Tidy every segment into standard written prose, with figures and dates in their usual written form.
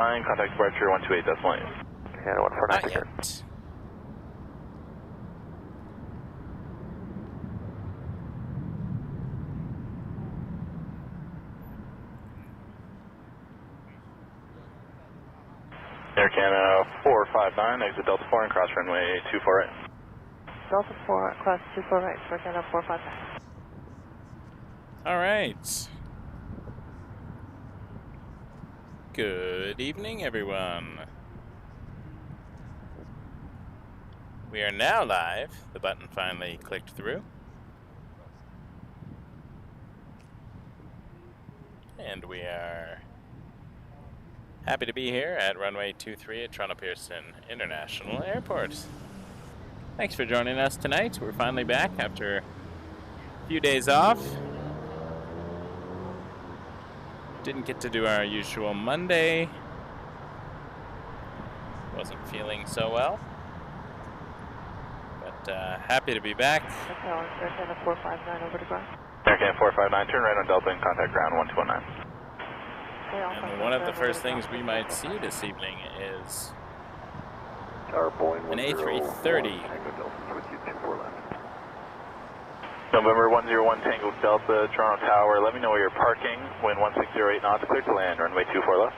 9, contact departure 128.8. Canada 149. Not yet. Air Canada 459, exit Delta 4 and cross runway 24 right. Delta 4, cross 24 right, for Canada 459. All right. Good evening, everyone. We are now live. The button finally clicked through. And we are happy to be here at runway 23 at Toronto Pearson International Airport. Thanks for joining us tonight. We're finally back after a few days off. Didn't get to do our usual Monday. Wasn't feeling so well. But happy to be back. Air Canada 459 over to ground. Air Canada 459, turn right on Delta and contact ground 1219. And one of the first things we might see this evening is an A330. November 101 Tango Delta, Toronto Tower. Let me know where you're parking. Wind 1608 knots, clear to land, runway 24 left.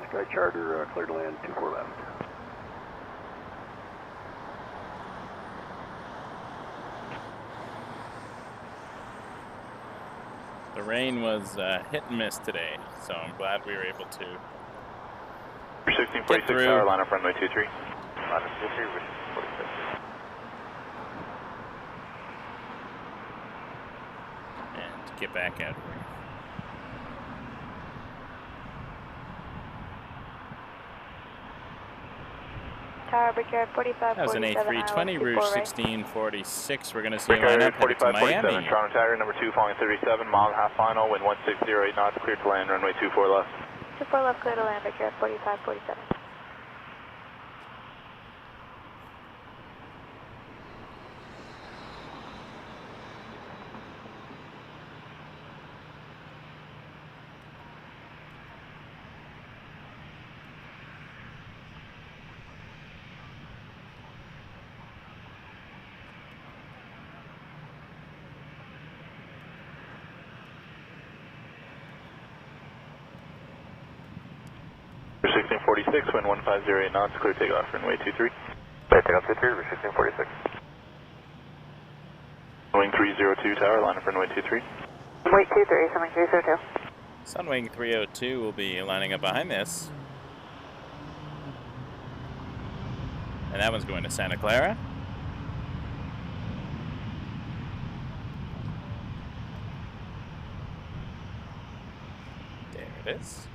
Sky Charter, clear to land, 24 left. The rain was hit and miss today, so I'm glad we were able to 1646 tower, line up runway 23. Line up 23, 1646. And get back out here. Tower, Brickyard 45, That was an 47, A320, Island, Rouge 24 right. 1646. We're going to see you line up headed to 4547, Miami. Toronto Tower, number 2, following 37, mile and a half final, wind 1608 knots, clear to land, runway 24 left. 24 left, clear to land, Brickyard 45, 47. For 1646, wind 1508 knots, clear takeoff, runway 23. Clear takeoff 23, 1646. Wing 302 tower, line up runway 23. Wait 23, something 302. Sunwing 302 will be lining up behind this. And that one's going to Santa Clara. There it is.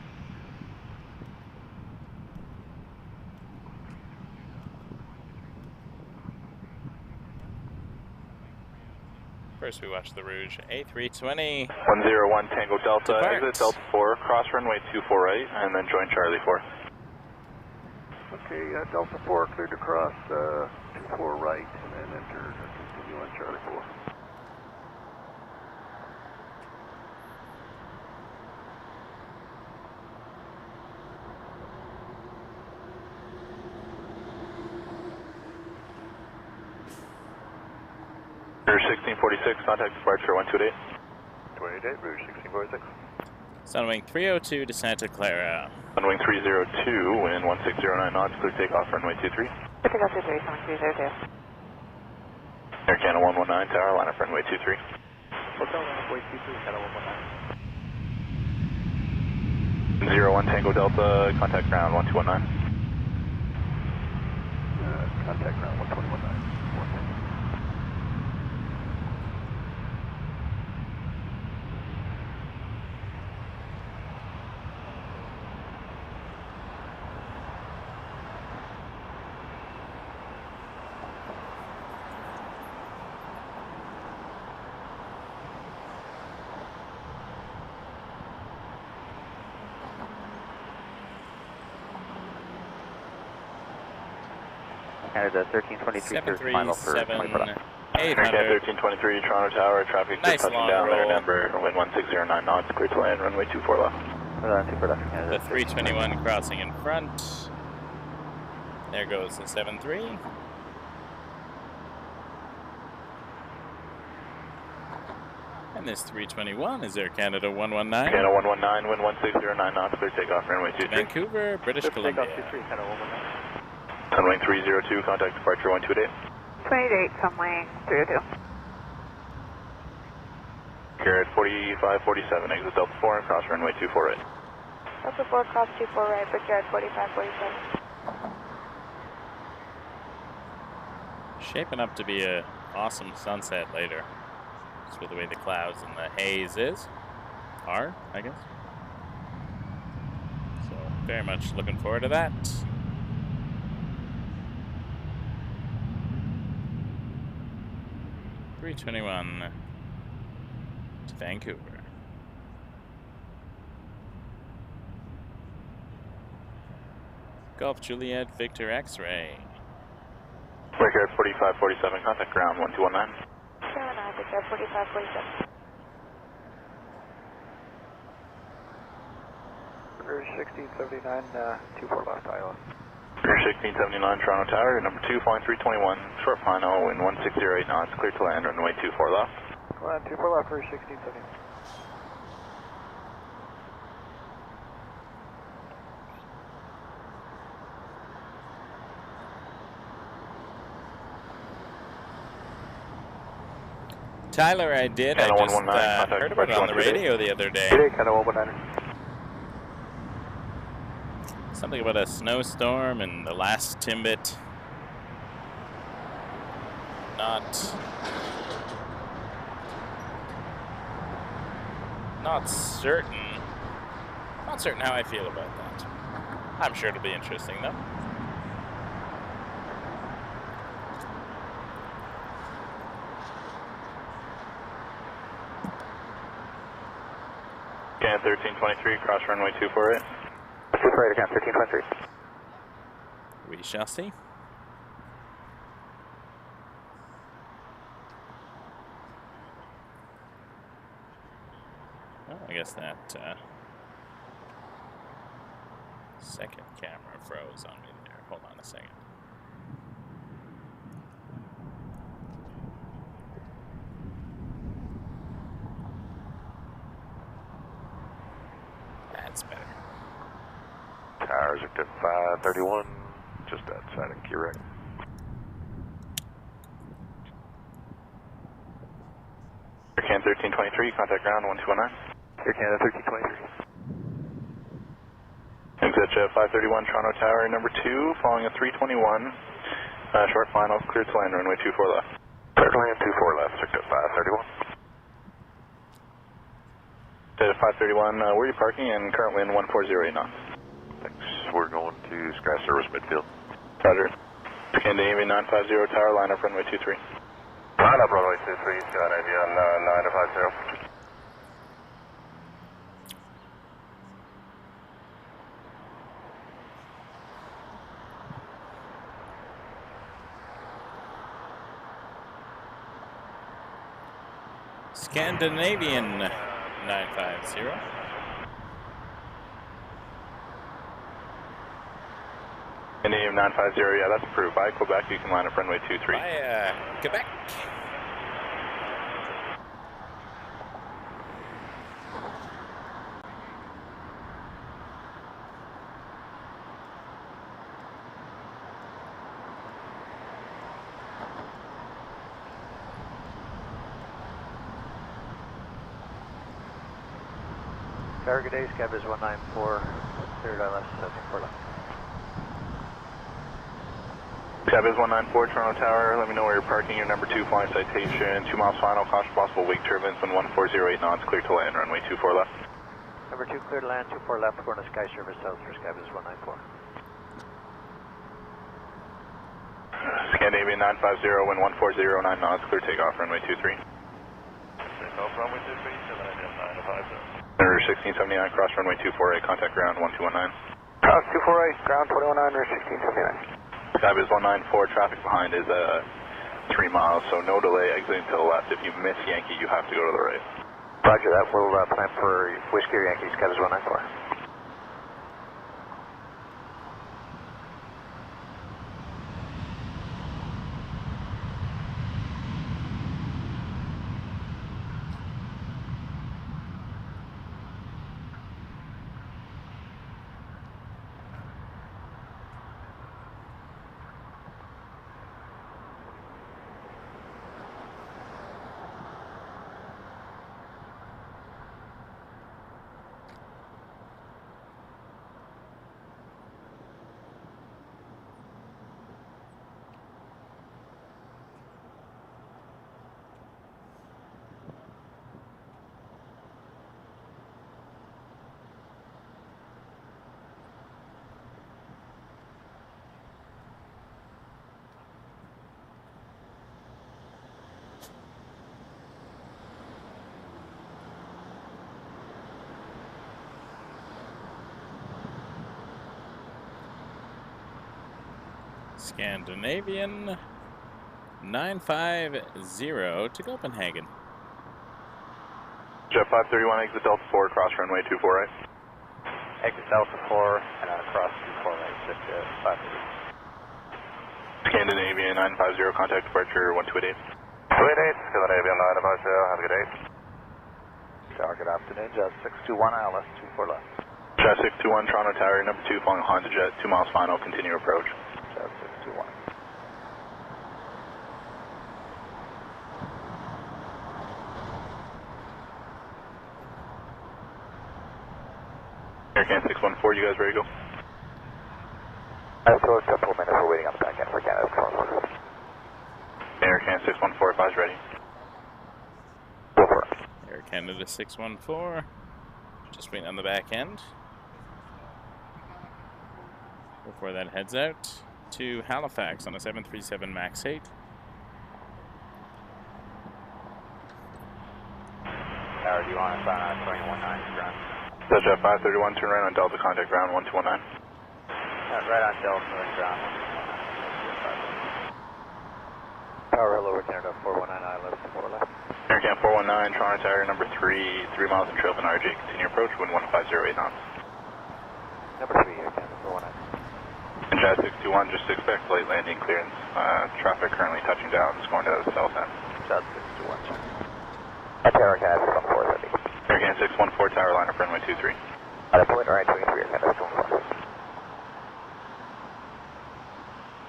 First we watch the Rouge A320. 101 Tango Delta, Depart. exit Delta 4, cross runway 24 right, and then join Charlie 4. Okay, Delta 4 cleared to cross 24 right, and then enter, continue on Charlie 4. Rouge 1646, contact departure 128. 28, Rouge 1646. Sunwing 302 to Santa Clara. Sunwing 302, wind 1609 knots, clear takeoff, runway 23. Clear takeoff 23, something 302. Air Canada 119 tower, line up runway 23. Hotel runway 23, Canada 119. 01 Tango Delta, contact ground 1219. Contact ground 1219. Canada 1323, final for 24 left. 800. 1323, Toronto Tower, traffic Nice touching long down, roll. letter number, wind 1609 knots, clear to land, runway 24 left. The 321 crossing in front. There goes the 73. And this 321 is Air Canada 119. Canada 119, wind 1609 knots, clear takeoff, runway 23. Vancouver, British Columbia. Sunwing 302, contact departure 128. 28, Sunwing 302. Garrett 4547, exit Delta 4 and cross runway 24 right. Delta 4, cross 24 right, for Garrett 4547. Shaping up to be an awesome sunset later. Just with the way the clouds and the haze are, I guess. So very much looking forward to that. .321 to Vancouver. Golf Juliet Victor X-Ray. Garrett 4547, contact ground 1219. 4547. 1679, 24 left, Iowa. 1679, Toronto Tower, number 2, flying 321, short final, wind 1608 knots, clear to land, runway 24 left. Land 24 left for 1679. Tyler, I did. I just heard about it on the radio the other day. Something about a snowstorm and the last Timbit. Not certain. Not certain how I feel about that. I'm sure it'll be interesting though. Can 1323, cross runway 24 right. 24 right again, 1323. We shall see. Well, I guess that second camera froze on me there. Hold on a second. That's better. Towers at 531, just outside of Quebec. Air Canada 1323, contact ground 1219. Air Canada 1323. Exit 531, Toronto Tower, number 2, following a 321, short final, clear to land, runway 24 left. Clear to land 24 left, circuit 531. At 531, where are you parking and current wind 1408 knots? Thanks. We're going to Sky Service Midfield. Roger. Canada Aviation 950 tower, line up runway 23. Line up runway 23, Sky Aviation 950. Scandinavian 950. Canadian 950, yeah, that's approved. By Quebec, you can line up runway 23. By Quebec. Target Ace, cab is 194, cleared ILS 74 left. Cab is 194, Toronto Tower, let me know where you're parking, your number 2 flying citation, 2 miles final, caution possible wake turbulence, when 1408 knots, clear to land, runway 24 left. Number 2, clear to land, 24 left, going to Sky Service South, first cab is 194. Scandinavian 950, when 1409 knots, clear takeoff, runway 23. Takeoff, runway 23, 950. Number 1679, cross runway 248, contact ground 1219. Cross 248, ground 219, or 1679. Cab is 194, traffic behind is 3 miles, so no delay exiting to the left. If you miss Yankee, you have to go to the right. Roger that. We'll plan for Whiskey Yankee Skyvers 194. Scandinavian 950 to Copenhagen. Jet 531, exit Delta 4, cross runway 24 right. Exit Delta 4 and cross 24 right, shift to 530. Scandinavian 950, contact departure 1288. 288, Scandinavian 950, have a good day. Tower, good afternoon, Jet 621 ILS 24 left. Jet 621, Toronto Tower, number 2, following Honda Jet, 2 miles final, continue approach. Jet 621. Aircan 614, you guys ready to go? So a couple of minutes, we're waiting on the back end for Canada. Aircan 614, if I was ready. Go for it. Air Canada 614. Just waiting on the back end. Before that heads out to Halifax on a 737 MAX 8. Tower, do you want us on 219 ground? Jet 531, turn right on Delta, contact ground 1219. Right on Delta and ground. Tower, hello, we're Canada 419 ILS 4 left. Aircan 419, Toronto Tower, number 3, 3 miles in trail and RG, continue approach, wind 15008 knots. Number 3, Air Canada 419. And Jet 621, just expect late landing clearance. Traffic currently touching down, it's going to the south end. Jet 621, check. Tower, Canada 614, ready. Aircan 614, tower line up runway 23. At a point right 23, Air Canada 614.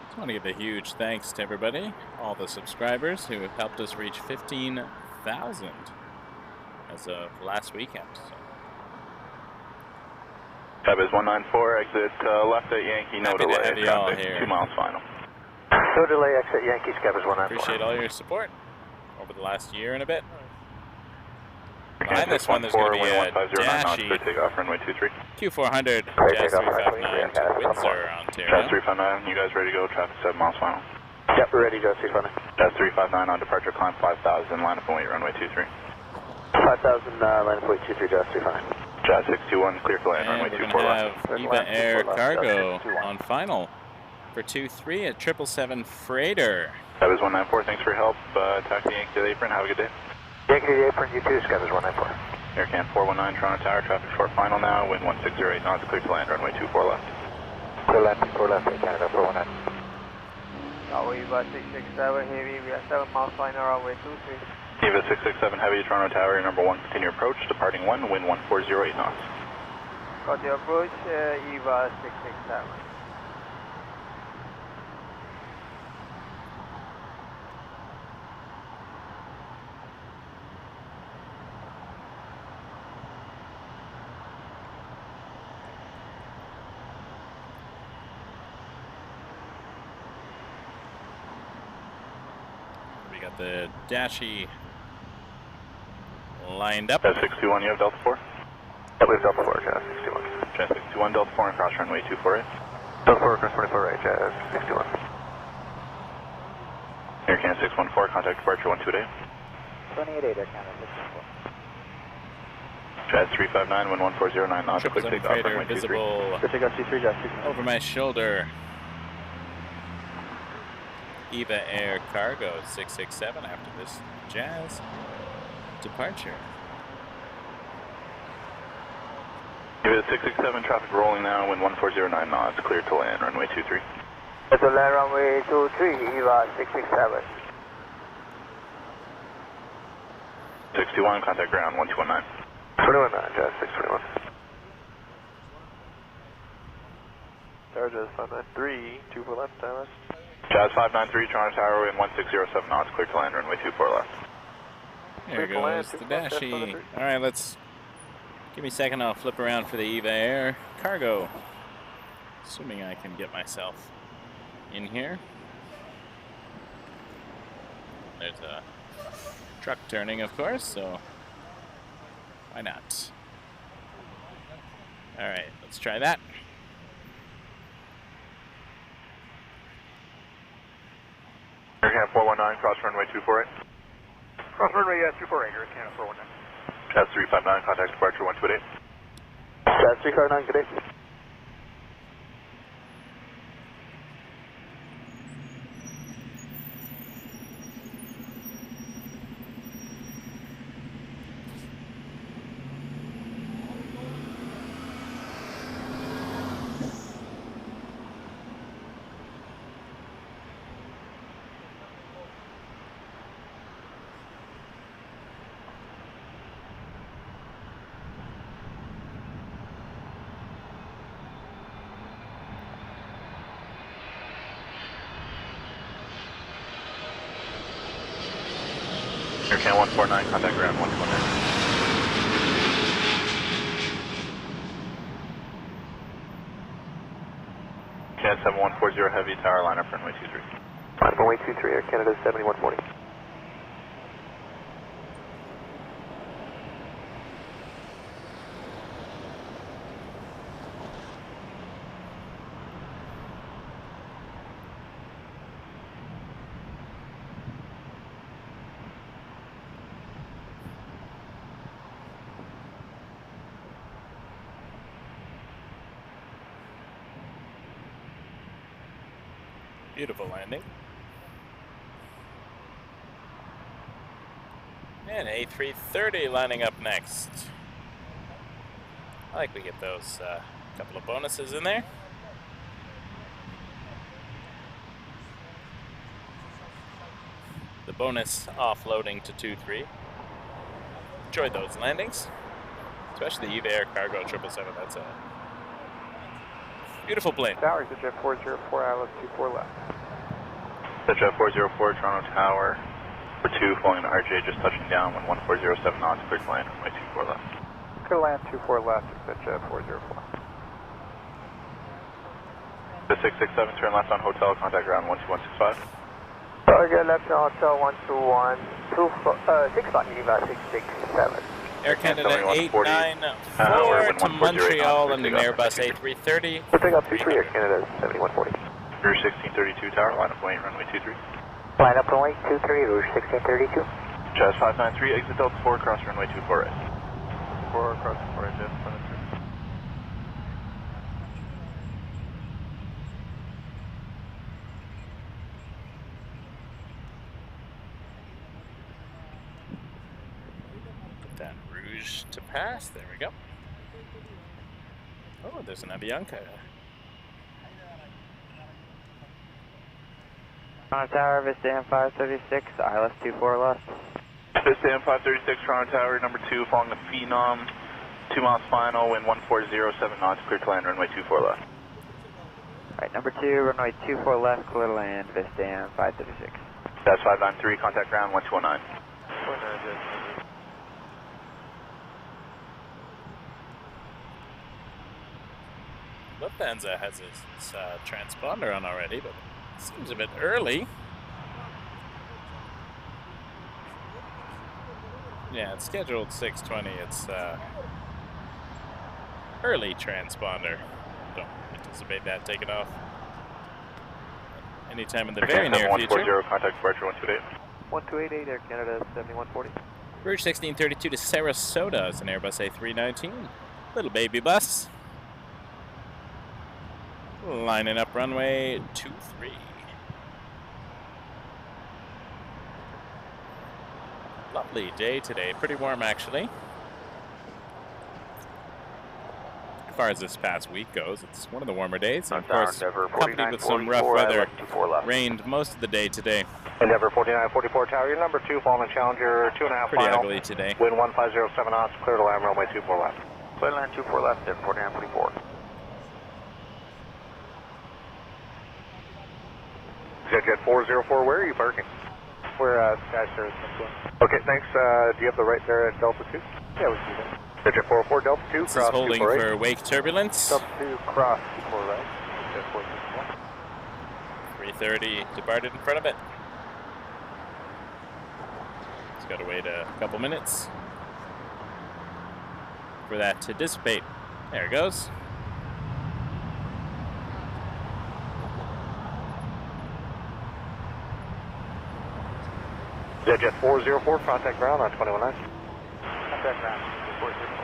I want to give a huge thanks to everybody, all the subscribers who have helped us reach 15,000 as of last weekend. So. Skybiz 194, exit left at Yankee, no Happy to delay, have you all traffic, here. 2 miles final. No delay, exit Yankee, Skybiz 194. Appreciate all your support over the last year and a bit. Aircan Behind this one, there's going to be a 614, knots, Dashi clear takeoff, runway 23. Q400 Great Jazz takeoff, 359 to Windsor, Jazz Ontario. 359, you guys ready to go? Traffic 7 miles final. Yep, we're ready, Jazz 359. Jazz 359 on departure, climb 5000, line up and wait, runway 23. 5000, line up, wait, 23, Jazz 359. Jazz 621, clear for land, And runway we're 24 going to left. have EVA Air Cargo on final for 2-3 at 777 Freighter. Skybiz 194, thanks for your help. Taxi Yankee to the apron, have a good day. Yankee to the apron, you too, Skybiz 194. Aircan 419, Toronto Tower, traffic short final now, wind 1608 knots, clear to land, runway 24 left. Clear land, 24 left, Air Canada 419. Tower, EVA 667 Heavy, we are 7 miles final, runway 23. EVA 667 Heavy, Toronto Tower, number 1, continue approach, departing 1, wind 1408 knots. Got the approach, EVA 667. We got the Dashi lined up. Jazz 621, you have Delta 4? Yep, we have Delta 4, Jazz 61. Jazz 621, Delta 4, and cross runway 248. Delta 4, cross 24 right, Jazz 61. Aircan 614, contact departure 128. 288, Air Canada 614. Jazz 359, wind 1409 knots, quick 777 takeoff, Freighter runway 23. visible Good takeoff, C3, Jazz 61. over my shoulder. EVA Air Cargo 667 after this Jazz departure. Give it 667, traffic rolling now, wind 1409 knots, clear to land, runway 23. Clear to land, runway 23, EVA 667. 621, contact ground 1219. 219, Jazz 621. Tower Jazz 593, 24 left, Dallas. Jazz 593, Toronto Tower, wind 1607 knots, clear to land, runway 24 left. There goes the Dashi. Alright, let's... Give me a second, I'll flip around for the EVA Air cargo. Assuming I can get myself in here. There's a truck turning, of course, so why not? Alright, let's try that. Aircam 419, cross runway 248. Cross runway 248, Aircam 419. Jazz 359, contact departure 128. Jazz 359, good day. Aircam 149, contact ground 129. Can 7140 heavy, tower line up runway 23. Runway 23, Air Canada 7140. Beautiful landing. And A330 lining up next. I like we get those couple of bonuses in there. The bonus offloading to 2-3. Enjoyed those landings. Especially the EVA Air Cargo 777. That's a beautiful plane. Tower, Jet 404, Island 24 left. Jet 404, Toronto Tower. For 2, flying to RJ, just touching down when 1407 knots, clear to land, runway 24 left. Clear land 24 left, Jet 404. The 667, turn left on hotel, contact ground 12165. Target left on hotel 121, 65, EVA 667. Air Canada 894 to Montreal and an Airbus A330. We'll pick up 23, Air Canada 7140. Rouge 1632 tower, line up point, runway 23. Line up runway 23, Rouge 1632. Jazz 593, exit Delta 4, cross runway 24 right. 4 across 4 right, Jazz 593. That Rouge to pass. There we go. Oh, there's an Avianca. Toronto Tower, Vista M536, ILS 24 left. Vista M536, Toronto Tower, number 2, following the Phenom. 2 miles final, wind 1407 knots, clear to land, runway 24 left. Alright, number 2, runway 24 left, clear to land, Vista M536. Jazz 593, contact ground 1219. 49, Jazz. Lufthansa has its transponder on already, but it seems a bit early. Yeah, it's scheduled 6:20. It's early transponder. Don't anticipate that taking off anytime in the very near future. 7140, contact departure 128. 1288, Air Canada 7140. Rouge 1632 to Sarasota is an Airbus A319. Little baby bus. Lining up runway 23. Lovely day today. Pretty warm, actually. far as this past week goes, it's one of the warmer days, and of Down, course, Endeavor accompanied with some 4944, rough weather. 24 left. Rained most of the day today. Endeavor 4944 Tower, your number 2, Fallen Challenger, 2.5 Pretty final. ugly today. Wind 1507 knots, clear to land, runway 24 left. Clear to land 24 left, Endeavor 4944. Jet 404, where are you parking? We're Sky Service. Okay, thanks. Do you have the right there at Delta 2? Yeah, we see that. Jet 404, Delta 2, This is cross holding 248. for wake turbulence. Delta 2 cross 24 right. Jet 461. 330 departed in front of it. It's got to wait a couple minutes for that to dissipate. There it goes. Jet 404, contact ground on 219. Contact ground 404.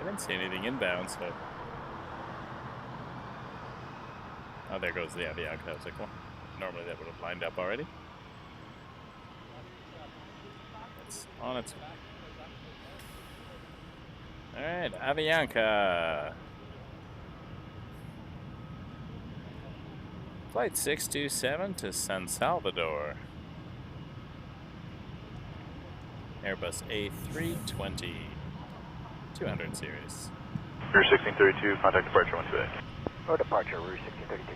I didn't see anything inbound, so. Oh, there goes the Aviation. I was like, well, normally that would have lined up already. It's on its way. Alright, Avianca. Flight 627 to San Salvador. Airbus A320-200 series. Route 1632, contact departure 128. Or departure, Route 1632.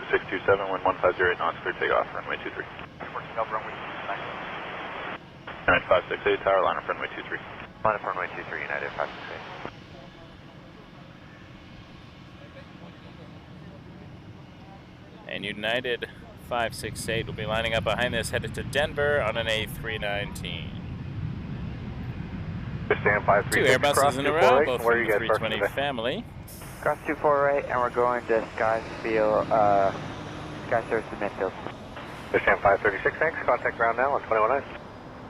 627, wind 1508 knots, clear takeoff, runway 23. Runway United 568, tower line up runway 23. Line up runway 23, United 568. And United 568 will be lining up behind this, headed to Denver on an A319. Stand 536, Two Airbuses in a row, both where are from you the guys parking 320 today? family. Cross 248, and we're going to Sky Service to Memphis. Stand 536, thanks. Contact ground now on 219.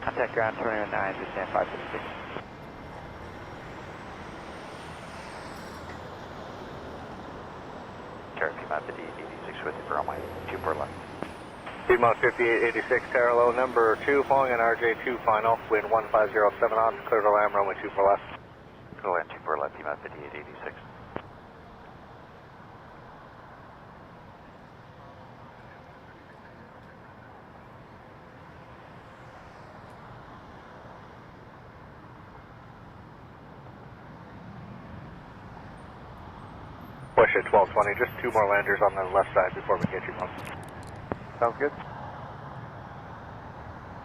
Contact ground 219, stand 536. Cherokee Map 86 with the runway 24 left. Biman 5886, parallel number 2, following an RJ2 final, wind 1507 knots, clear to land, runway 24 left. Clear to land 24 left, Biman 5886. Push at 1220, just 2 more landers on the left side before we get you on. Sounds good.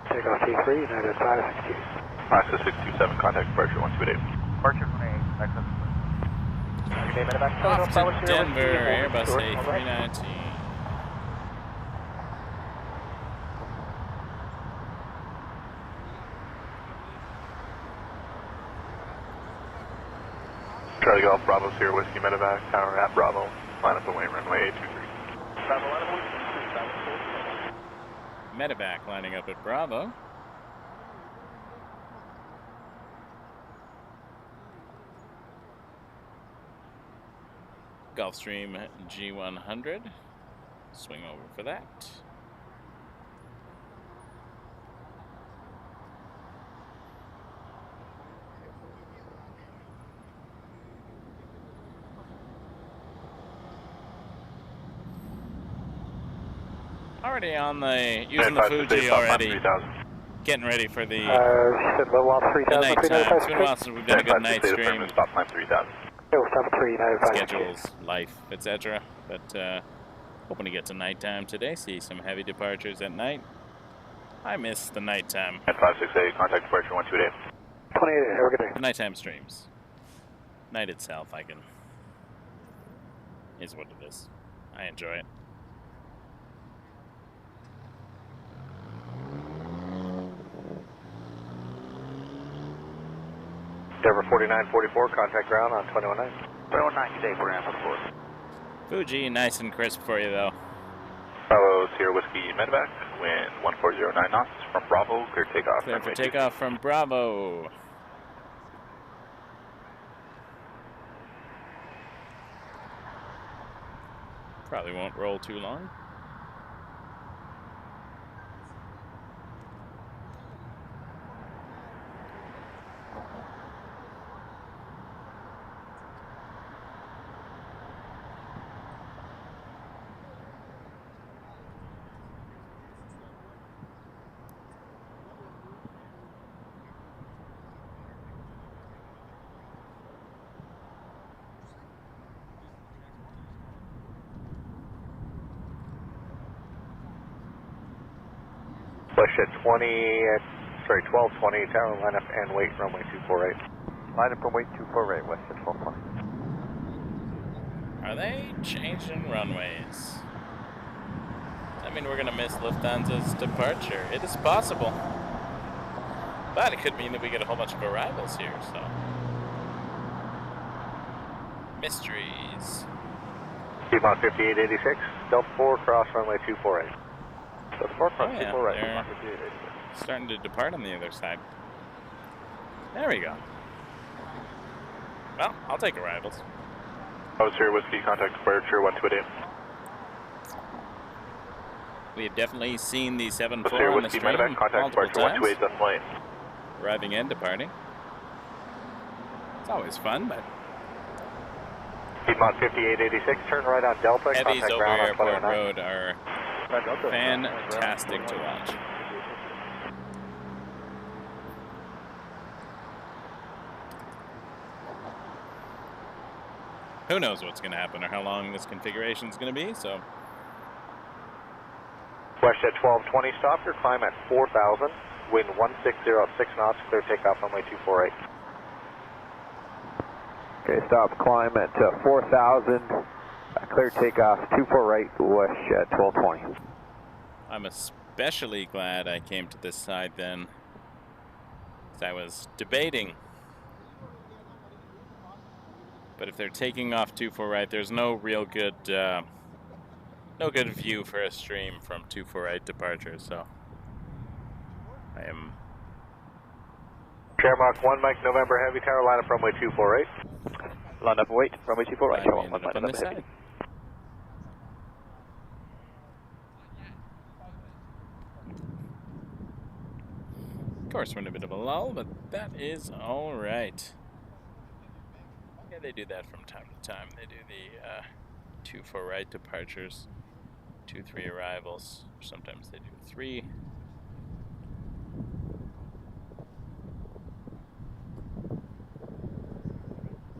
Takeoff T3, United 562. NASA 627, contact departure 128. Departure 28, excellent. Off to Denver, Airbus A319. Charlie Golf, Bravo's here, Whiskey Medevac, tower at Bravo, line up away, runway 23. Medevac lining up at Bravo. Gulfstream G100. Swing over for that. Already on the, using the Fuji already. Getting ready for the Level off 3000. nighttime. It's been a while since we've done a good night stream. Stop time 3000. Schedules, life, etc. But hoping to get to nighttime today. See some heavy departures at night. I miss the nighttime. At 568, contact departure 128. 28, have a good day. The nighttime streams. Night itself, I can. Is what it is. I enjoy it. Denver 4944, contact ground on 219. 219 today, 4944. Fuji, nice and crisp for you though. Bravo's here, Whiskey Medevac, wind 1409 knots from Bravo, clear takeoff. Clear for takeoff from Bravo. Probably won't roll too long. WestJet 1220, tower line up and wait, runway 248. Line up and wait 248, WestJet 1220. Are they changing runways? Does that mean we're going to miss Lufthansa's departure? It is possible. But it could mean that we get a whole bunch of arrivals here, so. Mysteries. Biman 5886, Delta 4, cross runway 248. Delta 4, cross 248. They're starting to depart on the other side. There we go. Well, I'll take arrivals. I was here, Whiskey, contact departure 1288. We have definitely seen the 74 Here, on the Whiskey, stream medevac, contact multiple departure times, 128, flight. arriving and departing. It's always fun, but Biman 5886, turn right on Delta, heavies contact over ground on Airport 209. Road are fantastic to watch. Who knows what's going to happen or how long this configuration is going to be, so. WestJet 1220, stop your climb at 4,000, wind 1606 knots, clear takeoff runway 248. Okay, stop climb at 4,000, clear takeoff 248, WestJet 1220. I'm especially glad I came to this side then, because I was debating. But if they're taking off 24 right, there's no real good, no good view for a stream from 24 right departure. So I am. Shamrock 1, Mike November Heavy Tower, line up runway 248. Line up and wait, runway 248. Glad we ended up on this side. Of course, we're in a bit of a lull, but that is all right. Yeah, they do that from time to time. They do the 2-4 right departures, 2-3 arrivals. Sometimes they do 3.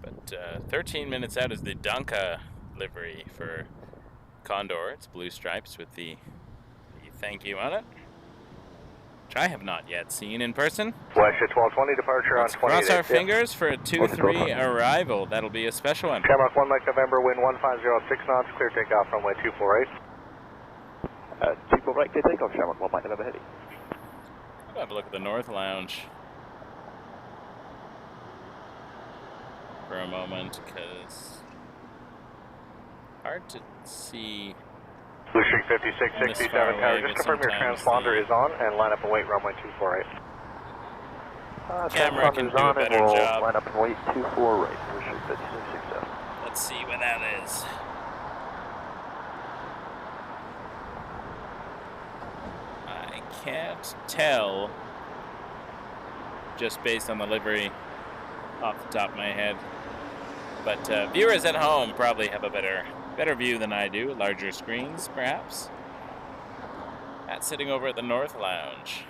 But 13 minutes out is the Danka livery for Condor. It's blue stripes with the thank you on it, which I have not yet seen in person. WestJet 1220, departure Let's on 28. cross our fingers for a 2-3 arrival. That'll be a special one. Shamrock 1, Mike November, wind 1506 knots, clear takeoff runway 248. 248, clear takeoff, Shamrock 1, Mike November Heavy. I'll have a look at the North Lounge for a moment, because hard to see. Blue Streak 5667 tower, just confirm your transponder is on and line up and wait runway 248. Camera can do a better job. Line up and wait 24 right, Blue Streak 5667. Let's see what that is. I can't tell just based on the livery off the top of my head. But viewers at home probably have a better view than I do. Larger screens, perhaps. That's sitting over at the North Lounge.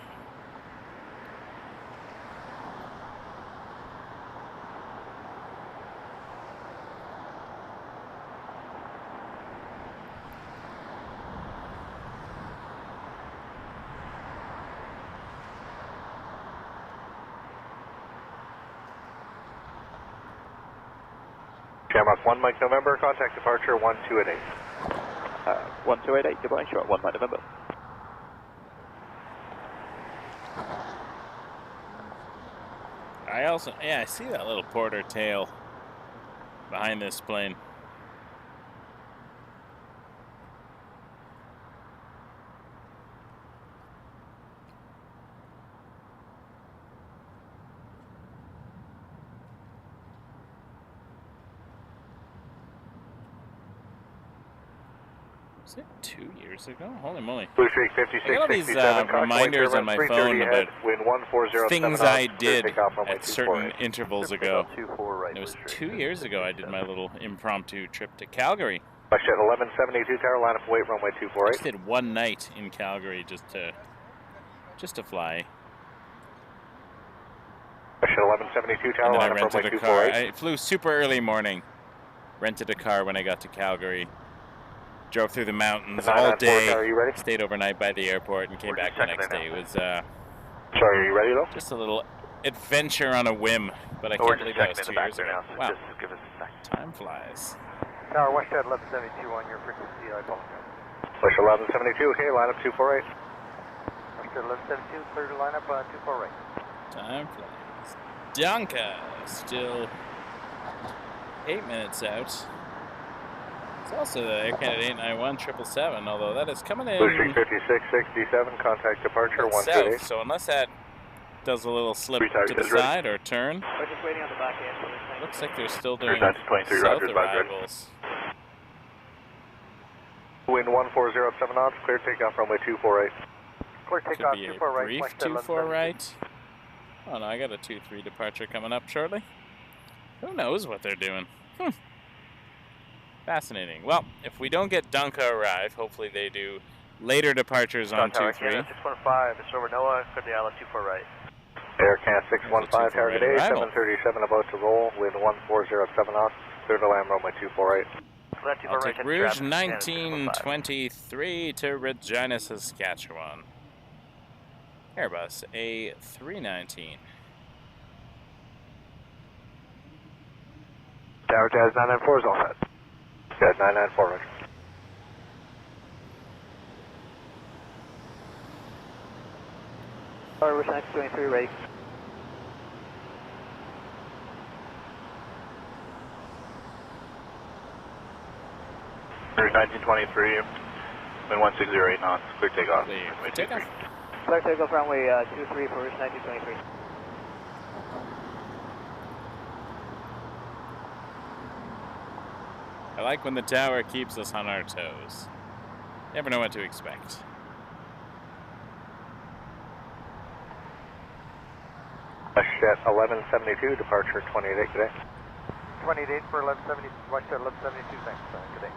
Shamrock 1, Mike November, contact departure 1288. 1288, goodbye, Shamrock 1, Mike November. I see that little porter tail behind this plane. Was it 2 years ago? Holy moly. Blue Streak I got all these 5667, reminders on my phone about wind 1407 things knots, I clear did takeoff runway at certain 248. intervals ago. 24 right, And it was Blue Streak 2 years ago I did my little impromptu trip to Calgary. WestJet 1172 tower, line up and wait runway I 248. just did one night in Calgary just to fly. WestJet 1172 tower, And then I line up runway rented a car. 248. I flew super early morning. Rented a car when I got to Calgary. Drove through the mountains all day, are you ready? stayed overnight by the airport, and came back the next day. It was Sorry, are you ready though? just a little adventure on a whim, but I can't believe that was 2 years ago. So Wow, just give us a second. time flies. Tower Westjet 1172 on your frequency, I apologize. Push 1172, okay, line up 248. Westjet 1172, clear to line up 24 right. Time flies. Danke, still 8 minutes out. It's also the Air Canada 891 777, although that is coming in Blue Street 5667, contact departure south, 128. so unless that does a little slip to the side or turn, We're just waiting on the back end for this thing. looks like they're still doing That's 23, south Rogers, back ready. arrivals. Wind 1407 knots, clear takeoff runway 248. Clear Could takeoff be a 24 right. brief Westjet 2-4 1172. right. Oh no, I got a 2-3 departure coming up shortly. Who knows what they're doing? Fascinating. Well, if we don't get Dunka arrive, hopefully they do later departures on 2-3. 615, it's over Noah, clear the island 24 right. Air Canada 615, target right A, arrival. 737 about to roll, wind 1407 knots, clear to land runway 248. Baltic Rouge 1923 to Regina, Saskatchewan. Airbus A319. Tower Jazz 994 is all set. Jazz 994, Roger. Tower West 923 right. Rouge 1923, wind 1608 knots, clear takeoff. Runway 23. Clear takeoff runway 23 for West 1923. I like when the tower keeps us on our toes. Never know what to expect. Westjet 1172, departure 28 today. 28 for 1170, Westjet 1172, thanks. Good day.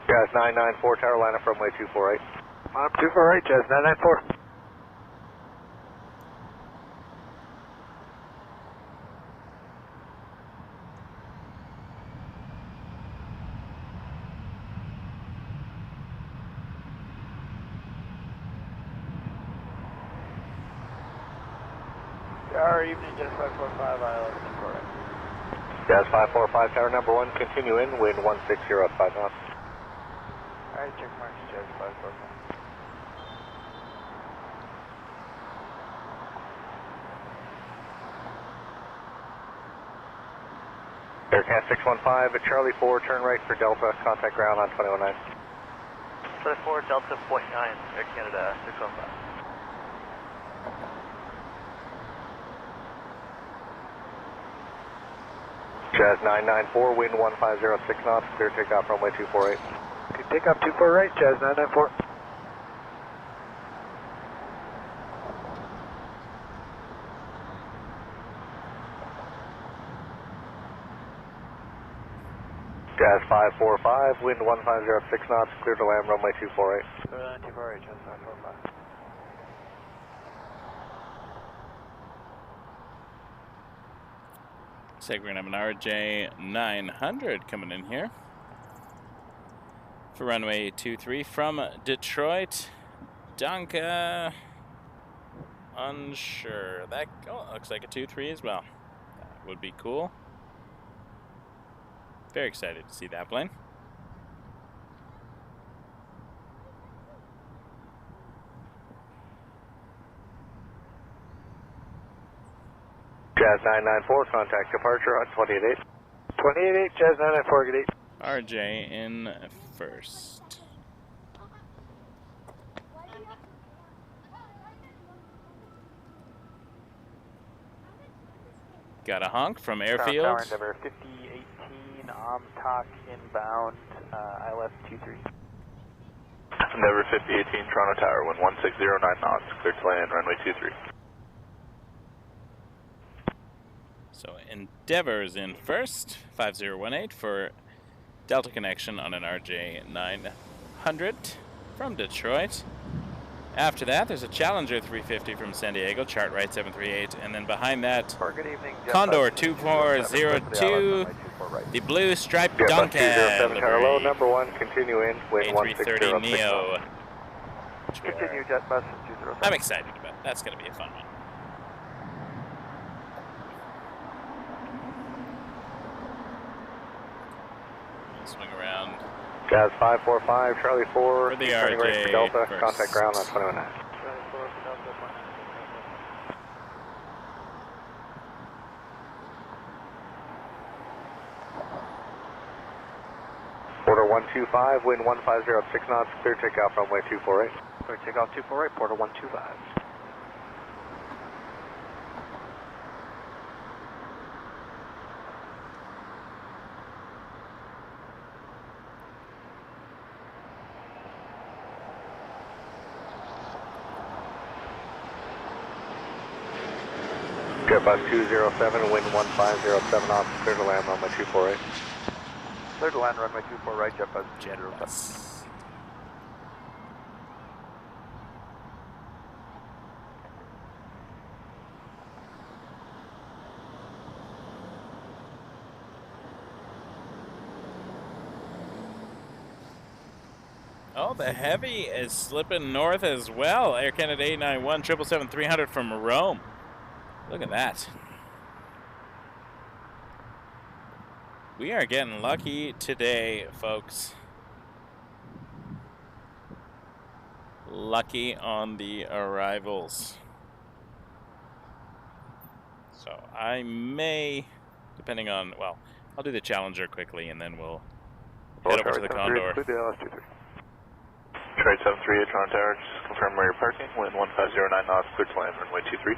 Jazz 994, tower line up runway 248. Line up 248, Jazz 994. Tower evening, Jet 545, ILS 24 right. Jazz 545, tower number 1, continue in, wind 1605 knots. Alright, check marks, Jet 545. Air Canada 615, Charlie 4, turn right for Delta, contact ground on 219. Charlie 4, Delta point 9, Air Canada 615. Jazz 994, wind 1506 knots, clear takeoff runway 248. Good takeoff 24 right, Jazz 994. Jazz 545, wind 1506 knots, clear to land runway 248. Clear line 24 right, Jazz 545. Looks like we're going to have an RJ 900 coming in here for runway 23 from Detroit. Danke. Unsure. That looks like a 2-3 as well. That would be cool. Very excited to see that plane. Jazz 994, contact departure on 288. 288, Jazz 994, good day. RJ in first. Got a honk from airfield. Tower Endeavour 5018, Talk inbound, ILS 23. Endeavour 5018, Toronto Tower, wind 1609 knots, clear to land, runway 23. So Endeavour is in first, 5018 for Delta connection on an RJ 900 from Detroit. After that, there's a Challenger 350 from San Diego, chart right 738, and then behind that, Good evening, Condor 2402, the blue striped Duncan, 207 Tower low, number 1, continue in, wind A330neo. Continue, jet bus 207. I'm excited about it. That's going to be a fun one. Swing around. Jazz 545, Charlie 4, For the turning right RJ for Delta, first. contact ground on 219. Charlie 4 for Delta 1. Porter 125, wind 1506 knots, clear takeoff runway 248. Clear takeoff 248, Porter 125. Jet bus 207, wind 1507 knots, clear to land runway 248. Clear to land runway 24 right, jet bus 207. Oh, the Heavy is slipping north as well. Air Canada 891 777-300 from Rome. Look at that. We are getting lucky today, folks. Lucky on the arrivals. So I may, depending on, well, I'll do the Challenger quickly and then we'll head over to the Condor. Trade 738, Toronto Tower, just confirm where you're parking. Wind 1509 knots, clear to land, runway 23.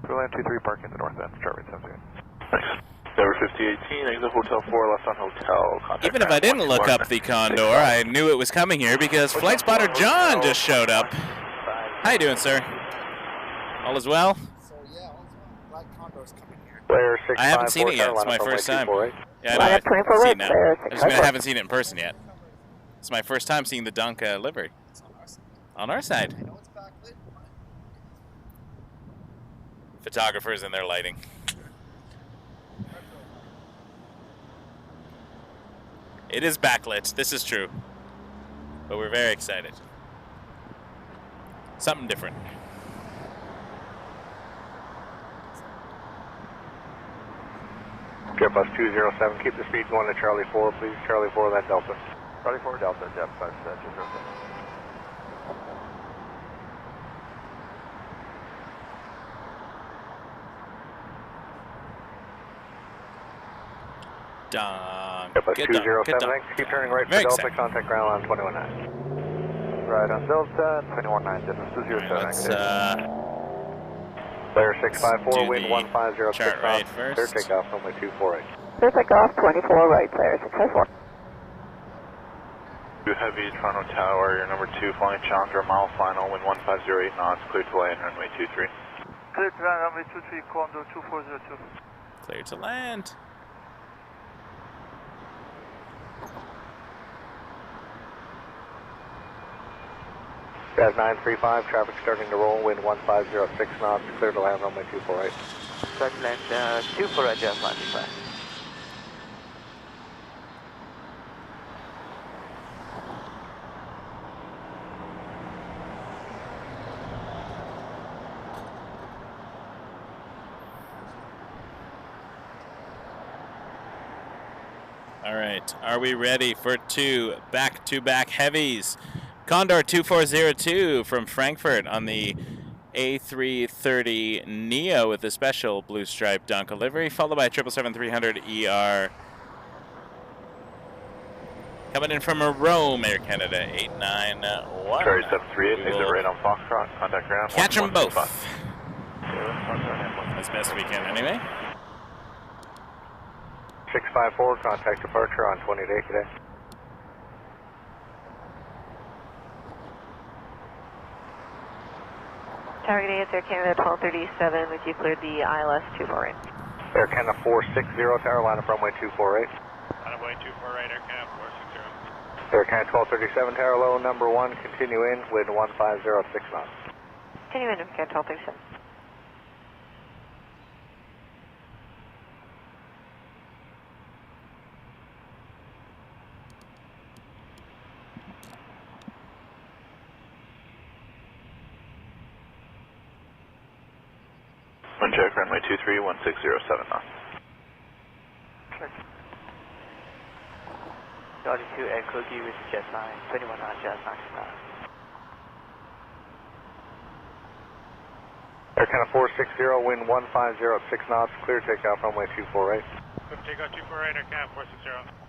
Clear land 23, parking the north end, chart right 78. Thanks. Endeavour 5018, exit Hotel 4, left on hotel. Contact Even if I didn't look up the Condor, I knew it was coming here because Flight Spotter John just showed up. How you doing, sir? All is well? So yeah, Black Condor's coming here. Player 654, I haven't seen it yet. It's my first time. Yeah, Line I up 24 see it right, now. clear. I just haven't seen it in person yet. It's my first time seeing the Dunka livery. It's on our side. On our side. I know it's backlit. Photographers and their lighting. It is backlit, this is true. But we're very excited. Something different. Jet bus 207, keep the speed going to Charlie 4, please. Charlie 4, then Delta. Charlie 4, Delta, jet bus 207. Done. Jet bus Good 207, done. thanks. Keep turning right for Very Delta, excited. contact ground on 219. Right on Delta, 219, jet bus 207. Let's Player do 654, wind the 1506 chart right knots, first. clear takeoff runway 248. Clear takeoff 24 right, player 654. Heavy, Toronto Tower, your number 2, flying Challenger, mile final, wind 1508 knots, clear to land, runway 23. Clear to land runway 23, Condor 2402. clear to land. Jazz 935, traffic starting to roll, wind 1506 knots, clear to land runway 248. Clear to land 248, Jazz 935. All right, are we ready for two back-to-back heavies? Condor 2402 from Frankfurt on the A330neo with the special blue stripe Donka livery, followed by 777-300ER. Coming in from Rome, Air Canada 891. Cherry 738, exit right on Foxtrot, contact ground. Catch them both. 115. As best we can, anyway. 654, contact departure on 20 day today. Target is Air Canada 1237 with you cleared the ILS 248. Air Canada 460, tower line up runway 248. Runway 248, Air Canada 460. Air Canada 1237, tower low number 1, continue in, wind 1506 knots. Continue in, Air Canada 1237. Wind check, runway 23, 1607 knots. Check. Altitude Echo G with jet line, 21 knots, jet line. Air Canada 460, wind 1506 knots, clear takeoff runway 248. Clear takeoff 248, Air Canada 460.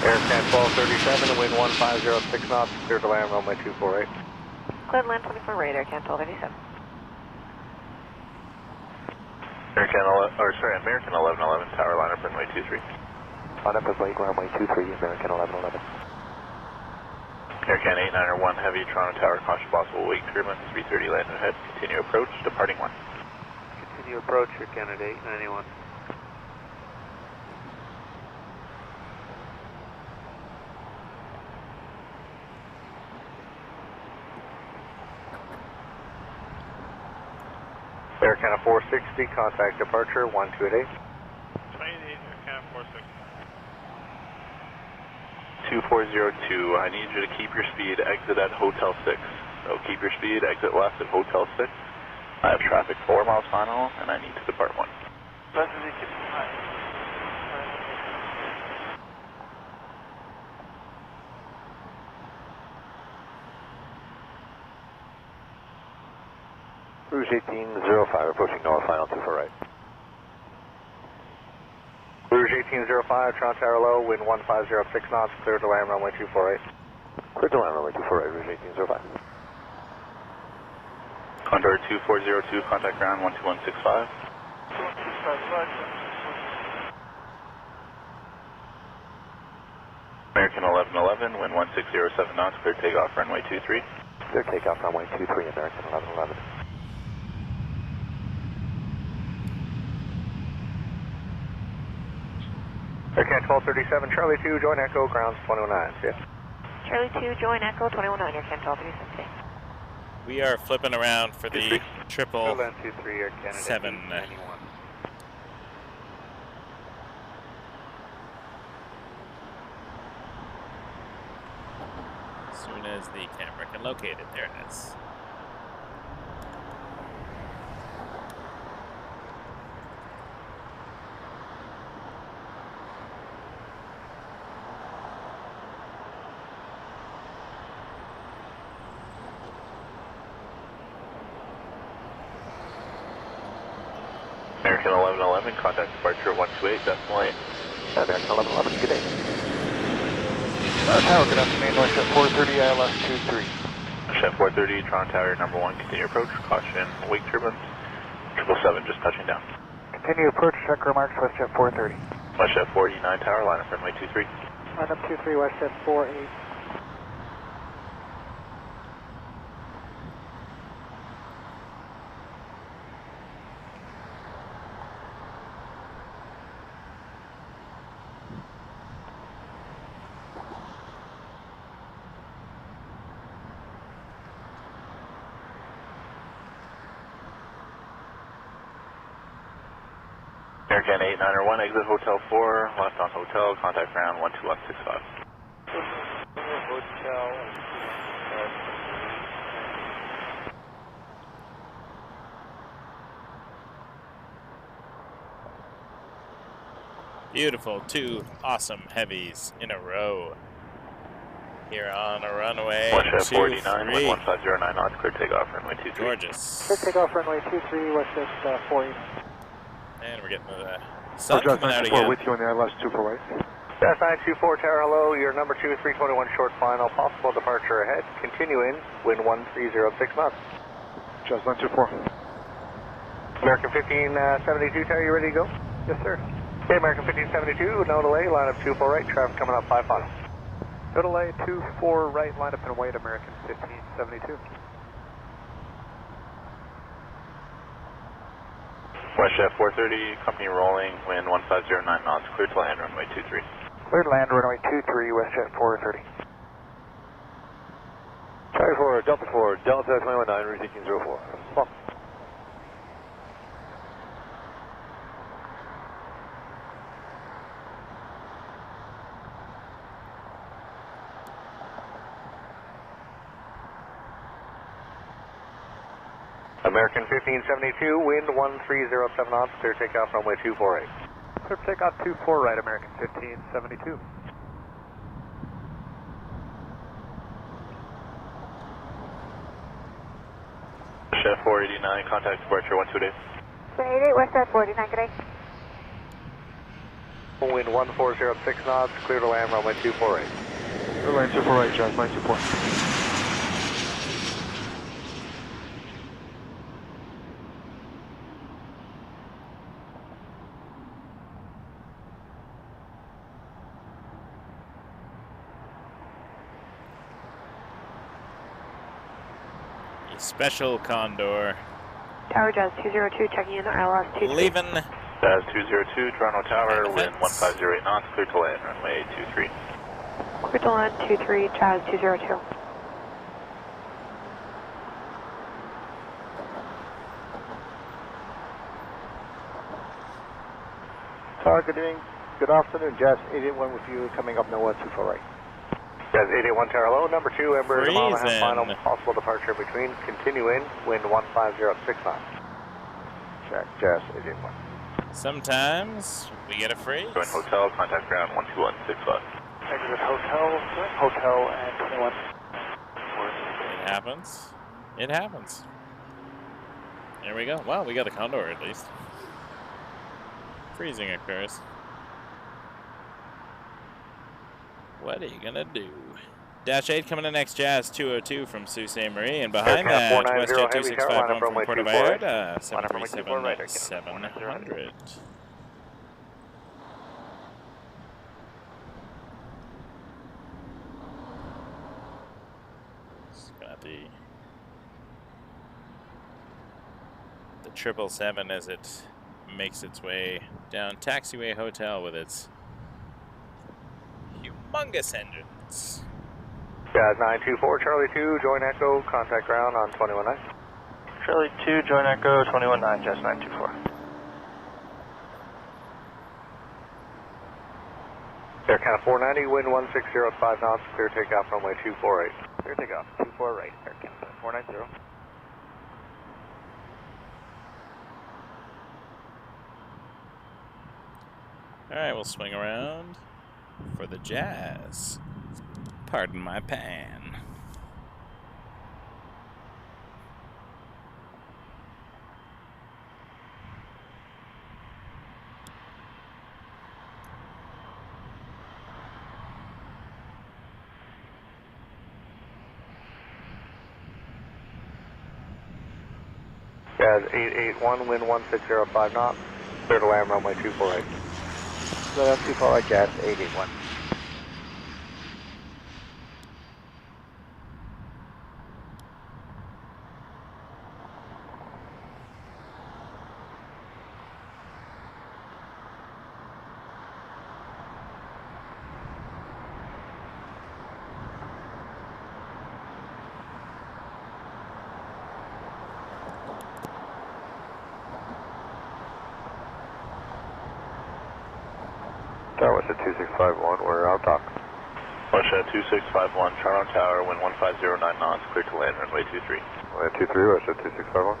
Air Canada 1237, wind 1506 knots, clear to land runway 248. Clear to land 24 right, Air Canada 1287. American 1111, tower line up runway 23. On up as late runway 23, American 1111. Air Canada 891 heavy, Toronto Tower, caution possible wake turbulence, 330 land ahead, continue approach, departing 1. Continue approach, Air Canada 891. Air Canada 460, contact departure 1288. 28, Air Canada 460. 2402, I need you to keep your speed, exit at Hotel 6. So keep your speed, exit left at Hotel 6. I have traffic 4 miles final, and I need to depart 1. Rouge 1805, approaching north final 2 for right. Rouge 1805, Toronto Tower low, wind 1506 knots, clear to land runway 248. Clear to land runway 2 for right, Rouge 1805. Condor 2402, contact ground 12165. American 1111, wind 1607 knots, clear takeoff runway 23. Clear takeoff runway 23, American 1111. Air Canada 1237, Charlie 2, join Echo, grounds 219, see ya. Charlie 2, join Echo 219, Air Canada 1237. We are flipping around for the triple 23, Air Canada 7. 891. As soon as the camera can locate it, there it is. American 1111, contact departure 128, decimal 8. American 1111, good day. Tower, good afternoon, North Jet 430, ILS 23. Chef 430, Toronto Tower number 1, continue approach, caution, wake turbulence, 777 just touching down. Continue approach, check remarks, WestJet 430. WestJet 489 tower, line up runway 23. Line up 23, WestJet 48. Air Canada 891, exit Hotel 4, left on Hotel, contact ground 12165. Hotel. Beautiful, 2 awesome heavies in a row. Here on a runway. WestJet 489, wind 1509 knots, clear takeoff runway 23. Gorgeous. Clear takeoff runway 23, WestJet 48. And we're getting the sun coming out again. with you on the ILS 2 for right. SAS924 Tower, hello, your number 2, 321 short final, possible departure ahead, continue in, wind 1306 knots. Just 924. American 1572 Tower, you ready to go? Yes, sir. Okay, American 1572, no delay, line up 24 right, traffic coming up 5 final. No delay, 24 right, line up and wait, American 1572. WestJet 430, company rolling, wind 1509 knots, clear to land runway 23. Clear to land, runway 23, WestJet 430. Sorry for Delta 4, Delta 219, rethinking 04. Well. American 1572, wind 1307 knots, clear takeoff runway 248. Clear takeoff 24 right, American 1572. Chef 489, contact departure 128. 88, WestJet 489, good day. Wind 1406 knots, clear to land runway 248. Clear to land 24 right, Jazz 924. Special Condor. Tower Jazz 202, checking in, ILS 23. Leaving. Jazz 202, Toronto Tower, wind 1508 knots, clear to land runway 23. Clear to land 23, Jazz 202. Tower, good evening. Good afternoon, Jazz 881 with you, coming up nowhere 24 right. Jazz 881 Tower, hello, number 2, Ember, mile and a half final, possible departure between, continue in, wind 1506 knots. Check, Jazz 881. Sometimes we get a freeze. Join hotel, contact ground 12165. Exit hotel and 21. It happens. It happens. There we go. Well, we got a Condor at least. Freezing occurs. What are you gonna do? Dash 8 coming in next, Jazz 202 from Sault Ste. Marie, and behind that, WestJet 2651 from Puerto Vallarta, 737-700. Just got the 777 as it makes its way down Taxiway Hotel with its humongous engines. Jazz 924, Charlie 2, join Echo, contact ground on 219. Charlie 2, join Echo, 219, Jazz 924. Air Canada 490, wind 1605 knots, clear takeoff runway 248. Clear takeoff 24 right, Air Canada 490. Alright, we'll swing around for the Jazz. Pardon my pan. Jazz 881, wind 1605 knots, clear to land runway 248. So that's 24 right, Jazz 881. Tower West at 2651, we're out dock. WestJet 2651, Toronto Tower, wind 1509 knots, clear to land runway 23. Land 23, WestJet 2651.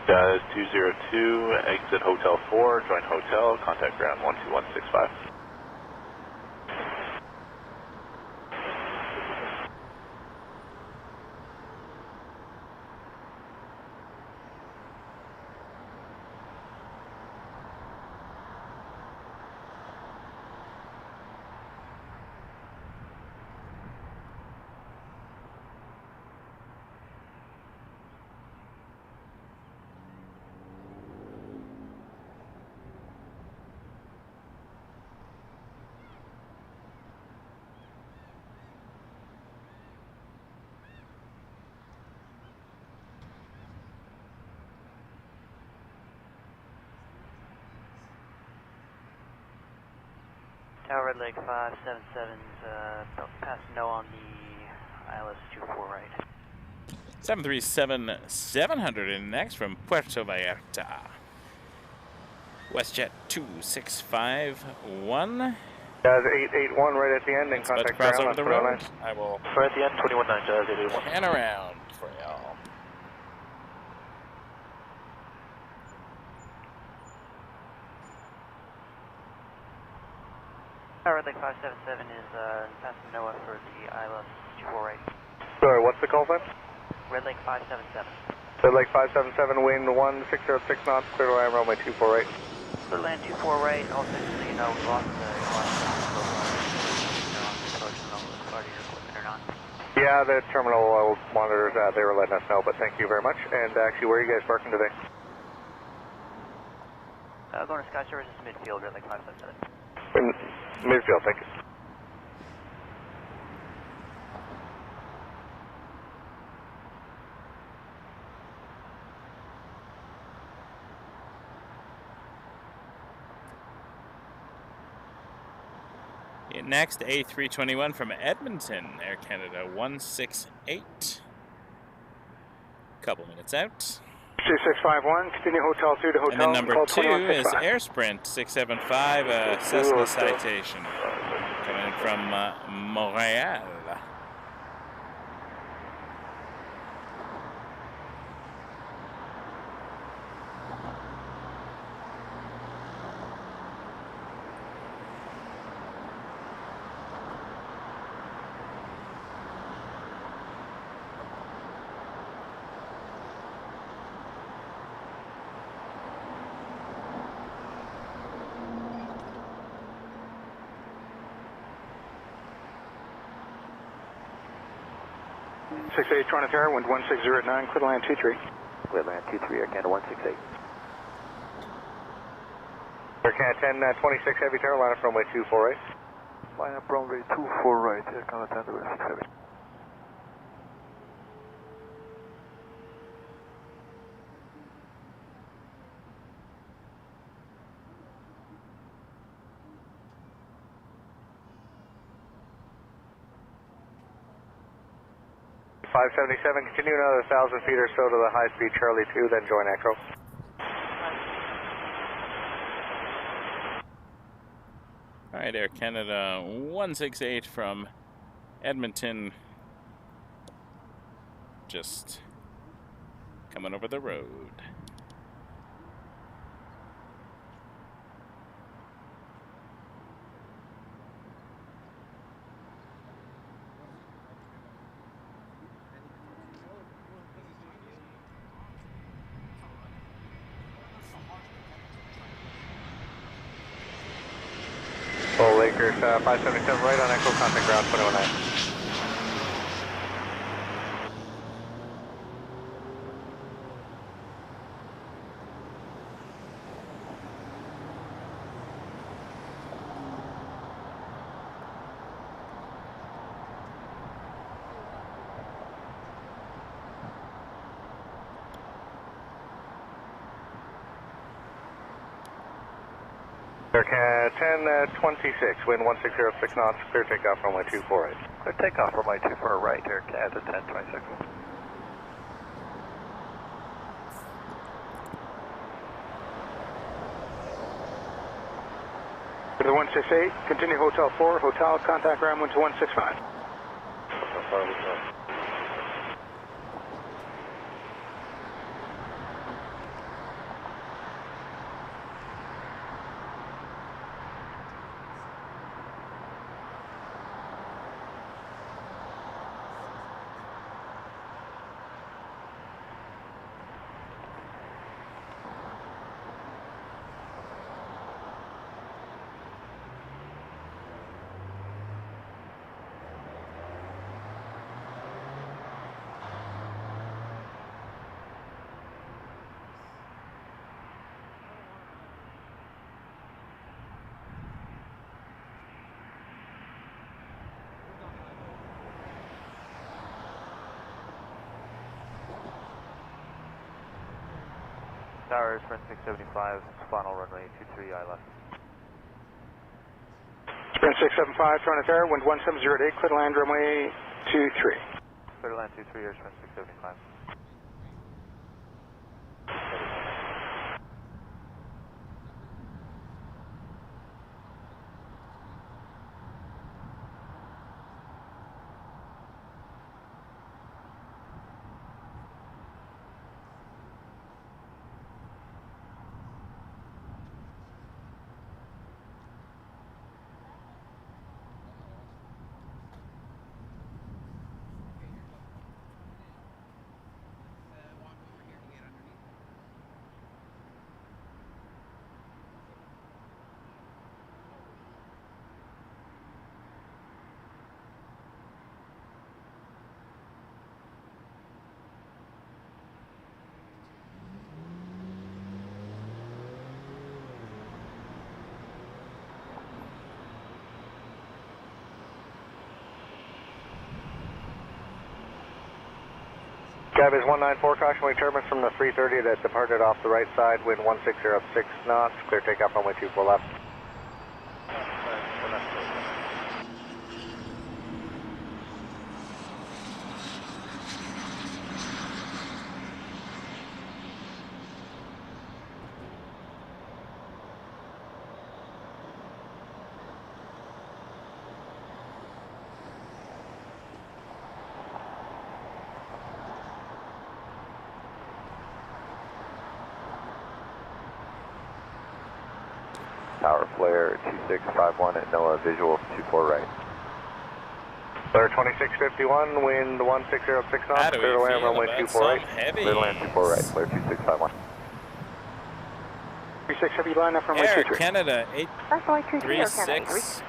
Jazz 202, exit Hotel 4, join hotel, contact ground 12165. Red Lake 577's pass no on the ILS 24 right. 737-700 in next from Puerto Vallarta. WestJet 2651. Jazz 881 right at the end and It's about to contact cross ground over on the 209. road. I will Right at the end, 219 Jazz 881. pan around for y'all. Red Lake 577 is passing NOAA for the ILS 24 right. Sorry, what's the call sign? Red Lake 577. Red Lake 577, wind 1606 knots, clear to land, runway 24 right. Clear to land 24 right. Also, just so you know, we lost the part of your equipment or not. Yeah, the terminal monitors, they were letting us know, but thank you very much. And actually, where are you guys parking today? Going to Sky Services midfield, Red Lake 577. In midfield, thank you. Next, A321 from Edmonton, Air Canada 168. Couple minutes out. 2651, continue Hotel 2 to Hotel. And then number call 2 is 2165. Air Sprint 675, a Cessna citation. Coming from Montreal. Toronto Tower, wind 1609, clear to land 23. Clear land 23, Air Canada 168. Air Canada 10, 26 heavy tower, line up runway 24 right. Line up runway 24 right, Air Canada 10 West Heavy. .577, continue another 1,000 feet or so to the high-speed Charlie 2, then join Echo. All right, Air Canada 168 from Edmonton. Just coming over the road. Full Lakers 577 right on Echo, contact ground 209. Air 10, 26, wind 1606 knots, clear takeoff runway 24 right. Clear takeoff runway 24 right, Air Canada 10, 26. To the 168, continue Hotel 4, Hotel, contact ground 12165. Tower, Sprint 675, final runway 23 I left. Wind 675, Toronto Fair, wind 170 clear to land runway 23. Clear to land 23, Air 675. Cab is 194, caution turbulence from the 330 that departed off the right side, wind 1606 knots, clear takeoff runway 24 left. Tower flare 2651 at NOAA, visual 24 right. Flare 2651, wind 1606 knots, clear to land runway 24 right. Clear to land 24 right, flare 2651. 36 heavy line up runway Air 23. Canada 836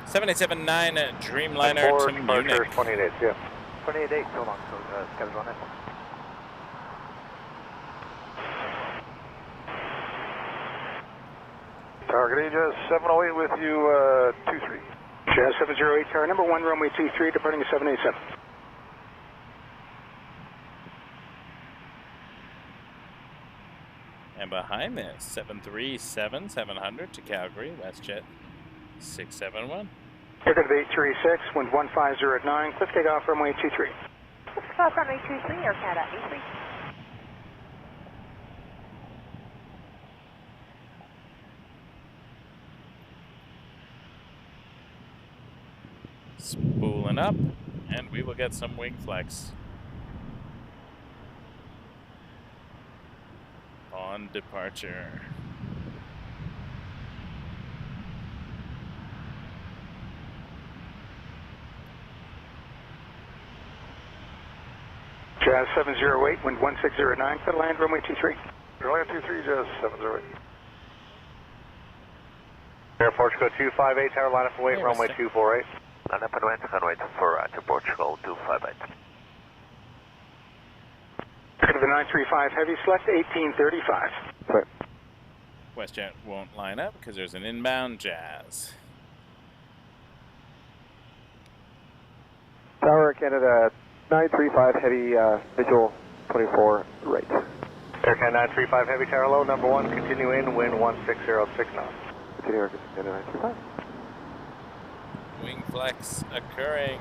787-9 Dreamliner to Munich. 28, yeah. 28.8, so long, so schedule on this one. Target Aegis 708 with you, 23. Jazz 708, tower number 1, runway 23, departing 787. And behind this, 737-700 to Calgary, WestJet 671. Aircraft 836, wind 150 at 9, cliff takeoff runway 23. Stop runway 23, Air Canada 83. Spooling up, and we will get some wing flex on departure. Jazz 708, wind 1609, clear to land runway 23. Runway 23, Jazz 708. Air Portugal 258, tower line up and wait, runway 248. Line up and wait, runway 24 to Portugal 258. Aircraft 935 heavy, select 1835. Sorry. WestJet won't line up because there's an inbound Jazz. Tower Canada 935 heavy, visual 24 right. Air Canada 935 heavy, tower low, number 1, continue in, wind 1606 knots. Continue Air Canada 935. Wing flex occurring.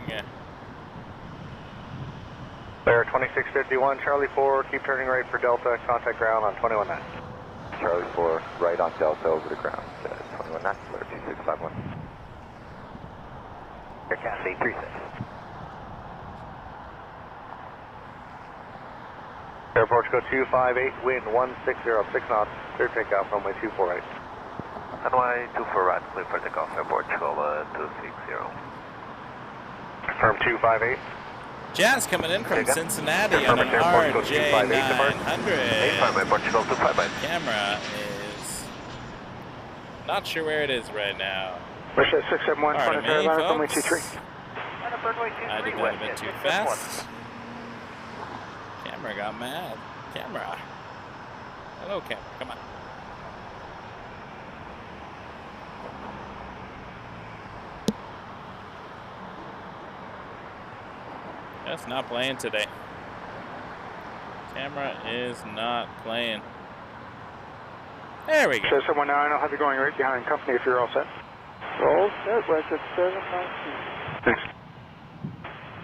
Air 2651, Charlie 4, keep turning right for Delta, contact ground on 21-9. Charlie 4, right on Delta over the ground, 21 knots, flare 2651. Air Canada 836. Air Portugal 258, wind 1606 knots, clear takeoff runway 248. Runway 24 right, clear for takeoff, Air Portugal 260. Confirm 258. Jazz coming in from Cincinnati on an RJ900. Portugal 258. Camera is not sure where it is right now. Wish at 671, Pardon front of me, line runway folks. 23. I did that a bit too fast. Camera got mad. Camera. Hello, camera. Come on. Just not playing today. Camera is not playing. There we go. Show 719, I'll have you going right behind company if you're all set. Roll set, record 719. Thanks.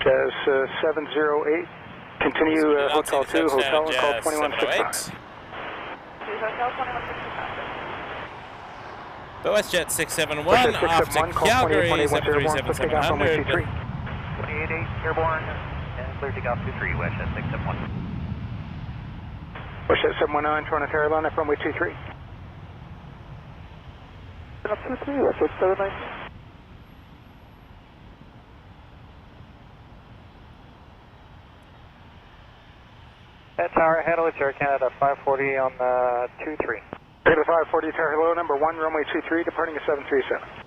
Jazz 708, continue Hotel 2, Hotel, and call 2165. Hotel 2165. WestJet 671 off to Calgary, 737-700. 28-8, airborne, and clear takeoff 23, WestJet 671. WestJet 719, Toronto Carolina, runway 23. Up 23, record 719. Tower, handle with Air Canada 540 on the 23. Canada 540, Tower, hello, number 1, runway 23, departing at 737.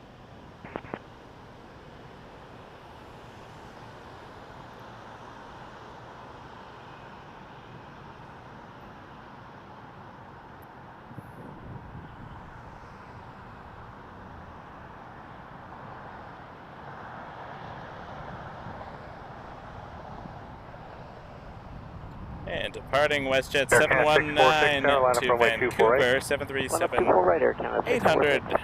And departing WestJet 719 to Vancouver, 737-800.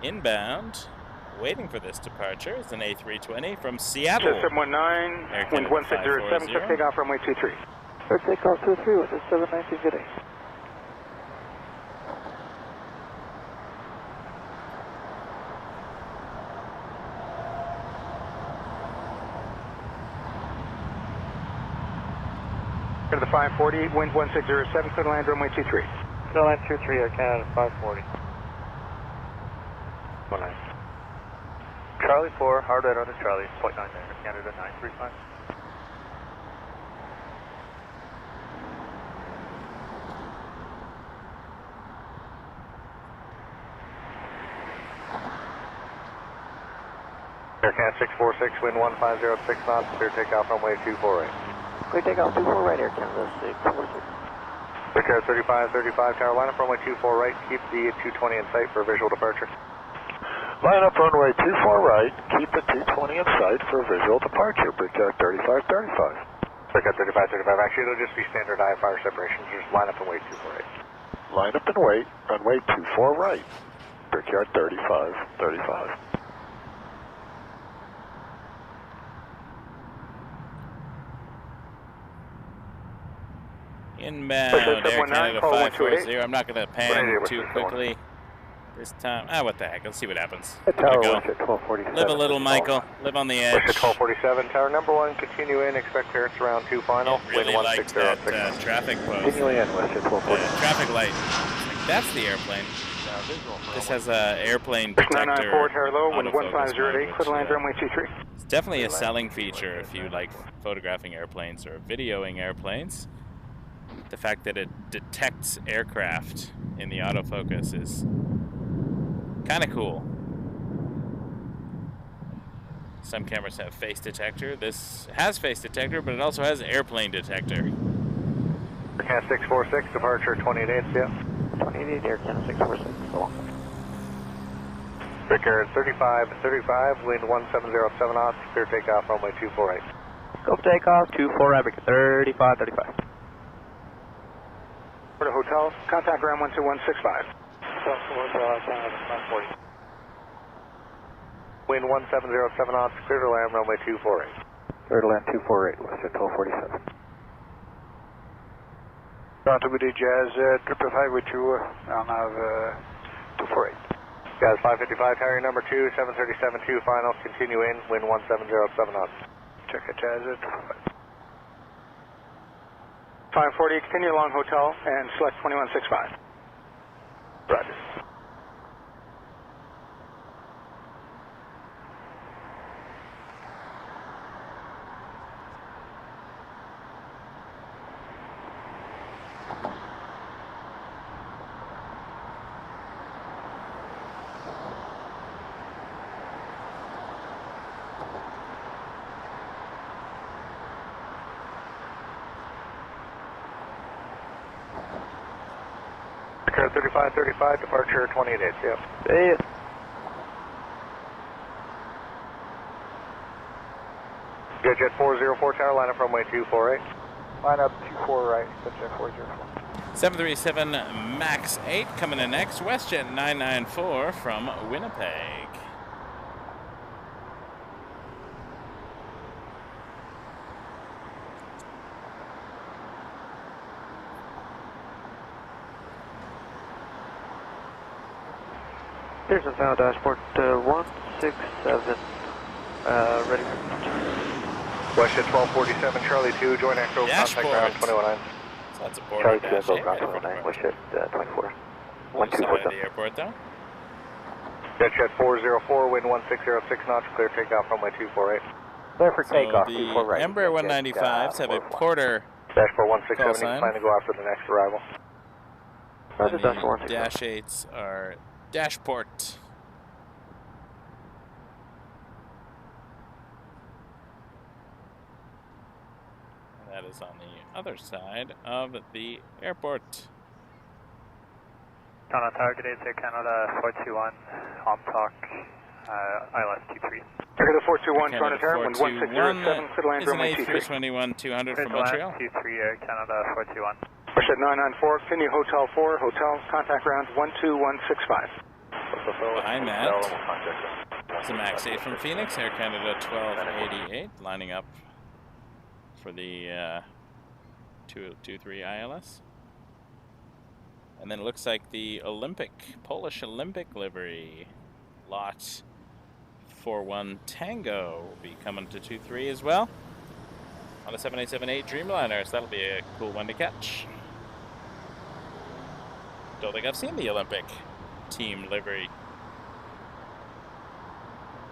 Inbound, waiting for this departure, is an A320 from Seattle. 719, wind 1607, clear takeoff, runway 23. Clear takeoff 23, with 719, good day. To the 540, wind 1607, clear to land runway 23. Clear land 23, Air Canada 540. 19. Charlie 4, hard right on the Charlie, 0.9 there, Air Canada 935. Air Canada 646, wind 1506 knots, clear takeoff runway 248. Clear takeoff 24 right, Air Canada 646. Clear 3535 Carolina, runway 24 right, keep the 220 in sight for visual departure. Line up runway 24 right, keep the 220 in sight for visual departure, Brickyard 3535. Brickyard 3535, actually it'll just be standard IFR separations, just line up and wait 24 right. Line up and wait, runway 24 right, Brickyard 3535. Inbound, Air Canada 540. I'm not going to pan too quickly this time. What the heck? Let's see what happens. Live a little, Michael. Live on the edge. 1247, tower number 1, continue in, expect clearance around 2 final. Really liked that traffic post. Continue in, WestJet 1247. Traffic light. That's the airplane. This has an airplane detector. 994, tower low, wind 1508, clear to land runway 23. It's definitely a selling feature if you like photographing airplanes or videoing airplanes. The fact that it detects aircraft in the autofocus is kind of cool. Some cameras have face detector. This has face detector, but it also has airplane detector. Air 646, departure 28 yeah. 28 Air Canada 646, so long. Brickyard 3535, wind 1707 knots, clear takeoff runway 248. Scope takeoff 24 right, 3535. For the hotel, contact ground 12165. Wind 1707 knots, clear to land runway 248. Clear to land 248, WestJet 1247. Toronto BD Jazz, triple highway 2, I'll have 248. Jazz 555, carrier number 2, 737-2 final, continue in, wind 1707 knots. Check it, Jazz, 248. 540, continue along hotel and select 2165. Roger. Air 3535, departure 28 yeah. Hey. Jet 404, tower line up runway 248. Line up 24 right, Jet 404. 737 MAX 8 coming in next. WestJet 994 from Winnipeg. Pearson Tower dashboard 167, ready for WestJet 1247, Charlie 2, join Echo, contact ground 219. So that's a border Charlie dash 2, 8. ground 219, WestJet 24. Side of the airport though. JetJet 404, wind 1606 knots, clear takeoff runway 248. Clear for So takeoff, the 24 right. Embraer 195s have a porter Dashboard call 167, you sign. plan to go after the next arrival. and the dash 8s are dashport. And that is on the other side of the airport. Toronto Tower, good day, it's Air Canada 421, on talk, ILS 23. Canada 421, Toronto Tower, wind 421 1607, clear to land is an runway 23. A321-200 from Montreal. 23, Air Canada 421. WestJet 994, continue Hotel 4, Hotel, contact ground 12165. Behind that is a MAX 8 from Phoenix, Air Canada 1288, lining up for the 223 ILS. And then it looks like the Polish Olympic livery, lot 41 Tango will be coming to 23 as well on a 787-8 Dreamliner, so that'll be a cool one to catch. Don't think I've seen the Olympic team livery.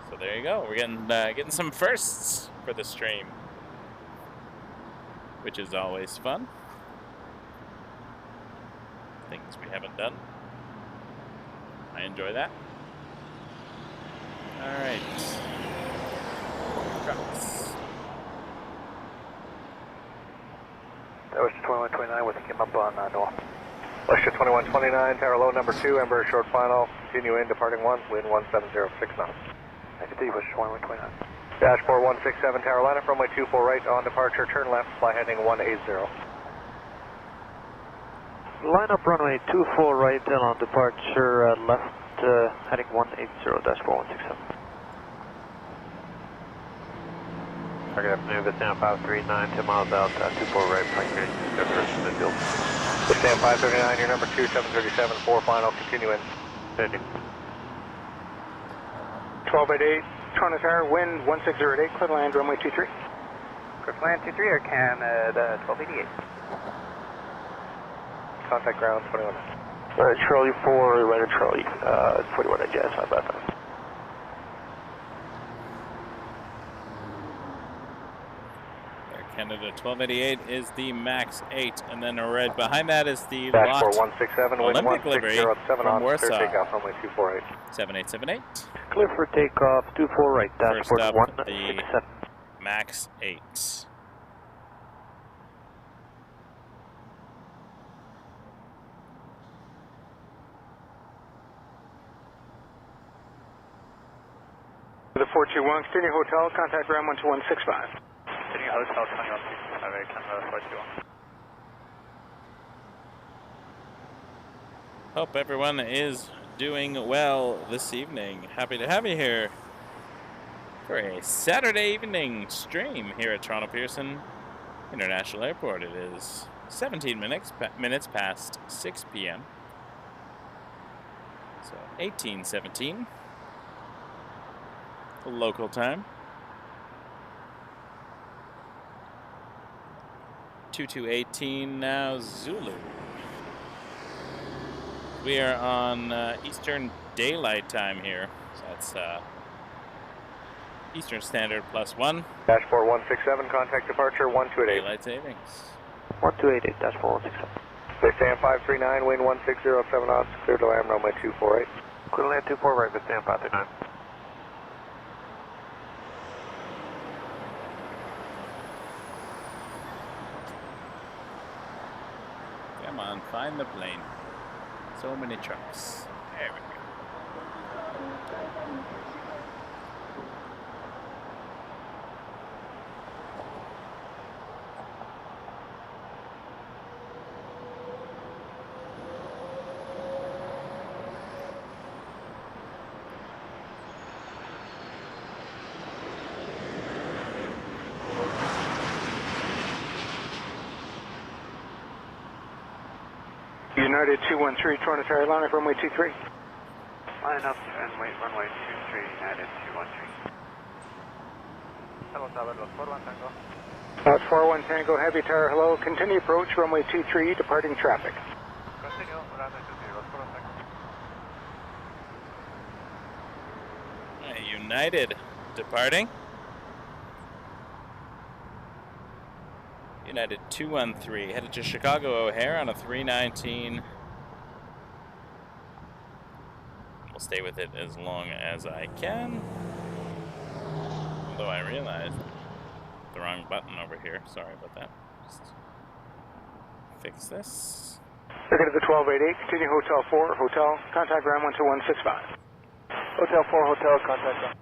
So there you go. We're getting some firsts for the stream, which is always fun. Things we haven't done. I enjoy that. All right. Trucks. That was 2129, what came up on north. WestJet 2129, tower low number 2, Embraer short final, continue in, departing 1, wind 1706 knots. Negative, WestJet 2129. Dashboard 167, tower line up, runway 24 right, on departure, turn left, fly heading 180. Line up runway 24 right and on departure left, heading 180, dashboard 167. Target afternoon, Vietnam 539, 10 miles out, 24 right, flank ready, midfield. Vietnam 539, your number 2, 737, 4 final, continue in. Pending. 1288, Toronto Tower, wind 1608, clear to land runway 23. Clear to land 23, Air Canada 1288. Contact ground 21. Charlie 4, right of Charlie, 41, I guess, 555. Air Canada 1288 is the MAX 8, and then right behind that is the Dashboard lot 167, wind Olympic livery 1607 from on, Warsaw. clear takeoff runway 248. 7878. Clear for takeoff, 24 right, First dashboard up, 167. the MAX 8. The 421, continue Hotel, contact ground 12165. Continue Hotel 2165, Air Canada 421. Hope everyone is doing well this evening. Happy to have you here for a Saturday evening stream here at Toronto Pearson International Airport. It is 17 minutes past 6 p.m. So 18:17 local time. 2218 now Zulu. We are on Eastern Daylight Time here. So that's Eastern Standard +1. Dashboard 167, contact departure 1288. Daylight savings. 1288, dashboard 167. Vietnam 539, wind 1607 knots, clear to land runway 248. Clear to land 24 right, Vietnam 539. Come on, find the plane. So many trucks. There we go. United 213, Toronto Carolina, runway 23. Line up and wait, runway 23, United 213. Hello, Tower, Los 41 Tango. 41 Tango, heavy tower, hello. Continue approach, runway 23, departing traffic. Continue, runway 23, Los 41 Tango. United departing. United 213 headed to Chicago O'Hare on a 319. We'll stay with it as long as I can. Although I realized the wrong button over here. Sorry about that. Just fix this. Looking at the 1288, continue Hotel 4, Hotel, contact ground 12165. Hotel 4, Hotel, contact ground.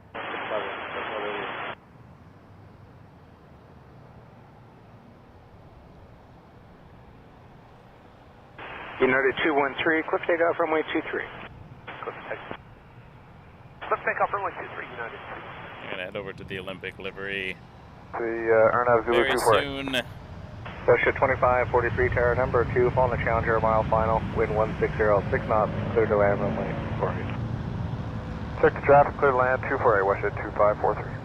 United 213, quick takeoff, runway 23. Quick takeoff, runway 23, United. I'm going to head over to the Olympic livery Airnav Zulu very 24. soon. Russia 2543, tower number 2, following the Challenger mile final, wind 1606 knots, clear to land runway 48. Check the traffic, clear to land, 248, West 2543.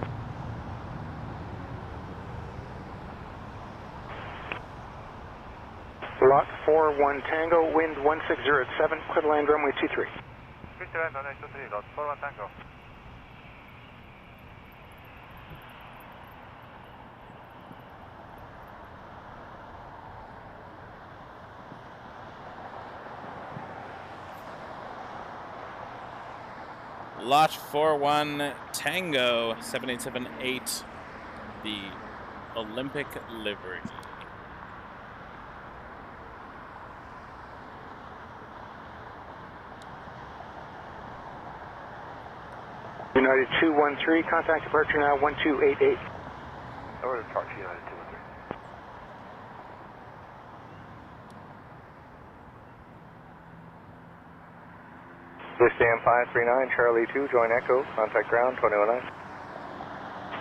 Lot 41 Tango, wind 1607, clear to land runway 23. Clear to land runway 23, Lot 41 Tango. Lot 41 Tango 7878, the Olympic livery. United 213, contact departure now 1288. Over to Charge, United 213. This Dam 539, Charlie 2, join Echo, contact ground 219.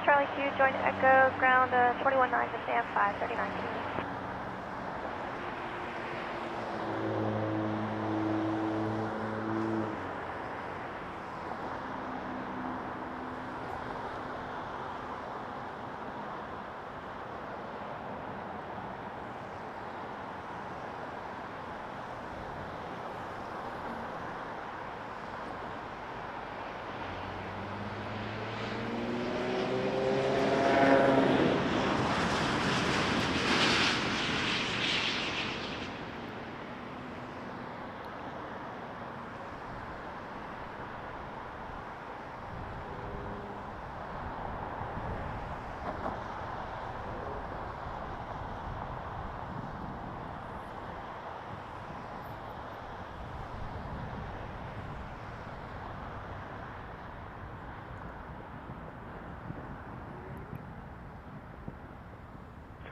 Charlie 2, join Echo, ground 219, to stand 539.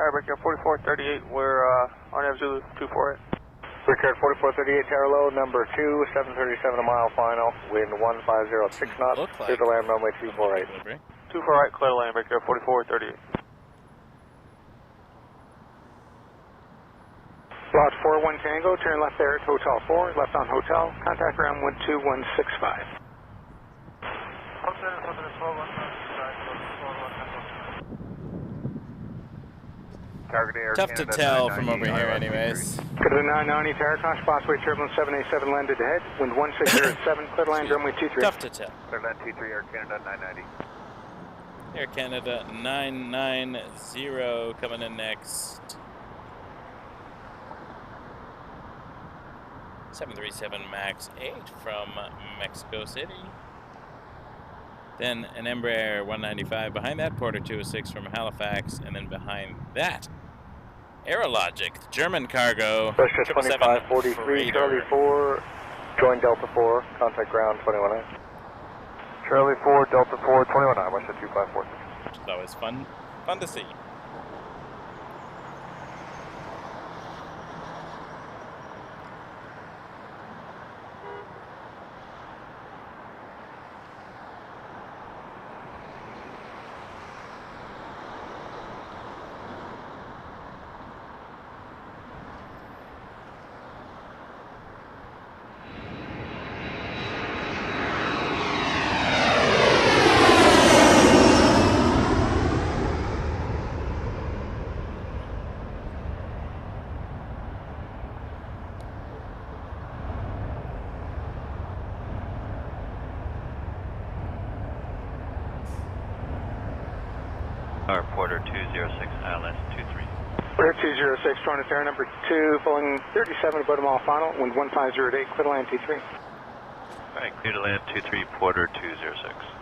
Tiebreaker 4438, we're on Zulu 248. Record 4438, tower low, number 2, 737 a mile final, wind 1506 knots, clear to land runway 248. 248, clear to land, Breaker 4438. Lot 41 Tango, turn left there at Hotel 4, left on Hotel, contact ground 12165. Tough to tell from over here anyways. Go to the 990, tower cross, possibly Turbulence 787 landed ahead, wind 1607, clear to land runway 23. Tough to tell. Clear land 23, Air Canada 990. Air Canada 990 coming in next. 737 MAX 8 from Mexico City. Then an Embraer 195 behind that, Porter 206 from Halifax, and then behind that, AeroLogic, the German cargo. Russia 2543, Charlie 4, join Delta 4, contact ground 219. Charlie 4, Delta 4, 219, West 2543. Which is always fun to see. Tower, Porter 206, ILS 23. Porter 206, Toronto Tower number 2, following 37 about a mile final, wind 1508, clear to land 23. Alright, clear to land 23, Porter 206.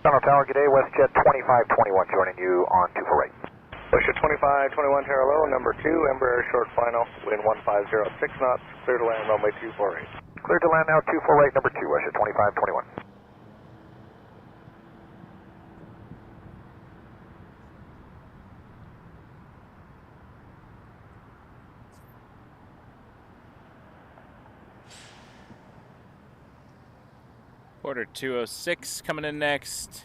Toronto Tower, good day, WestJet 2521 joining you on 24 right. WestJet 2521, Terra Low, number 2, Embraer short final, wind 1506 knots, clear to land runway 248. Clear to land now, 24 right, number 2, WestJet 2521. Porter 206 coming in next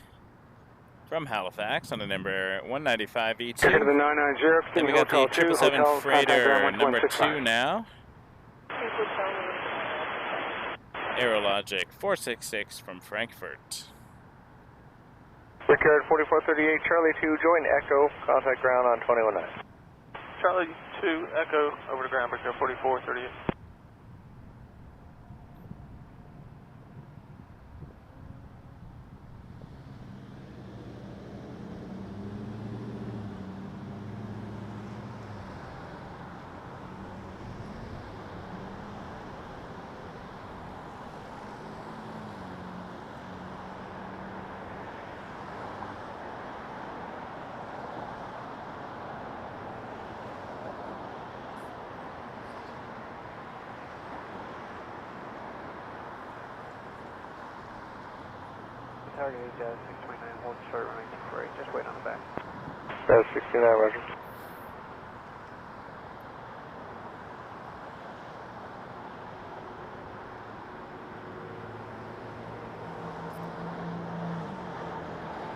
from Halifax on an Embraer 195 E2. Into the 990, Then we got the Hotel 2, 777 hotel, freighter contact number 2 165. now. AeroLogic 466 from Frankfurt. Ricard 4438, Charlie 2, join Echo, contact ground on 219. Charlie 2, Echo, over to ground, Ricard 4438. Target is 629, hold short running 24 just wait on the back. That's 69, Roger.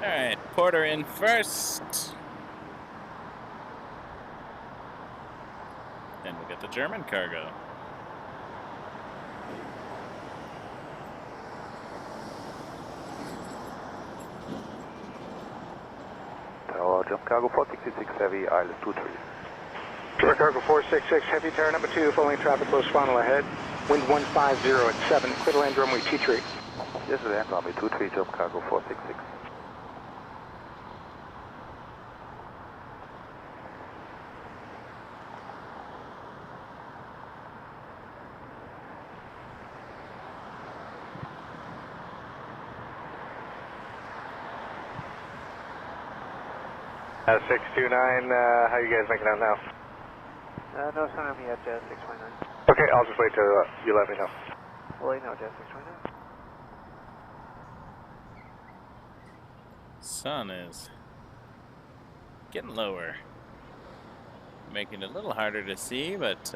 Alright, Porter in first. Then we'll get the German cargo. Jump cargo 466 heavy, ILS 23. Tower cargo 466, heavy tower number 2, following traffic close final ahead, wind 150 at 7, clear to land runway 23. Yes, land runway 23, jump cargo 466. That's 629, how you guys making out now? No sign of me yet, Jazz 629. Okay, I'll just wait till you let me know. Well, no, Jazz 629. Sun is getting lower. Making it a little harder to see, but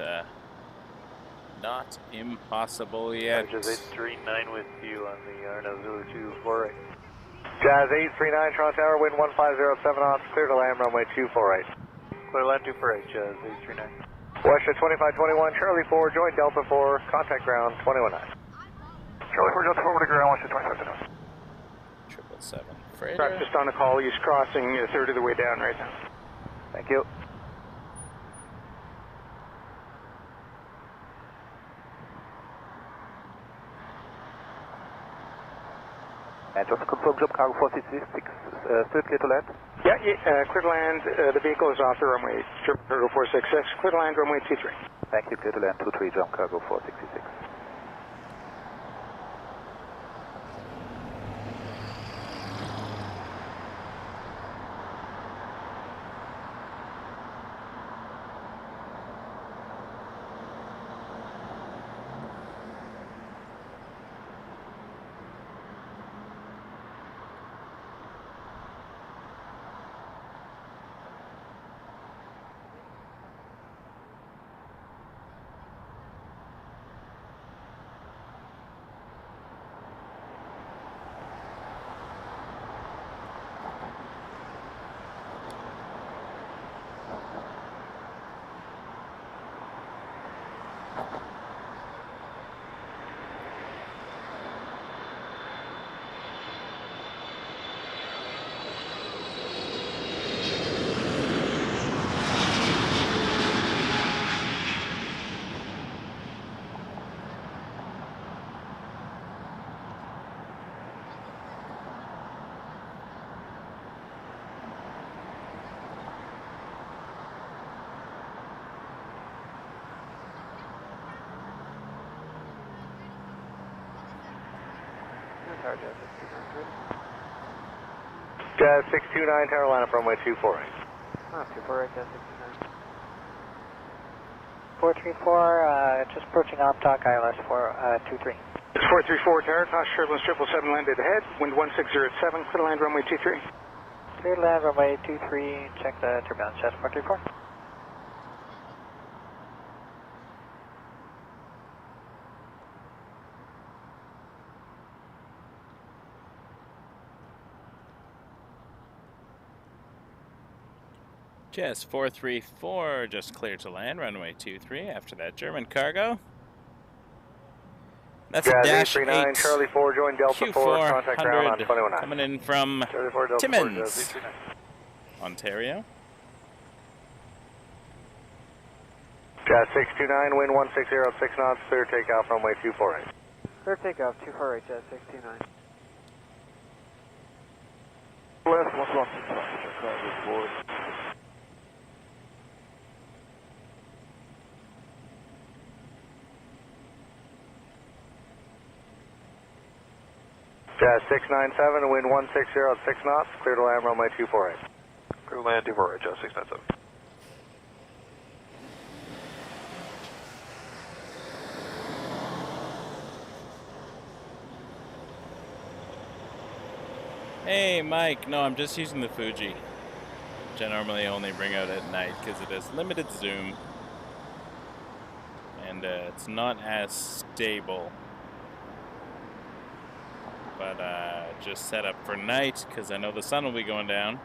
not impossible yet. Jazz 839 with you on the Arno Zulu 24 right. Jazz 839, Toronto Tower, wind 1507 knots, clear to land runway 248. Clear to land 248, Jazz 839. WestJet 2521, Charlie 4, join Delta 4, contact ground 219. Charlie 4, Delta 4, over to ground, WestJet 2521. 777 freighter. Right, just on the call, he's crossing a third of the way down right now. Thank you. And just to confirm, jump cargo 466, still clear to land? Yeah, clear to land, the vehicle is off the runway, Tower cargo 466, clear to land runway 23. Thank you, clear to land 23, jump cargo 466. Tower Jazz 629. Jazz 629, tower line up runway 248. 248, Jazz 629. 434, just approaching OPTOC, ILS 423. It's 434, tower, cost Turbulence 777 landed ahead, wind 1607, clear to land runway 23. Clear to land runway 23, check the turbulence, Jazz 434. Jazz 434, just clear to land, runway 23 after that German cargo. That's Jazz a Dash 839, 8 Charlie 4, join Delta 4, contact ground on Q400 219. coming in from Charlie 4, Delta 4, Timmins, Jazz 839. Ontario. Jazz 629, wind 160 at 6 knots, clear takeoff runway 248. Clear takeoff, 248, Jazz 629. Left, 165. Jazz 697, wind 160 at 6 knots, clear to land runway 248. Clear to land 248, Jazz 697. Hey Mike, no, I'm just using the Fuji, which I normally only bring out at night because it has limited zoom and it's not as stable. But just set up for night because I know the sun will be going down.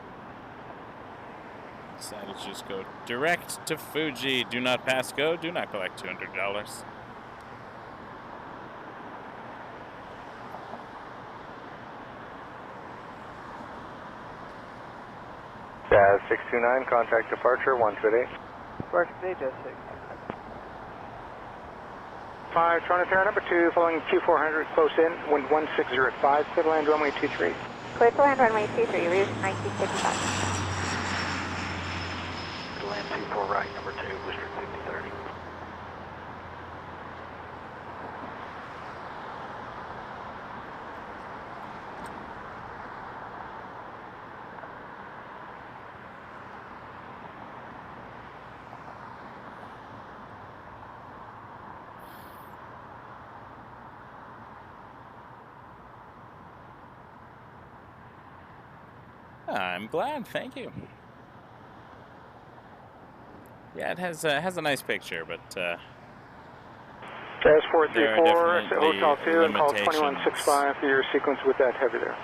Decided to just go direct to Fuji. Do not pass go, do not collect $200. Jazz 629, contact departure 128. Departure today, Jazz 6. 5, Toronto Tower number 2, following Q400, close in, wind 160 at 5, clear to land runway 23. Clear to land runway 23, route 1955. Clear to land 24 right, number 2, Booster 5030. I'm glad, thank you. Yeah, it has a nice picture, but Jazz 434, at Hotel 2, and call 2165 for your sequence with that heavy there.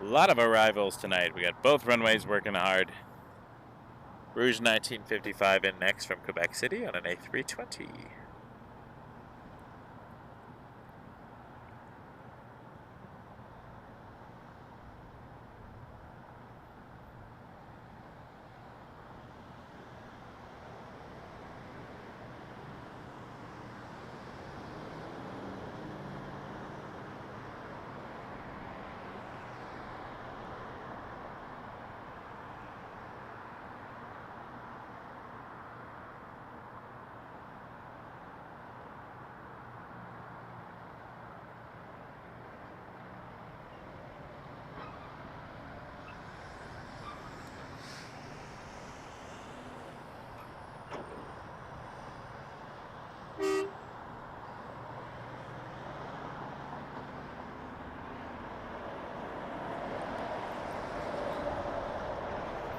a lot of arrivals tonight. We got both runways working hard. Rouge 1955 in next from Quebec City on an A320.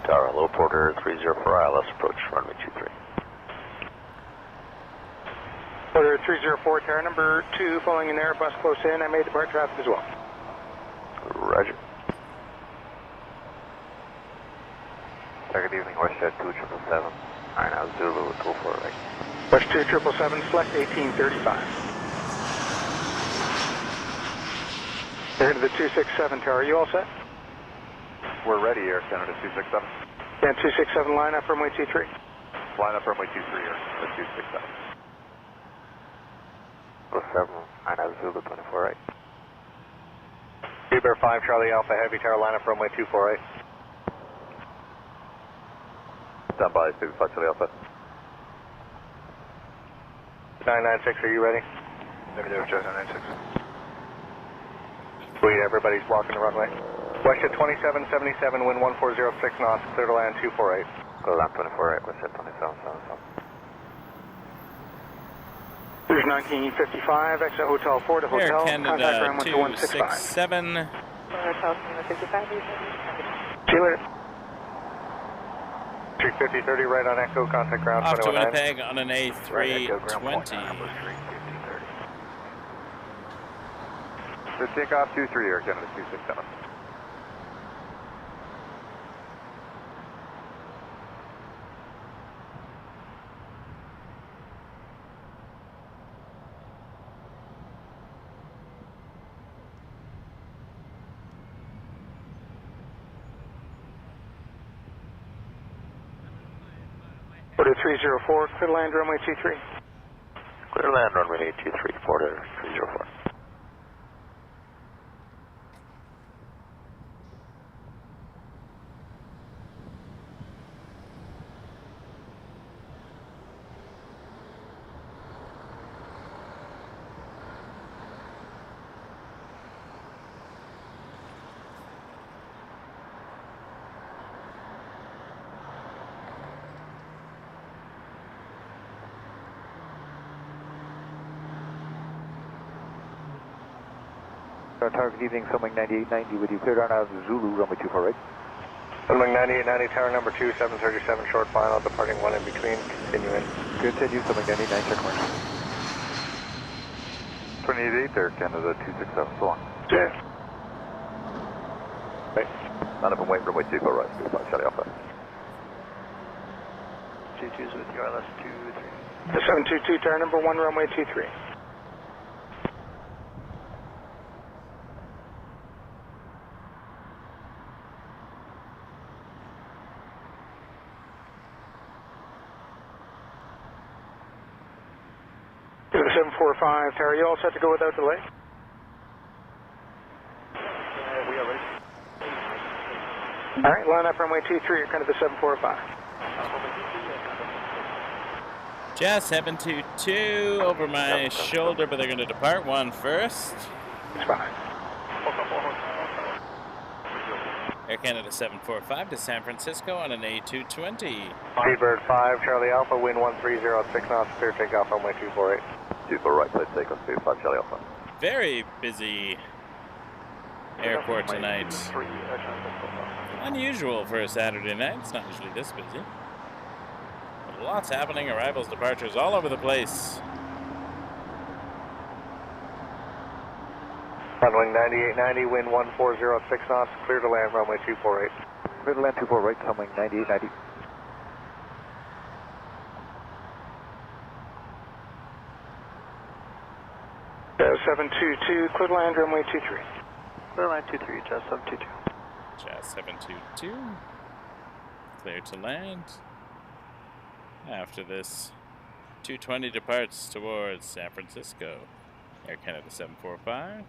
Tower, hello, Porter 304 ILS, approach runway 23. Porter 304, tower number 2, following an Airbus close in, I made depart traffic as well. Roger. Good evening, WestJet 2777. Alright, now Zulu 24 right. West 2777, select 1835. They're into the 267 tower, you all set? We're ready, Air Canada 267. Yeah, 267, line up runway 23. Line up runway 23 here, the 267. 07, I have Zulu 24 right. Bear 5, Charlie Alpha Heavy, tower line up runway 248. Stand by, 65 Charlie Alpha. 996, are you ready? Negative, Jet 996. Sweet, everybody's blocking the runway. Westjet 2777, wind 1406 knots, clear to land 248. Clear to land 248, Westjet 2777. There's 1955, exit Hotel 4 to Air Hotel, Canada contact ground 12165. 267. Hotel 55. See you later. 350-30 right on Echo, contact ground Off to 219. Winnipeg on an A320. So takeoff 23, Air Canada 267. Order 304, clear to land runway 23. Clear to land runway 23, Porter 304. Target evening, Sunwing 9890 with you. Clear down out of Zulu, runway 248. Sunwing 9890, tower number 2, 737, short final, departing 1 in between, continue in. Continue, Sunwing 9890, check mark. 28 Air Canada 267, so long. Yeah. Right. Line up and wait, runway 2, go right, 25, Charlie Alpha. 22's with you, ILS 23. The 722, tower number 1, runway 23. To the 745, tower, you all set to go without delay? We are ready. All right, line up runway 23, you're kind of the 745. Jazz 722 over my shoulder, but they're going to depart one first. It's fine. Air Canada 745 to San Francisco on an A220. Speedbird 5, Charlie Alpha, wind 1306 knots, clear takeoff runway 248. 24 right, please take us, 25, Charlie Alpha. Very busy airport tonight. Unusual for a Saturday night. It's not usually this busy. But lots happening, arrivals, departures all over the place. Sunwing 9890, wind 1406 knots, clear to land runway 248. Clear to land 24 right, Sunwing 9890. Jazz 722, clear to land runway 23. Clear line 23, Jazz 722. Jazz 722. Clear to land. After this, 220 departs towards San Francisco. Air Canada 745.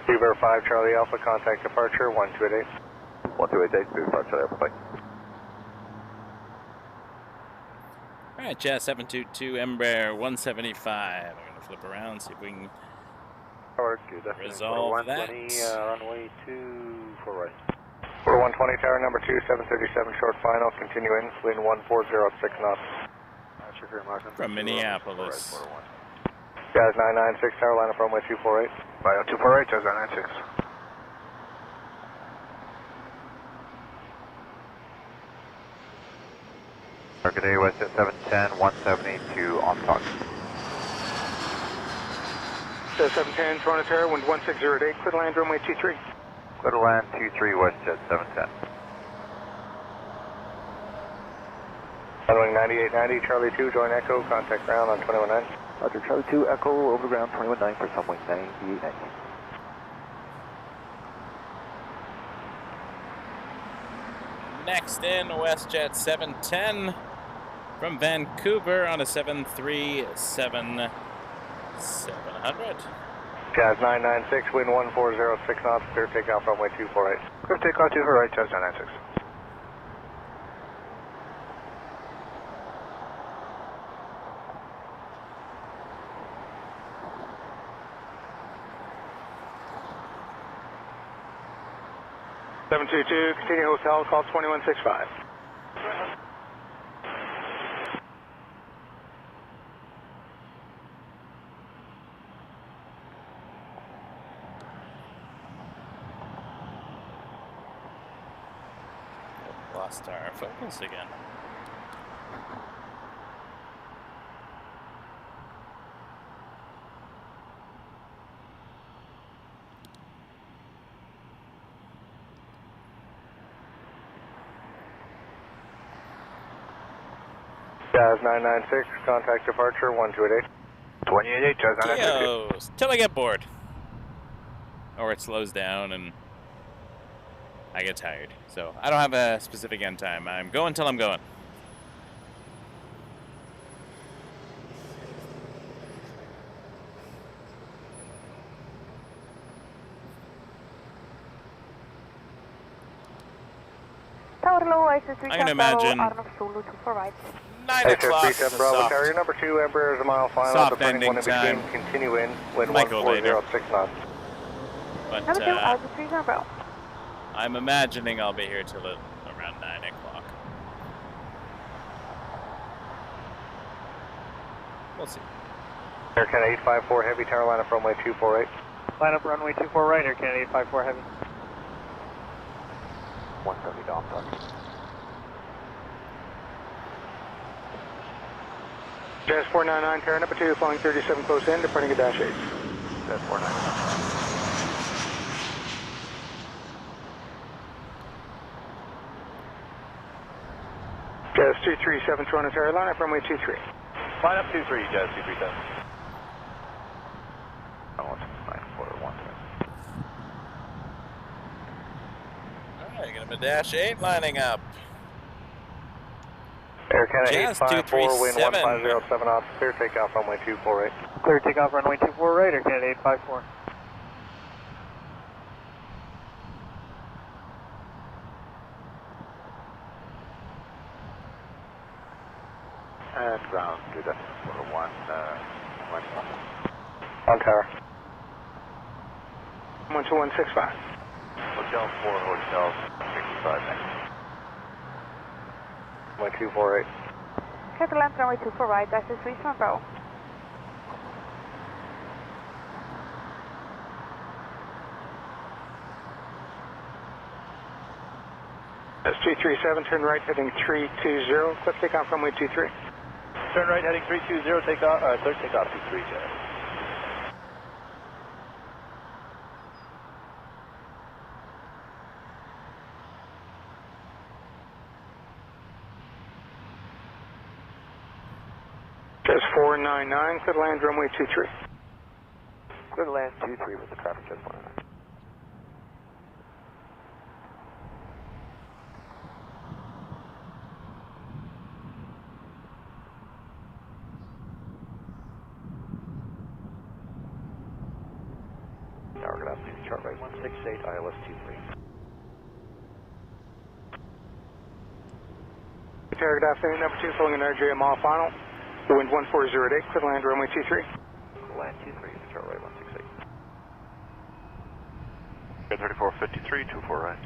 Speedbird 5, Charlie Alpha, contact departure 1288. 1288, Speedbird Charlie Alpha, bye. Alright, Jazz 722, Embraer 175. I'm going to flip around, see if we can resolve that. Runway 24 right. We're 120, tower number 2, 737, short final, continue in, wind 1406 knots. From Minneapolis. Jazz 996, tower line up runway 248. Bio 248, Jazz 996. Good day, Westjet 710, 172 on talk. Jazz 710, Toronto Tower, wind 1608, clear to land runway 23. Clear to land 23, Westjet 710. Sunwing 9890, Charlie 2, join Echo, contact ground on 219. Roger, Charlie 2, Echo, over ground 219 for Sunwing 9890. Next in, WestJet 710 from Vancouver on a 737-700. Jazz 996, wind 1406 knots, clear takeoff runway 248. Clear takeoff 2 for right, Jazz 996. Continue hotel, call 2165. Lost our focus again. Jazz 996, contact departure 1288. 288, Jazz 996. Till I get bored. Or it slows down and I get tired. So I don't have a specific end time. I'm going till I'm going. Tower low, ISO 3 I can imagine 9 o'clock. 37 Bravo, carrier number 2, Embraer is a mile final. Soft Departing ending one in time. between, continue in, wind Michael 1406 knots. But Number 2, ISO 3 Bravo. I'm imagining I'll be here till around 9 o'clock. We'll see. Air Canada 854 Heavy, tower line up runway 248. Line up runway 24 right, Air Canada 854 Heavy. 170 Dom Tuck. Jazz 499, tower number 2, flying 37 close in, departing at dash 8. Jazz 499. Jazz 237, Toronto Tower, line up runway 23. Line up 23, Jazz 237. Oh, it's 941. Alright, got a dash 8 lining up. Air Canada Jazz 854, wind 237. 1507 knots, clear takeoff runway 248. Clear takeoff runway 24 right, Air Canada 854. And ground to the 401, On tower. 12165. Hotel 4, Hotel 65 next. Runway 248. Clear land runway 24 right, ISO 3 Bravo. That's 237, turn right, heading 320, cliff takeoff runway 23. Turn right heading 320, take off, clear takeoff 23, Jazz. Jazz 499, clear to land runway 23. Clear to land 23 with the traffic Jazz 499. Tower gonna have to chart right 168, ILS 23. Tower, good afternoon, number 2, filling an RJ mile final. The wind 1408, clear to land runway 23. Land 23, chart right 168. Air 3453, 24 right.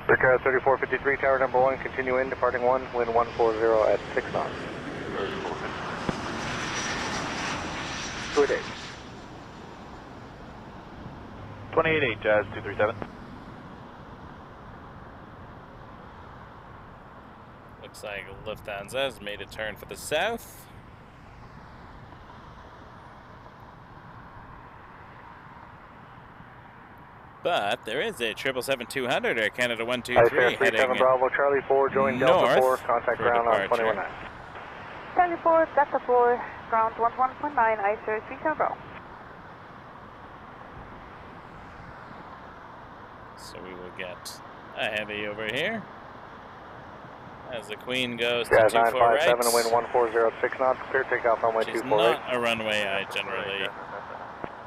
Air 3453, tower number 1, continue in, departing 1, wind 140 at 6 knots. 288. 288, Jazz 237. Looks like Lufthansa has made a turn for the south. But there is a 777-200 Air Canada 123 heading Bravo, Charlie 4, join Delta 4, contact ground on 219. Charlie 4, Delta 4, ground 11.9, ISO 3 Bravo. So we will get a heavy over here. as the Queen goes to Jazz 24 right. 957, wind 140 at 6 knots, clear takeoff runway Which is 24 right. not a runway I generally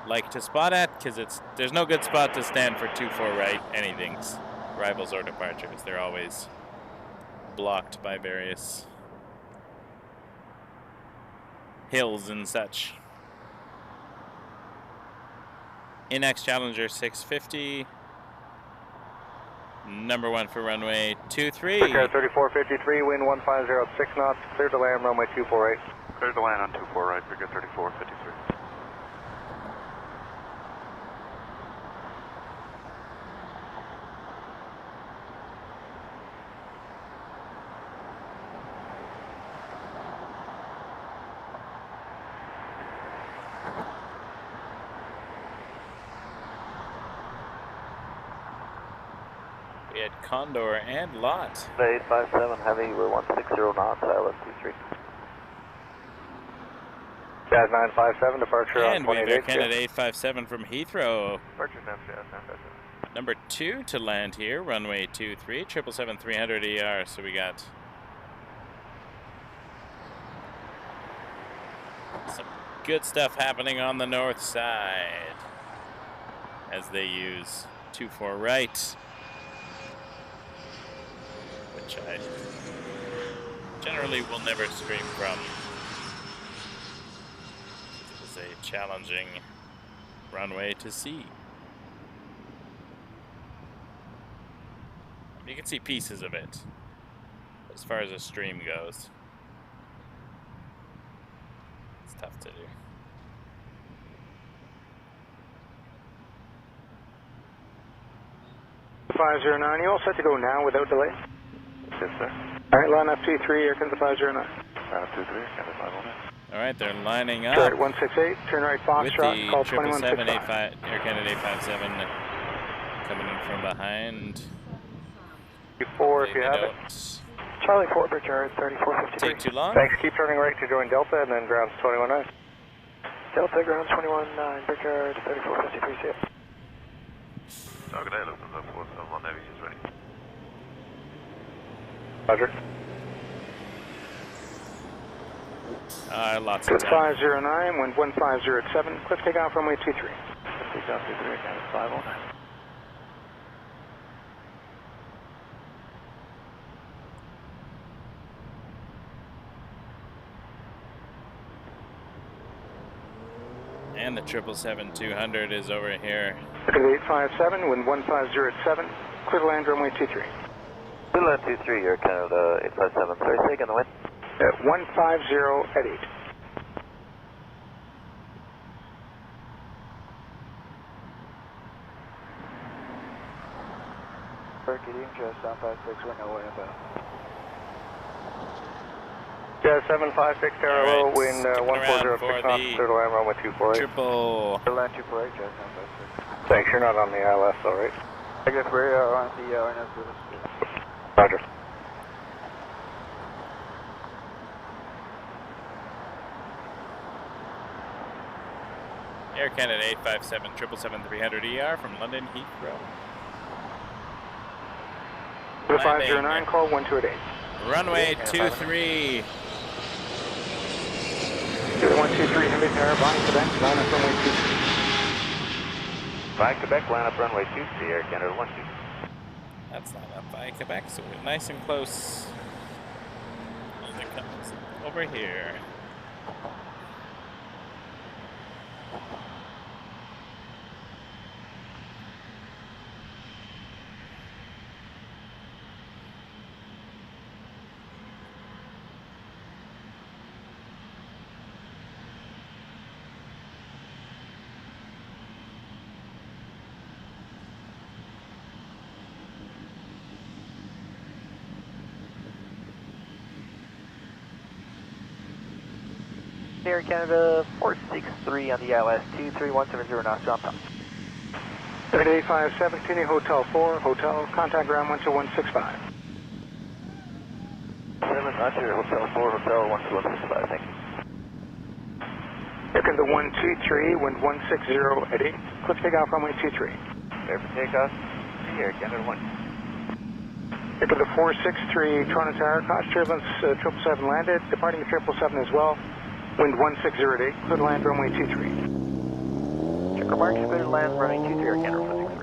like to spot at, because there's no good spot to stand for 24 right anything's, arrivals or departures. They're always blocked by various hills and such. INX Challenger 650. Number 1 for runway 23. Prepare 3453, wind 150 at 6 knots, clear to land runway 24 right. Clear to land on 24 right, figure 3453. We had Condor and Lot. 857 Heavy, we're 160 knots, ILS 23. Jazz 957, departure And on we have 28. Air Canada 857 from Heathrow. Departure down Jazz 957. Number 2 to land here, runway 23, 777-300ER. So we got some good stuff happening on the north side as they use 24 right, which I generally will never stream from. It was a challenging runway to see. You can see pieces of it as far as a stream goes. It's tough to do. You all set to go now without delay? Yes, sir. All right, line up 23, Air Canada 509. Line up 23, Canada 509. All right, they're lining up. Start 168, turn right Foxtrot, call with the 2165. Air Canada 857 coming in from behind. 4 if you have it. Charlie 4, Richard 3453. Take too long? Thanks, keep turning right to join Delta and then grounds 219. Delta ground 219, Richard 3453, see it. Target A, looking up for someone, Navy is ready. Roger. Lots of time. 509, wind 150 at 7, cliff takeoff runway 23. Takeoff 23, Canada 509. And the 777-200 is over here. 857, wind 150 at 7, clear to land runway 23. Clear land 23, Air Canada 857. Sorry, taking the wind. 150 at 8. Jazz 756, Aero, wind 140 at 6 knots, clear to land runway 248. Triple. Clear land 248, Jazz 756. Thanks, you're not on the ILS, all right? I guess we're on the RNS. Roger. Air Canada 857 777-300ER from London Heathrow. 509, call 1288. Runway 23. 123, Heavy Tower, Bonnie, Quebec, line up runway 23. By Quebec, line up runway 23, Air Canada 12. That's not up by Quebec, so we're nice and close as it comes over here. Air Canada 463 on the ILS 23170 knots, on top. 857, continue Hotel 4, Hotel, contact ground 12165. 7, Roger, Hotel 4, Hotel 12165, thank you. Air Canada 123, wind 160 at 8, cliff takeoff runway 23. Clear for takeoff, Air Canada 1. Into the 463 Toronto Tower, caution turbulence 777 landed, departing 777 as well. Wind 16 at 8, clear to land runway 23. Check remarks, clear to land runway 23 or Canada 463.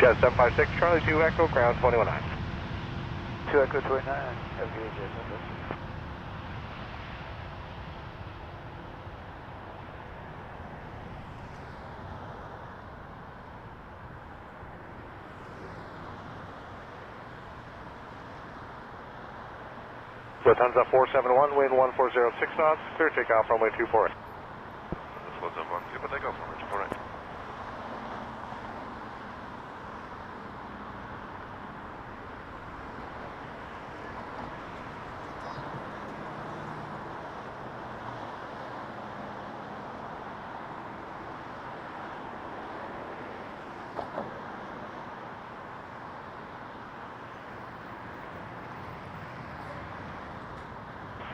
Jet 756, Charlie 2 Echo, ground 219. 2 Echo 29, Aviation, Memphis. Lufthansa 471, wind 1406 knots, clear takeoff runway 24. Lufthansa 1, clear takeoff runway 24.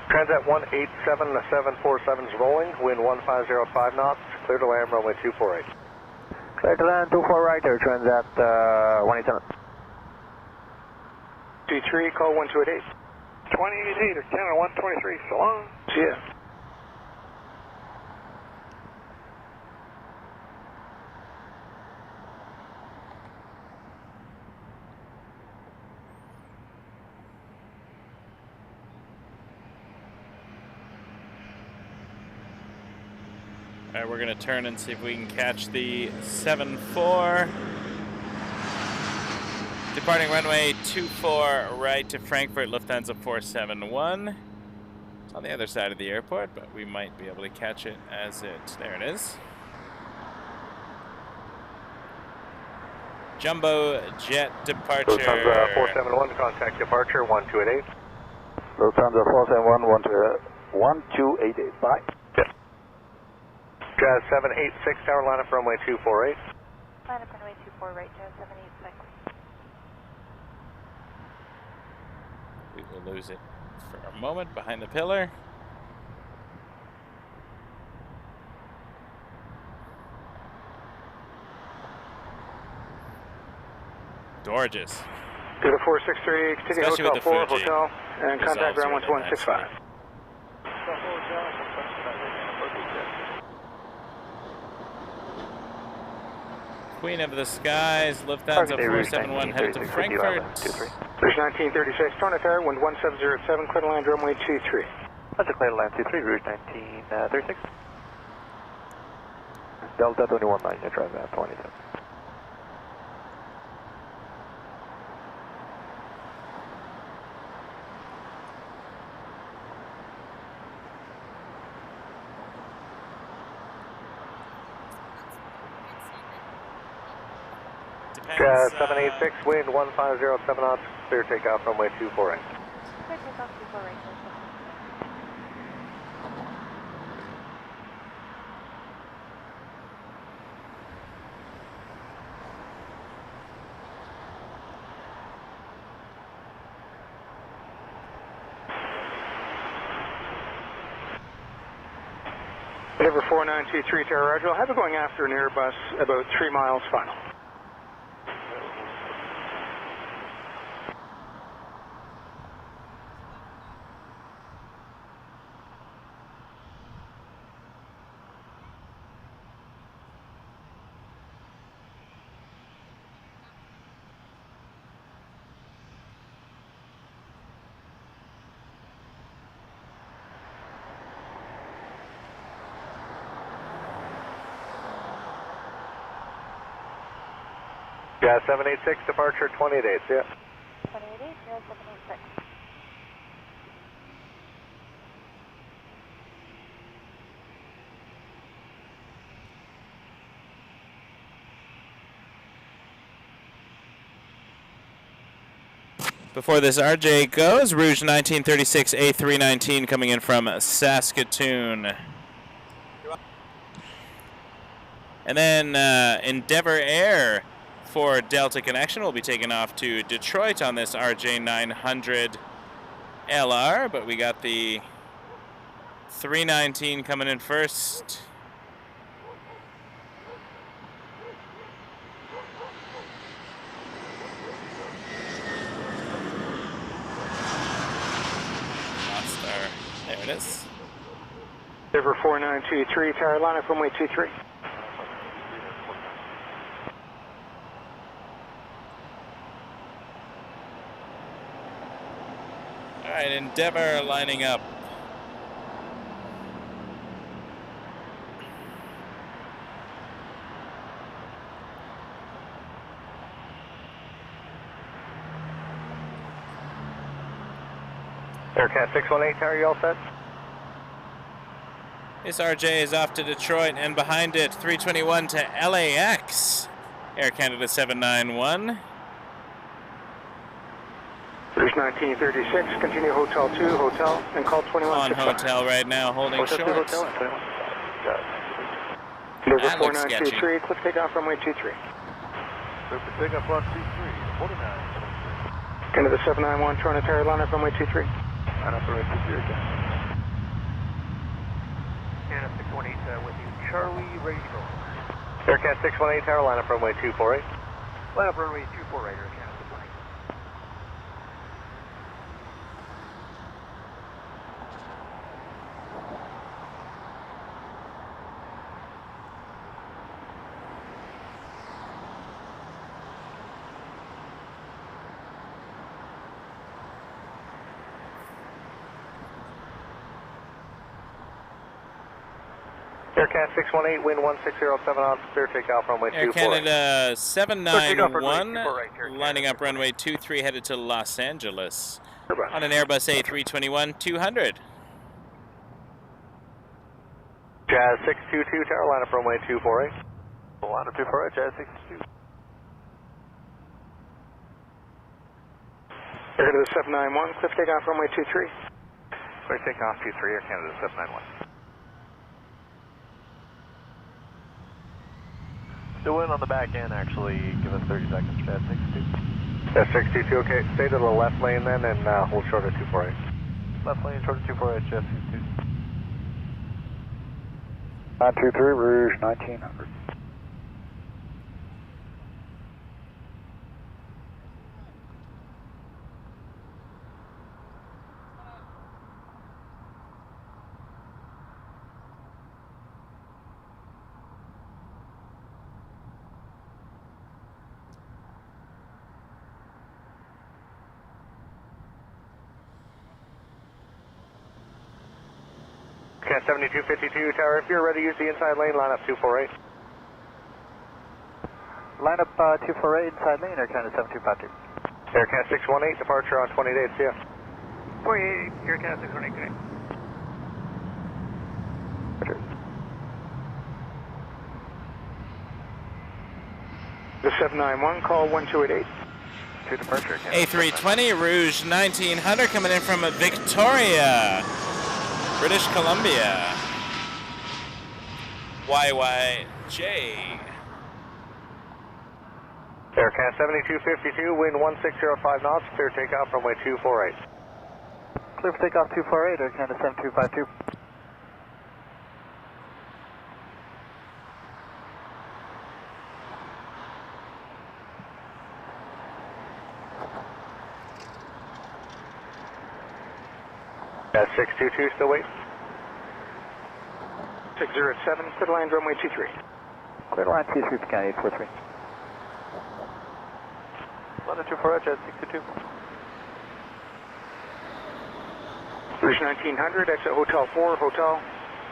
Transat 187-747 is rolling, wind 1505 knots, clear to land runway 248. Clear to land 24 right there, Transat 187. 23, call 1288. 288 or Canada 123, so long. See ya. All right, we're going to turn and see if we can catch the 74. Departing runway 24 right to Frankfurt, Lufthansa 471. It's on the other side of the airport, but we might be able to catch it as it... There it is. Jumbo jet departure. Lufthansa 471, contact departure 1288. Lufthansa 471, 1288, bye. Jazz 786, tower line up runway 248. Line up runway 24 right, Jazz 786. We will lose it for a moment behind the pillar. Gorgeous. To the 463, continue Especially Hotel with the 4, Fuji. hotel, and contact ground 1165. Queen of the Skies, Lufthansa 471 headed to Frankfurt. Rouge 1936, Toronto Tower, wind 1707, clear to land runway 23. That's a clear to land 23, Rouge 1936. Delta 219, you're driving at 27. Jazz 786, wind 1507 knots, clear takeoff runway 248. Clear takeoff 24 right, Jazz. Number 4923 Tower Roger, I'll have it going after an Airbus about 3 miles final. Jazz 786, departure 28, yeah. 788, Jazz 786. Before this RJ goes, Rouge 1936 A319 coming in from Saskatoon. And then Endeavour Air for Delta Connection will be taken off to Detroit on this RJ900 LR, but we got the 319 coming in first. There it is. River 4923, tower line up runway 23. All right, Endeavour lining up. Aircat 618, tower, you all set? This RJ is off to Detroit, and behind it, 321 to LAX. Air Canada 791. Rouge 1936, continue Hotel 2, Hotel, and call 21. On Hotel right now, holding Hotel 2, short. Hotel, and 21. River That looks 4923, cliff takeoff runway 23. Cliff takeoff on 23, 49. Canada 791, Toronto tower line up runway 23. Line up runway 23 again. Canada 618 with you. Charlie, ready to go. Aircat 618, tower, line up runway 24. Line up runway 24 right here, Canada 618. Aircat 618, wind 1607 knots, clear takeoff runway 24. Air Canada 791 lining up runway 23 headed to Los Angeles on an Airbus A321-200. Jazz 622, tower, line up runway 248. Line up 248, Jazz 622. Air Canada 791, cliff takeoff runway 23. Clear takeoff 23, Air Canada 791. The wind on the back end, actually, give us 30 seconds, Jazz 62. Jazz 62, okay. Stay to the left lane then and hold short at 248. Left lane, short of 248, Jazz 62. 923, Rouge 1900. Cat 7252, tower, if you're ready, use the inside lane, line up 248. Line up 248 inside lane, Air Canada 7252. Aircat 618, departure on 20 days, see ya. 48, Air Canada 618, good day. The 791, call 1288. To departure, A320 Rouge 1900 coming in from Victoria, British Columbia. YYJ. Aircat 7252, wind 1605 knots, clear takeoff runway 248. Clear for takeoff 248, Air Canada 7252. Cat 622, still wait. 607, clear line runway 23. Clear line 23 for Canada 843. Line up 248, Jazz 62. Rouge 1900, exit Hotel 4, Hotel,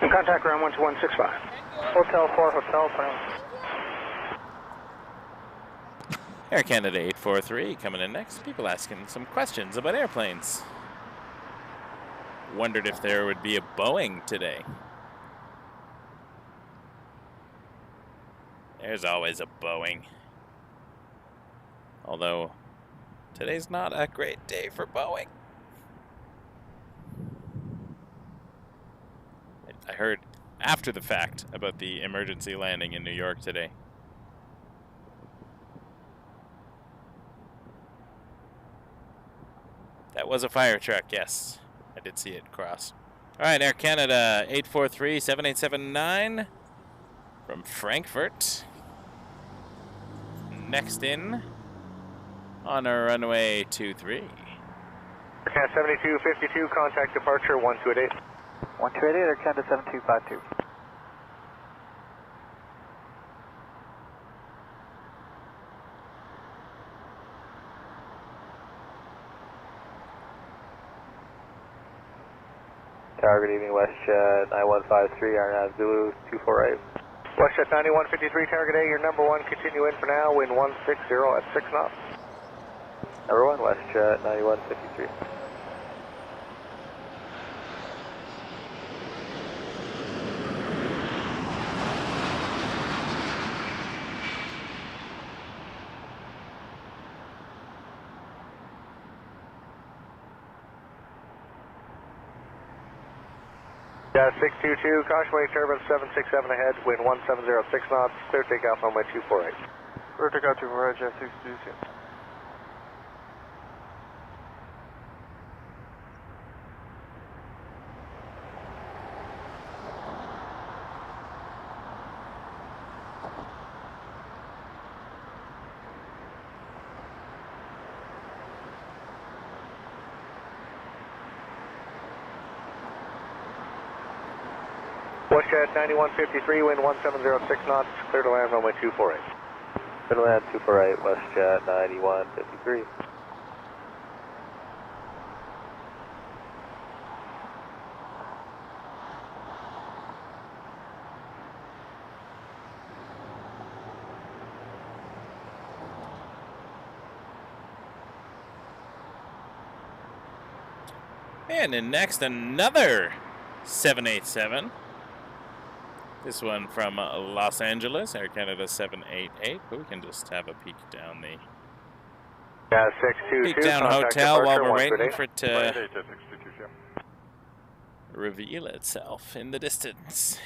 and contact ground 12165. Hotel 4, Hotel 21. Air Canada 843 coming in next. People asking some questions about airplanes. Wondered if there would be a Boeing today. There's always a Boeing. Although, today's not a great day for Boeing. I heard after the fact about the emergency landing in New York today. That was a fire truck, yes. I did see it cross. All right, Air Canada 843-7879 from Frankfurt. Next in on our runway 23. Air Canada 7252, contact departure 1288. 1288, Air Canada 7252. Tower, good evening, WestJet 9153, RNAV Zulu 248. WestJet 9153, target A, your number 1, continue in for now, wind 160 at 6 knots. Number 1, WestJet 9153. Yeah, 622, caution wave turbulence 767 ahead, wind 1706 knots, clear takeoff runway 248. Clear takeoff 248, Jet 622. WestJet 9153, wind 1706 knots, clear to land runway 248. Clear to land 248, WestJet 9153. And then next, another 787. This one from Los Angeles, Air Canada 788. But we can just have a peek down the Yeah, 622, peek down hotel while we're waiting for it to reveal itself in the distance.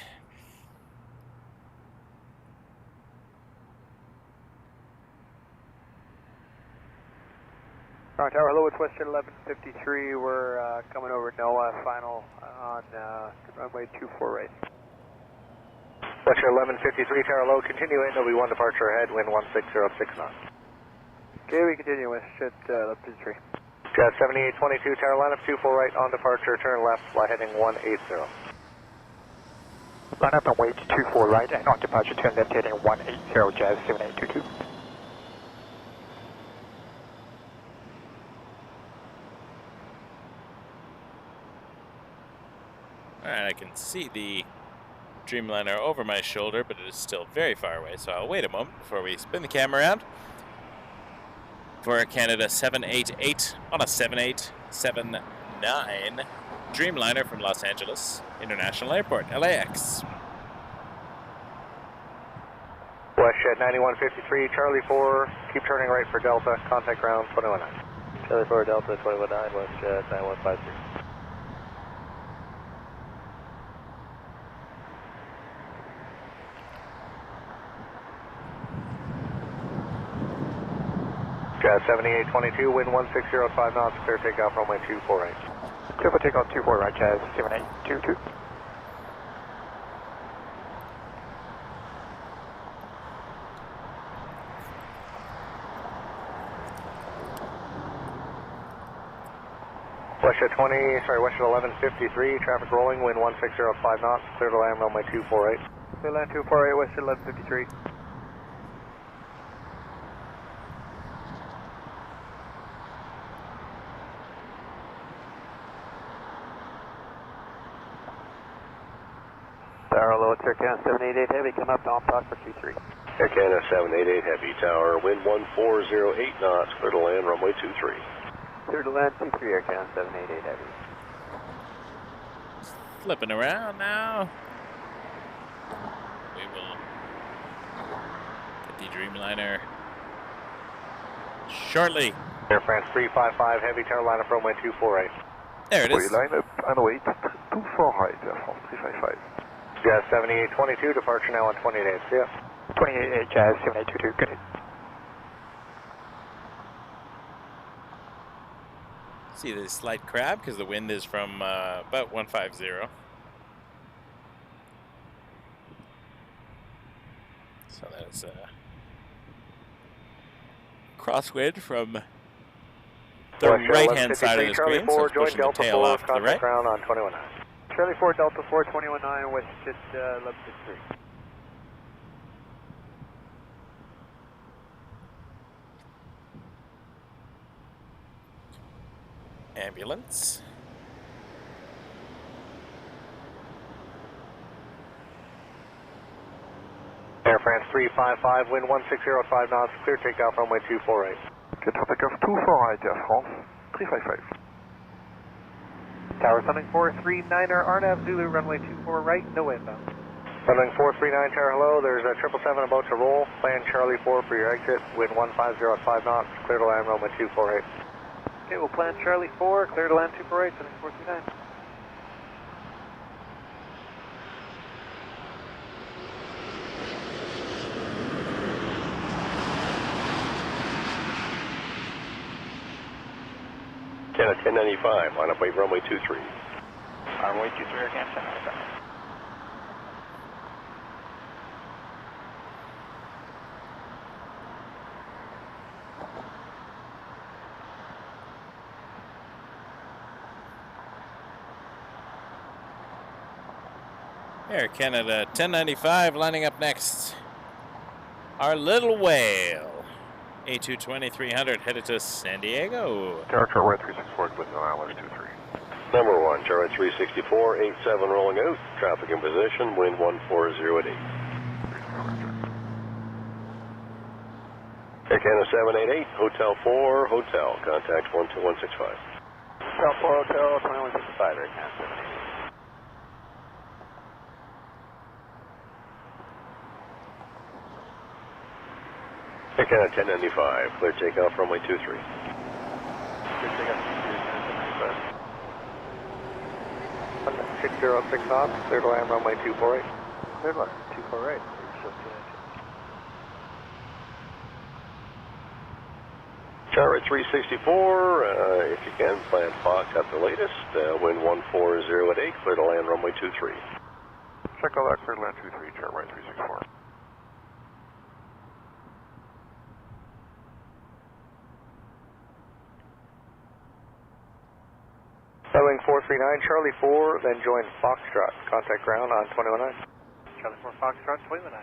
Toronto Tower, hello, it's WestJet 1153. We're coming over NOAA final on runway 248. WestJet 1153, tower low, continue in, OB1 departure ahead, wind 1606 knots. Okay, we continue, WestJet 1153. Jet 7822, tower line up 24 right on departure, turn left, fly heading 180. Line up and wait 24 right and on departure, turn left heading 180, Jazz 7822. Alright, I can see the Dreamliner over my shoulder, but it is still very far away, so I'll wait a moment before we spin the camera around for a Canada 788 on a 7879 Dreamliner from Los Angeles International Airport, LAX. WestJet 9153, Charlie 4, keep turning right for Delta, contact ground 219. Charlie 4 Delta 219, WestJet 9153. Jet 7822, wind 1605 knots, clear takeoff runway 248. Clear for takeoff 24 right, Jazz 7822. WestJet WestJet 1153, traffic rolling, wind 1605 knots, clear to land runway 248. Clear land 248, WestJet 1153. Tower low, it's Air Canada 788 Heavy, come up to on talk for Q3. Air Canada 788 Heavy, tower, wind 1408 knots, clear to land, runway 23. Clear to land 23, Air Canada 788 Heavy. Flipping around now. We will get the Dreamliner shortly. Air France 355, heavy, tower line up runway 248. There it is. Line up and wait 24 right, Air France 355. Jazz 7822, departure now on 28, see ya. 28 Jazz 7822, good. See the slight crab because the wind is from about 150. So that's crosswind from the right-hand side of the screen, so it's pushing the tail off to the right. Ground on 21. Charlie 4 Delta 4 219 West Jeddah 1163. Ambulance. Air France 355, wind 1605 knots, clear takeoff runway 248. Get to takeoff 248, Air France 355. Tower Sunning 439er, RNAV Zulu, runway 24 right, no inbound. Sunning 439, tower hello, there's a 777 about to roll. Plan Charlie 4 for your exit, wind 150 at 5 knots, clear to land runway 248. Okay, we'll plan Charlie 4, clear to land 248, Sunning 439. Canada 1095, line up wave runway 23. Runway 23, Canada 1095. Air Canada 1095 lining up next. Our little whale. A220-300 headed to San Diego. Tower Red 364, with no hours 23. Number 1, Tower 364, 87 rolling out, traffic in position, wind 140 at 8. Air Canada 788, Hotel 4, Hotel, contact 12165. Hotel 4, Hotel 2165, Air Canada 788. Air Canada 1095, clear takeoff runway 23. Clear takeoff 23, 606 knots, clear to land runway 248. Clear to land 248. Tower 364, if you can, plan Fox at the latest, wind 140 at 8, clear to land runway 23. Check all that, clear to land 23, Tower 364. Boeing 439, Charlie 4, then join Foxtrot. Contact ground on 219. Charlie 4 Foxtrot 219.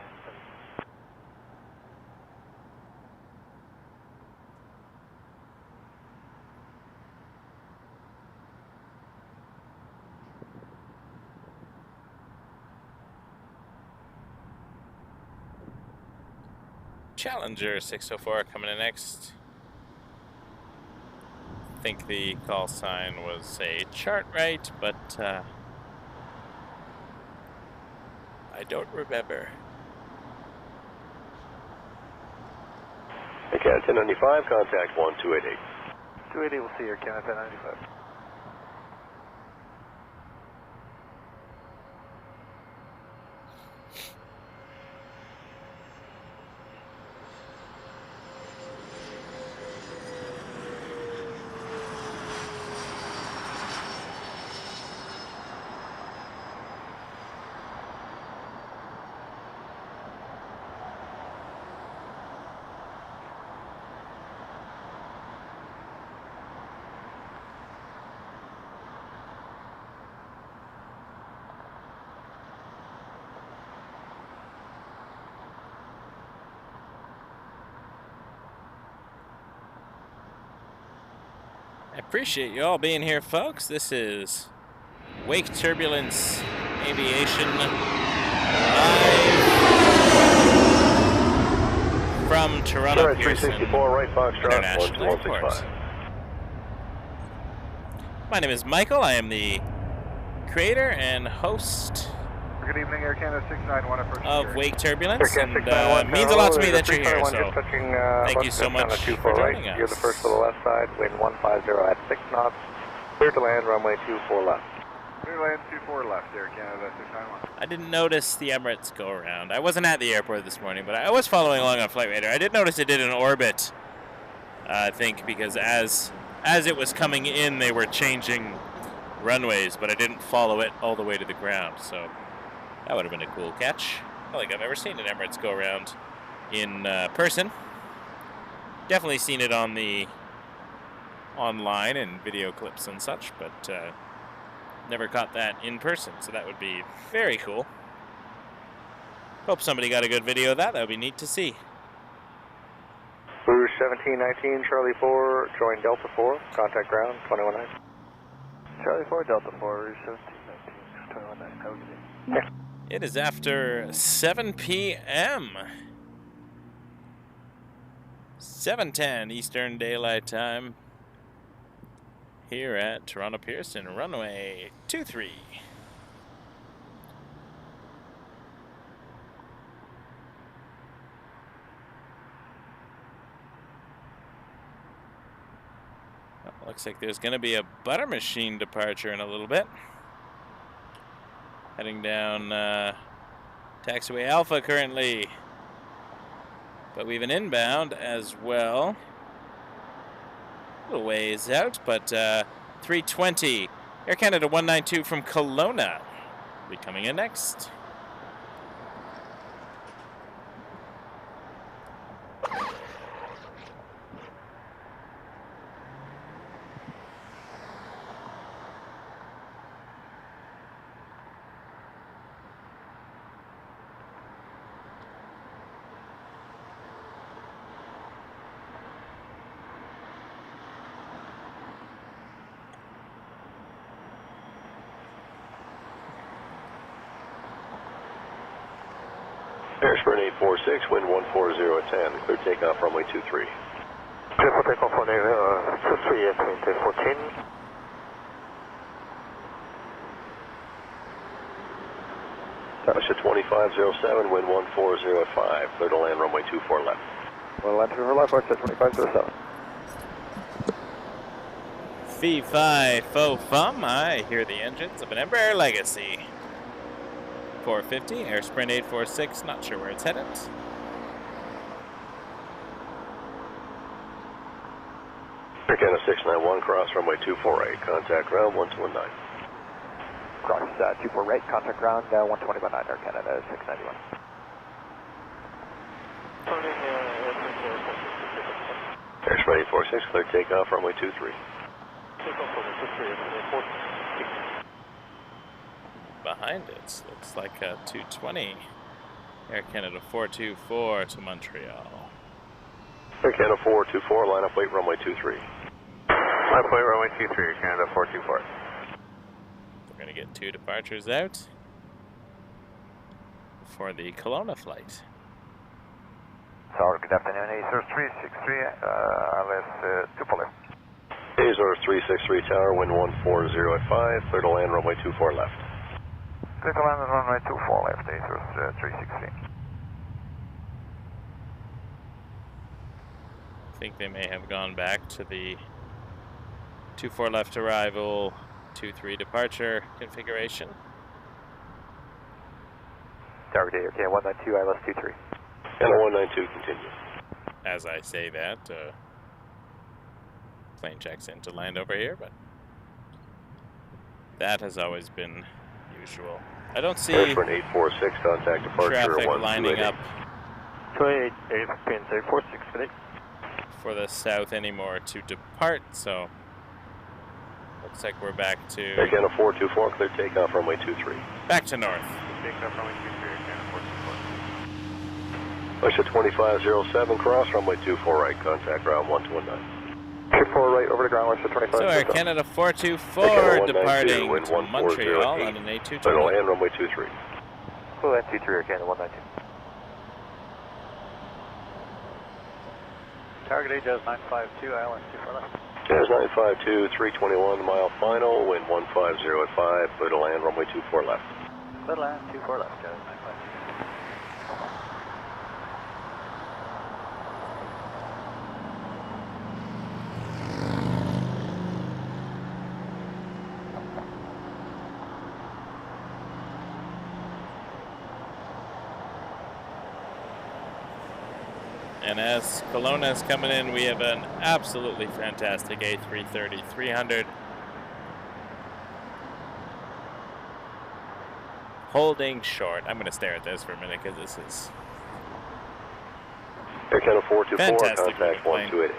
Challenger 604 coming in next. I think the call sign was a chart right, but I don't remember. Air Canada 1095, contact 1288. 280, we'll see Air Canada 1095. I appreciate you all being here, folks. This is Wake Turbulence Aviation live from Toronto Pearson 364, right Foxtrot, International Airport. 12165. My name is Michael. I am the creator and host Good evening, Air Canada 691 of Wake Turbulence, and it means a lot to me that you're here, so thank you so much for joining us. You're the first to the left side, wind 150 at 6 knots, clear to land runway 24 left. Clear land 24 left, Air Canada 691. I didn't notice the Emirates go around. I wasn't at the airport this morning, but I was following along on Flight Radar. I did notice it did an orbit, I think, because as it was coming in, they were changing runways, but I didn't follow it all the way to the ground, so that would have been a cool catch. I don't think I've ever seen an Emirates go around in person. Definitely seen it on the online and video clips and such, but never caught that in person, so that would be very cool. Hope somebody got a good video of that. That would be neat to see. Rouge 1719, Charlie 4, join Delta 4, contact ground 219. Charlie 4, Delta 4, Rouge 1719, 219. How are you? It is after 7 p.m. 7:10 Eastern Daylight Time here at Toronto Pearson, runway 23. Well, looks like there's going to be a butter machine departure in a little bit. Heading down taxiway Alpha currently. But we have an inbound as well. A little ways out, but 320. Air Canada 192 from Kelowna will be coming in next. Airsprint 846, wind 140 at 10. Clear takeoff, runway 23. Clear for takeoff on 23 at 2014. Russia 2507, wind 140 at 5. Clear to land, runway 24 left. Well, land 24 left, Russia 2507. Fee fi fo fum, I hear the engines of an Embraer Legacy. 450, Airsprint 846, not sure where it's headed. Air Canada 691, cross runway 248, contact ground 1219. Cross 24 right, contact ground 120 by 9, Air Canada 691. Airsprint 846, clear takeoff, runway 23. Behind it looks like a 220. Air Canada 424 to Montreal. Air Canada 424, line up weight runway 23. Line up weight runway 23, Air Canada 424. We're going to get 2 departures out for the Kelowna flight. Tower, good afternoon, ASOS 363, ILS 24 left. ASOS 363 tower, wind 140 at 5, clear to land runway 24 left. Clear to land on runway 24 left, ASOS 363. I think they may have gone back to the 24 left arrival, 23 departure configuration. Tower, good day, 192, ILS 23. And 192, continue. As I say that, plane checks in to land over here, but that has always been usual. I don't see Airsprint 846, contact departure traffic 1288. lining up 2846 for the south anymore to depart, so looks like we're back to Air Canada 424, clear takeoff, runway 23. back to north. Takeoff runway 23, Air Canada 424. Russia 2507, cross runway 24 right, contact ground 1219. 24 right, over the ground, Russia 25. So Air Canada 424 departing to Montreal on an A220. Clear to land runway 23. Clear land 23, Air Canada 192. Target AJAS 952, ILS 24 left. Jazz 952, 321 mile final, wind 150 at 5, clear to land runway 24 left. Clear to land 24 left, Jazz 952. And as Kelowna is coming in, we have an absolutely fantastic A330-300. Holding short. I'm going to stare at this for a minute because this is Air Canada 424, fantastic contact 1288.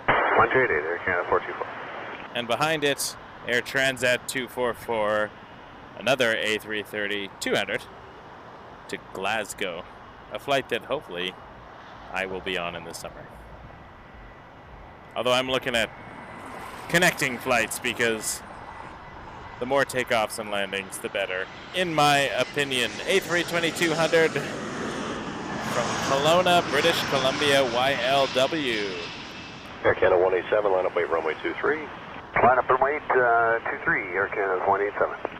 1288, Air Canada 424. And behind it, Air Transat 244, another A330-200 to Glasgow. A flight that hopefully I will be on in the summer. Although I'm looking at connecting flights because the more takeoffs and landings, the better. In my opinion, A320-200 from Kelowna, British Columbia, YLW. Air Canada 187, line up weight runway 23. Line up runway 23, Air Canada 187.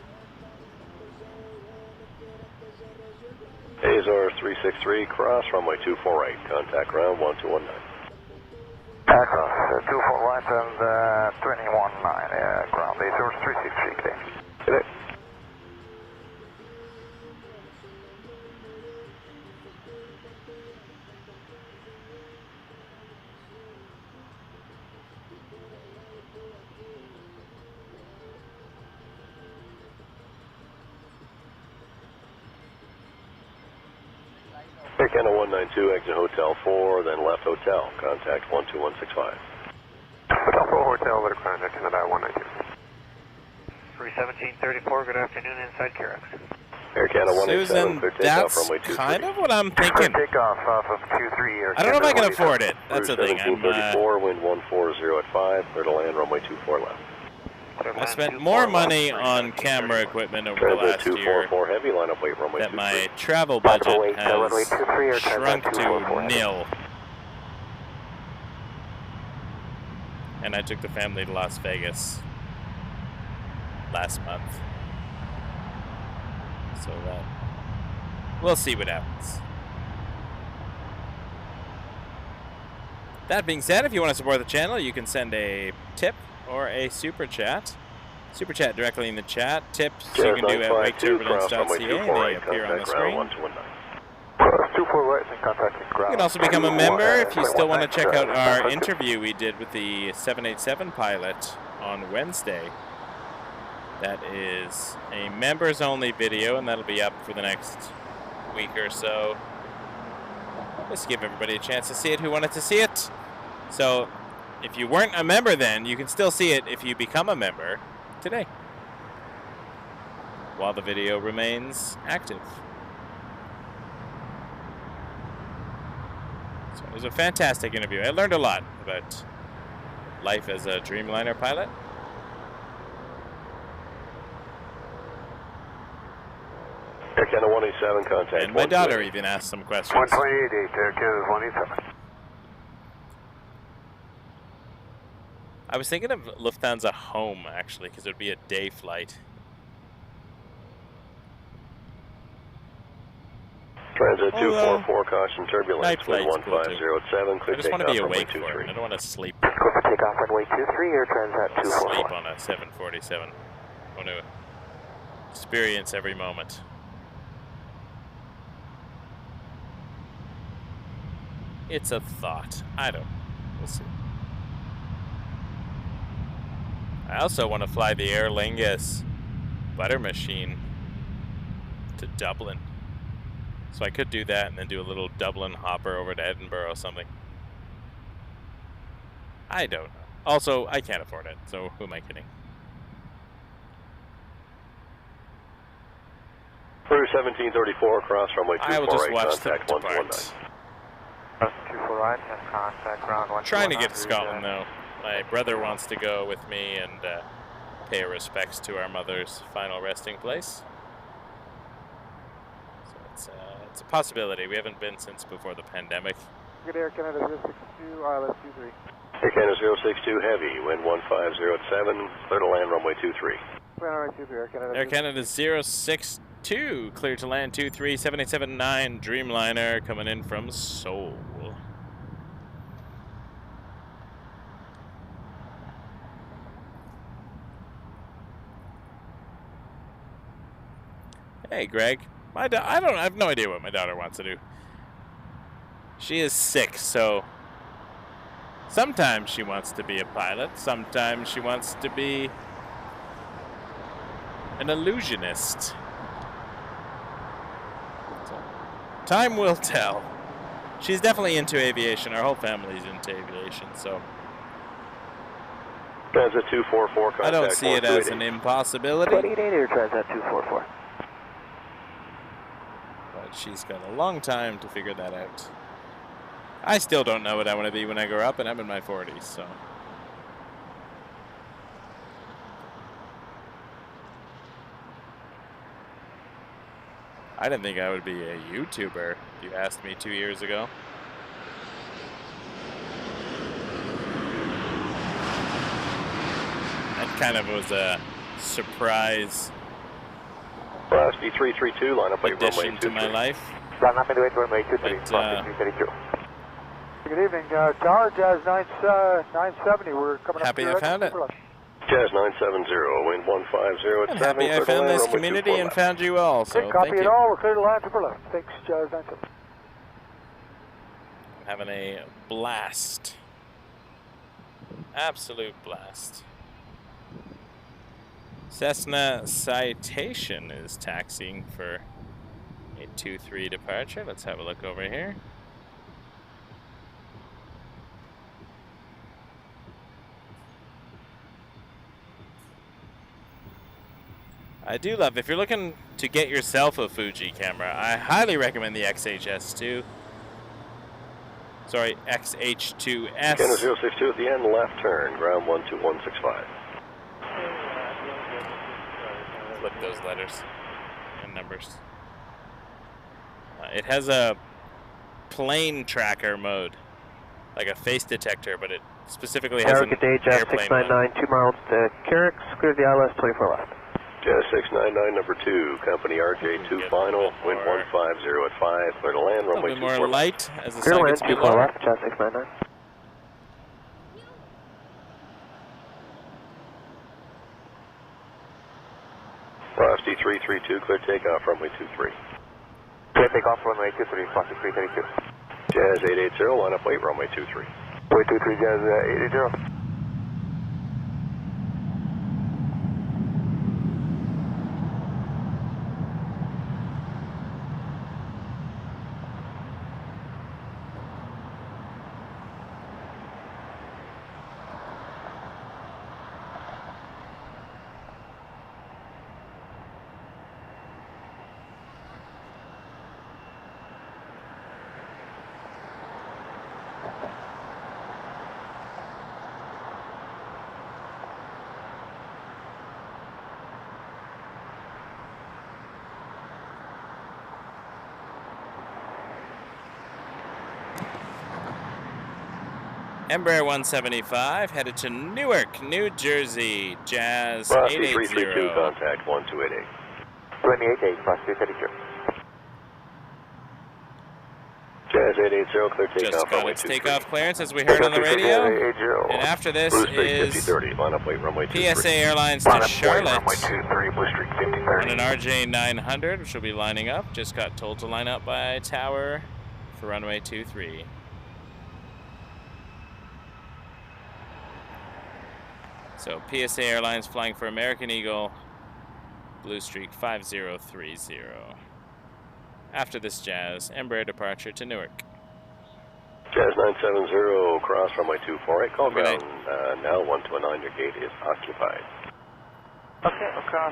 Azor 363, cross runway 24 right, contact ground 1219. Cross 24 right and 219, ground Azor 363, good day. Good day. Air Canada 192, exit Hotel 4, then left Hotel, contact 12165. Hotel 4, Hotel, let it ground, Air Canada 192. 31734, good afternoon, inside Carrick. Air Canada 187, Susan, clear takeoff, that's runway 23. kind of what I'm thinking. Takeoff off of 23, Air I don't know if I can 187. afford it. That's the thing. 1734, wind 140 at 5, clear to land, runway 24 left. I spent more money on camera equipment over the last year 244 heavy, line up weight runway that 23. my travel budget has shrunk to nil. And I took the family to Las Vegas last month. So that we'll see what happens. That being said, if you want to support the channel, you can send a tip or a super chat. Super chat directly in the chat. Tips you can do at waketurbulence.ca. They appear on the screen. You can also become a member if you still want to check out our interview we did with the 787 pilot on Wednesday. That is a members only video, and that'll be up for the next week or so. Just to give everybody a chance to see it who wanted to see it. So if you weren't a member then, you can still see it if you become a member today, while the video remains active. So it was a fantastic interview. I learned a lot about life as a Dreamliner pilot. Air Canada 187, contact. And my daughter even asked some questions. 128, Air Canada 187. I was thinking of Lufthansa home, actually, because it would be a day flight. Transit 244, caution turbulence. Night flight's wind 150 at 7, clear I just want to takeoff, be runway awake for 23. it. I don't want to sleep. Go for takeoff, runway 23, Air Transat 244. Sleep on a 747. I want to experience every moment. It's a thought. I don't know. We'll see. I also want to fly the Aer Lingus butter machine to Dublin. So I could do that and then do a little Dublin hopper over to Edinburgh or something. I don't know. Also, I can't afford it, so who am I kidding? Cruise 1734, cross runway 24 I will just right, watch contact the 119. 24 right, and contact ground 1. Trying to get to Scotland though. My brother wants to go with me and pay respects to our mother's final resting place. So it's a possibility. We haven't been since before the pandemic. Good Air Canada 062, ILS 23. Air Canada 062 heavy, wind 150 at 7, clear to land runway 23. Air Canada 062, clear to land 23, 787-9 Dreamliner coming in from Seoul. Hey, Greg. I have no idea what my daughter wants to do. She is 6, so sometimes she wants to be a pilot, sometimes she wants to be an illusionist. So, time will tell. She's definitely into aviation. Our whole family's into aviation, so Transit 244, contact I don't see it as an impossibility. 2880 Transat 244. But she's got a long time to figure that out. I still don't know what I want to be when I grow up, and I'm in my 40s, so. I didn't think I would be a YouTuber if you asked me 2 years ago. That kind of was a surprise Velocity 332, line up at runway 23. to my life. Line up into runway 23, But, 332. Good evening, Tower, Jazz 970. We're coming up. Happy I found it. Jazz 970, wind 150 at I'm 7. happy I found this community and found you all, so Copy thank it you. all. We're clear to land to left. Thanks, Jazz 970. Having a blast. Absolute blast. Cessna Citation is taxiing for a 2-3 departure. Let's have a look over here. I do love, if you're looking to get yourself a Fuji camera, I highly recommend the XHS2. Sorry, XH2S. Canada 062 at the end, left turn, ground 12165. Flip those letters and numbers. It has a plane tracker mode, like a face detector, but it specifically has an airplane mode. 699, 2 miles to Carrick, clear the ILS 24 left. Jazz 699, number 2, company RJ2 final, wind 150 at 5, clear to land, A little runway bit more 24 light as the Clear sun land, gets a bit 24 lower. left, Jazz 699. Velocity 332, clear takeoff, runway 23. Clear takeoff, runway 23, velocity 332. Jazz 880, line up wait, runway 23. Runway 23, Jazz 880. Embraer 175 headed to Newark, New Jersey. Jazz Velocity 880. 332, contact 1288. 28, velocity 32. Jazz 880, clear takeoff, Just got runway its 23. takeoff clearance as we heard on the radio. 880. And after this Blue Streak is 5030, line up wait, runway 23. PSA Airlines Line to up wait, Charlotte runway 23, Blue Streak on 5030. an RJ 900, which will be lining up. Just got told to line up by Tower for runway 23. So PSA Airlines flying for American Eagle, Blue Streak 5030. After this Jazz, Embraer departure to Newark. Jazz 970, cross runway 24, call Good night. ground, now 129, your gate is occupied. Okay, we'll cross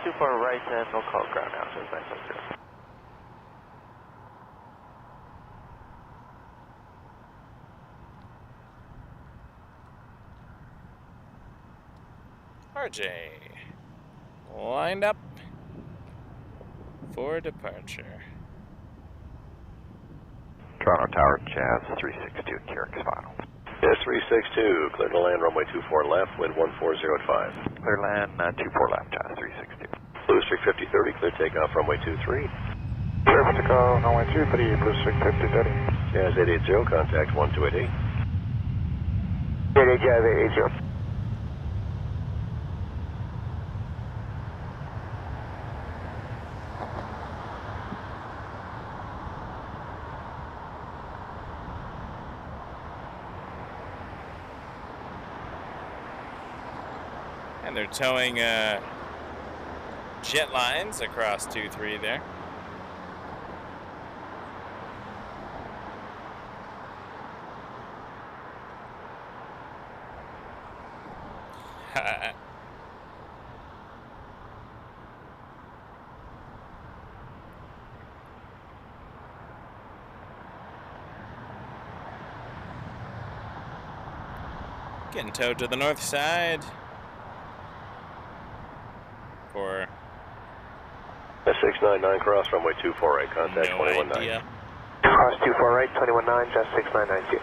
24 right and we'll call ground now, so it's 970. RJ, lined up for departure. Toronto Tower, Jazz 362, Carrick's final. Jazz 362, clear to land, runway 24 left, wind 140 at 5. Clear land, 24 left, Jazz 362. Blue Streak 5030, clear takeoff, runway 23. Clear for takeoff, runway 23, Blue Streak 5030. Jazz 880, contact 1288. 88, Jazz 880. And they're towing jet lines across 2-3 there. Getting towed to the north side for S699 cross runway 248, contact 219. Cross 248, 219, just 6992.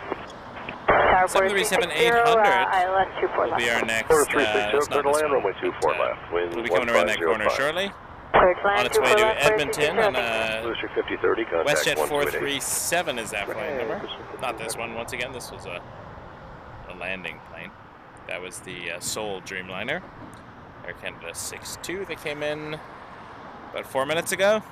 737-800 will be our next. 4360, clear to land, runway 24 left. We'll be coming around that corner shortly. On its way to Edmonton on a WestJet 437 is that flight number. Not this one. Once again, this was a landing plane. That was the Seoul Dreamliner, Air Canada 62 that came in about 4 minutes ago.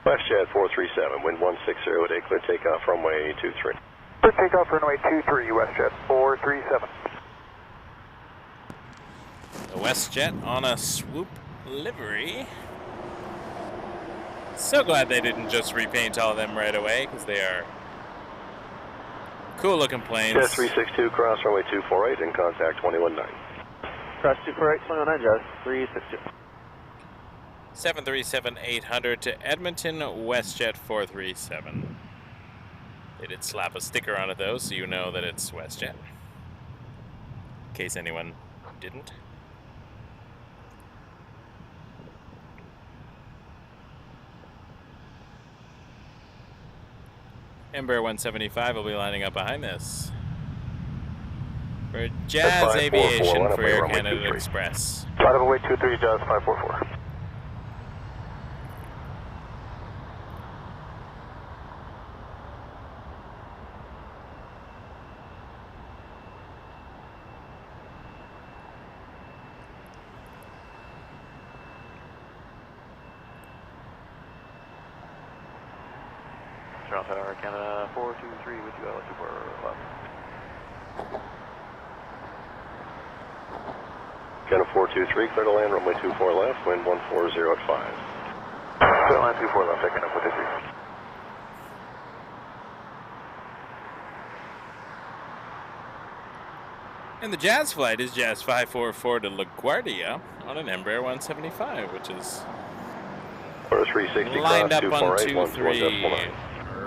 WestJet 437, wind 160 at clear takeoff runway 23. Clear takeoff runway 23, WestJet 437. The WestJet on a swoop livery. So glad they didn't just repaint all of them right away, because they are cool looking planes. Jet 362, cross runway 248 and contact 219. Cross 248, 219, Jet 362. 737-800 to Edmonton, WestJet 437. They did slap a sticker on it though, so you know that it's WestJet. In case anyone didn't. Embraer 175 will be lining up behind this. For Jazz Aviation for Air Canada Express. Flight of away 23, Jazz 544. Toronto Canada 423 with you, LS 24 left. Canada 423, clear to land, runway 24 left, wind 140 at 5. Clear to land 24 left, taking up 423. And the Jazz flight is Jazz 544 to LaGuardia on an Embraer 175, which is lined up on 23.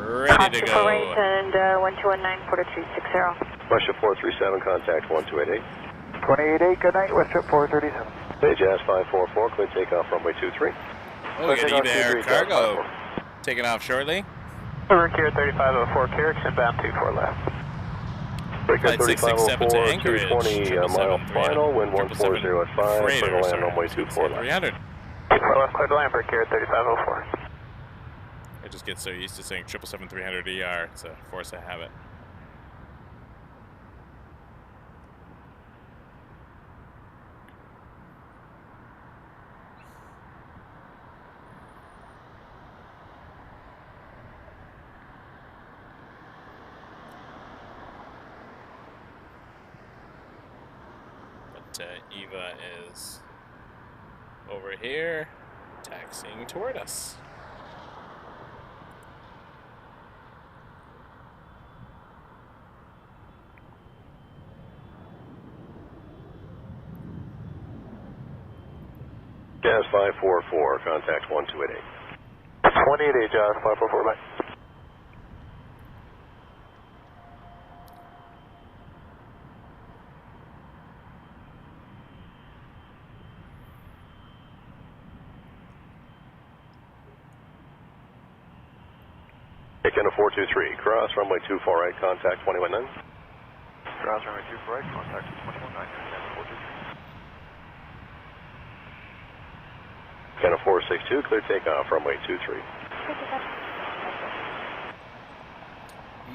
Ready to go. And 1219, Porter 360. WestJet 437, contact 1288. 288, good night, WestJet 437. Hey, Jazz 544, clear takeoff runway 23. Oh, we got Air Cargo taking off shortly. Over here 3504, Carrick, inbound 24 left. Flight 667 to Anchorage, 220 mile final, wind 140 at 5, clear to land runway 24 left. 300. 24 left, clear to land, break here 3504. I just get so used to saying 777-300ER, it's a force of habit. But Eva is over here, taxiing toward us. Jazz 544, contact 1288. 288, Jazz 544, bye. Canada 423, cross runway 248, contact 219. Cross runway 248, contact 219, Canada 423. 462, clear takeoff, runway 23.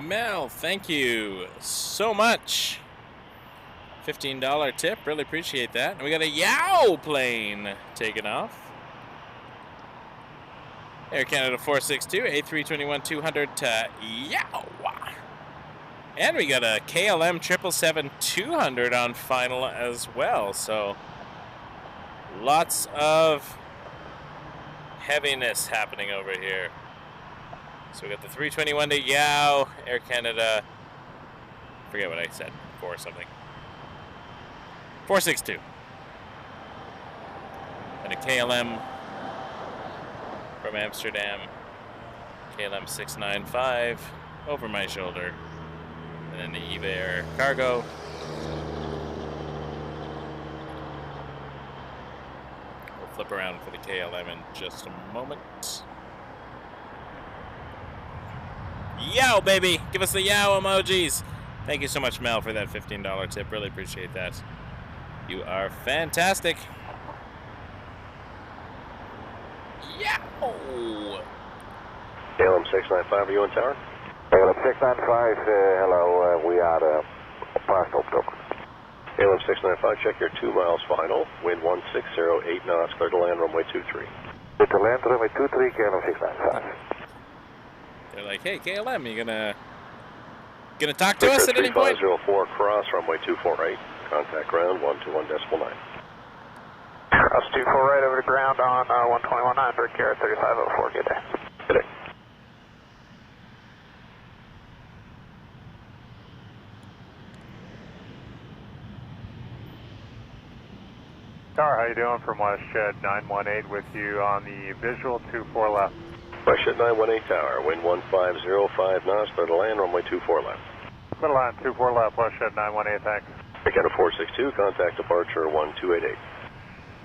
Mel, thank you so much. $15 tip, really appreciate that. And we got a Yow plane taking off. Air Canada 462, A321-200 to Yow. And we got a KLM 777-200 on final as well. So lots of heaviness happening over here. So we got the 321 to Yow, Air Canada, forget what I said, 4 something. 462. And a KLM from Amsterdam, KLM 695 over my shoulder. And then the Eva Air cargo. We'll flip around for the KLM in just a moment. Yow, baby! Give us the yow emojis! Thank you so much, Mel, for that $15 tip. Really appreciate that. You are fantastic. Yow! KLM 695, are you on tower? KLM 695, hello, we are past Optok. KLM 695, check your 2 miles final, wind 1608 knots, clear to land runway 23. Clear to land runway 23, KLM 695. They're like, hey, KLM, you gonna talk to us at any point? 3504 cross, runway 24 right, contact ground 121.9. Cross 24 right over to ground on 121.9 for Kara 3504, good day. Good day. Tower, how you doing? From WestJet 918 with you on the visual 24 left. WestJet 918 tower, wind 1505 knots, clear to land, runway 24 left. Middle line 24 left, WestJet 918, thanks. Air Canada 462, contact departure 1288.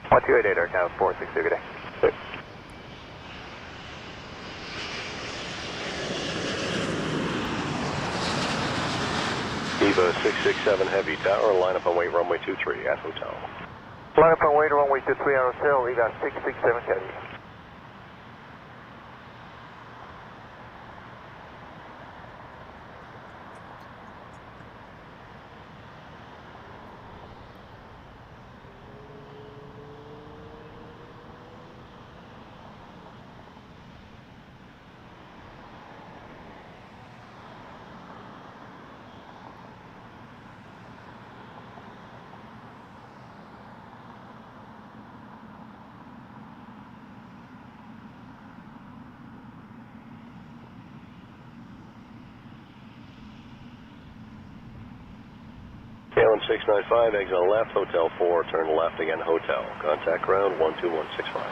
1288, Air Canada 462, good day. Good. Eva 667 heavy tower, line up and wait runway 23 at hotel. Line up and wait runway 23 at hotel, Eva 667 heavy. KLM 695, exit on left, hotel 4, turn left again, hotel. Contact ground 12165.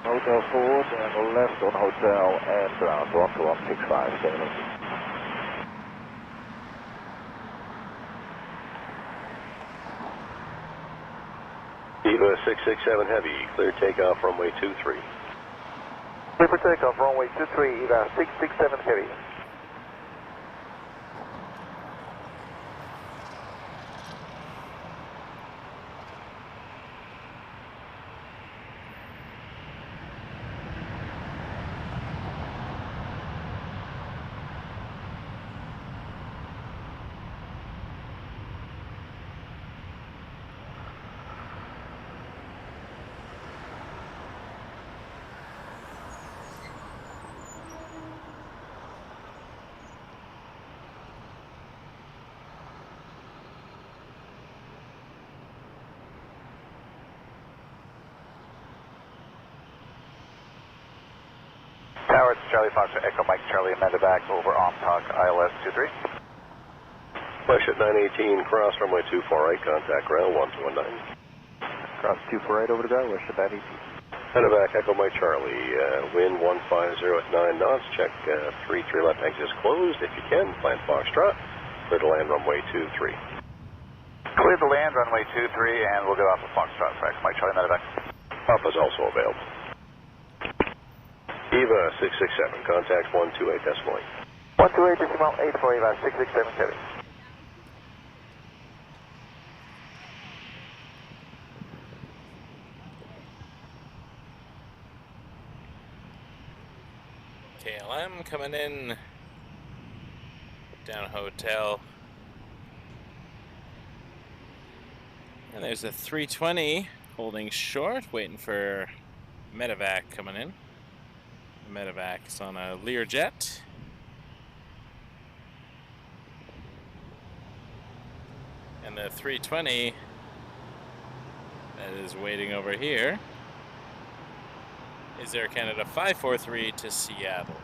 Hotel 4, turn left on hotel and ground 12165, KLM. Eva 667 heavy, clear takeoff runway 23. Clear for takeoff runway 23, Eva 667 heavy. Tower, it's Charlie Fox, Echo Mike Charlie, amended back over on talk, ILS 23. WestJet 918, cross runway 24 right, contact ground 1219. Cross 24 right over to go, WestJet 918. Headed back, Echo Mike Charlie, wind 150 at 9 knots, check 33 left exit is closed, if you can, plan Foxtrot, clear to land runway 23. Clear to land, runway 23, and we'll go off of Foxtrot for Echo Mike Charlie, amended back. Alpha is also available. Eva 667, contact 128.8. 128.8 for Eva 667 heavy. KLM coming in. Down hotel. And there's a 320 holding short, waiting for medevac coming in. Medevac's on a Learjet. And the 320 that is waiting over here is Air Canada 543 to Seattle.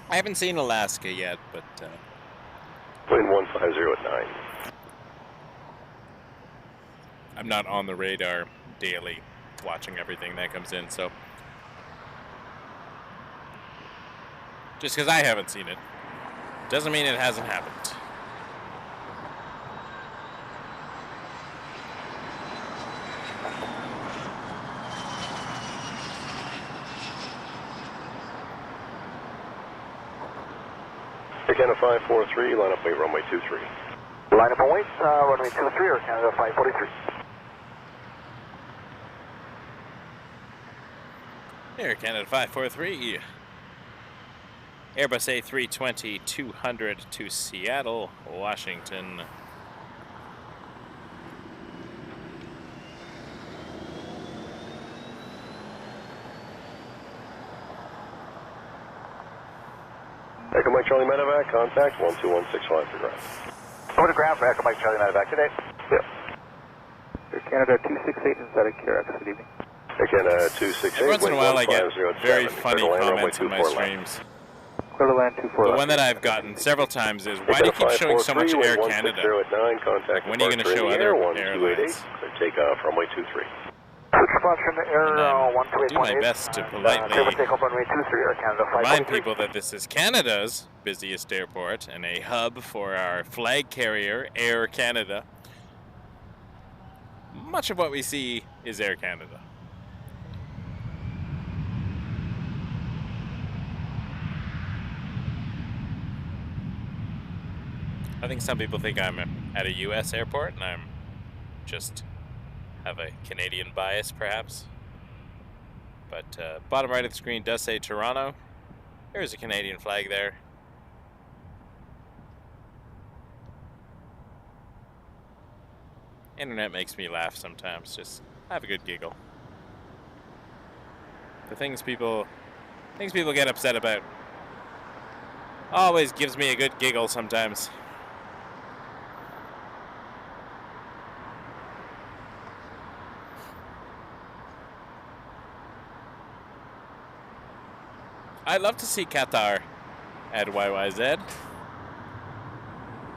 I haven't seen Alaska yet, but Wind 150 at 9. I'm not on the radar daily watching everything that comes in, so just because I haven't seen it doesn't mean it hasn't happened. Canada 543, line up weight, runway 23. Line up and wait, runway 23 or Canada 543. Air Canada 543. Airbus A320-200 to Seattle, Washington. Echo Mike Charlie Medevac, contact 12165 for ground. Over to ground for Echo Mike Charlie Medevac today. Yep. Air Canada 268 inside of QRX, good evening. Air Canada 268. Every once in a while I get very funny comments in my streams. Clear to land 24 The one that I've gotten several times is, why do you keep showing so much Air Canada? When are you going to show other airlines? Clear takeoff, runway 23. Do my best to politely remind people that this is Canada's busiest airport and a hub for our flag carrier, Air Canada. Much of what we see is Air Canada. I think some people think I'm at a US airport and I'm just have a Canadian bias, perhaps. But bottom right of the screen does say Toronto. There's a Canadian flag there. Internet makes me laugh sometimes. Just have a good giggle. The things people get upset about always gives me a good giggle sometimes. I'd love to see Qatar at CYYZ.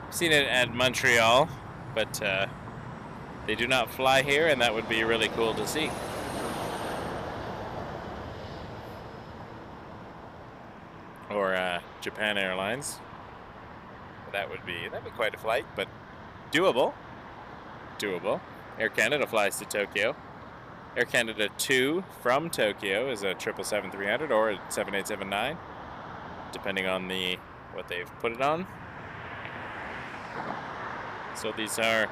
I've seen it at Montreal, but they do not fly here, and that would be really cool to see. Or Japan Airlines. That'd be quite a flight, but doable. Doable. Air Canada flies to Tokyo. Air Canada 2 from Tokyo is a 777-300 or a 7879, depending on what they've put it on. So these are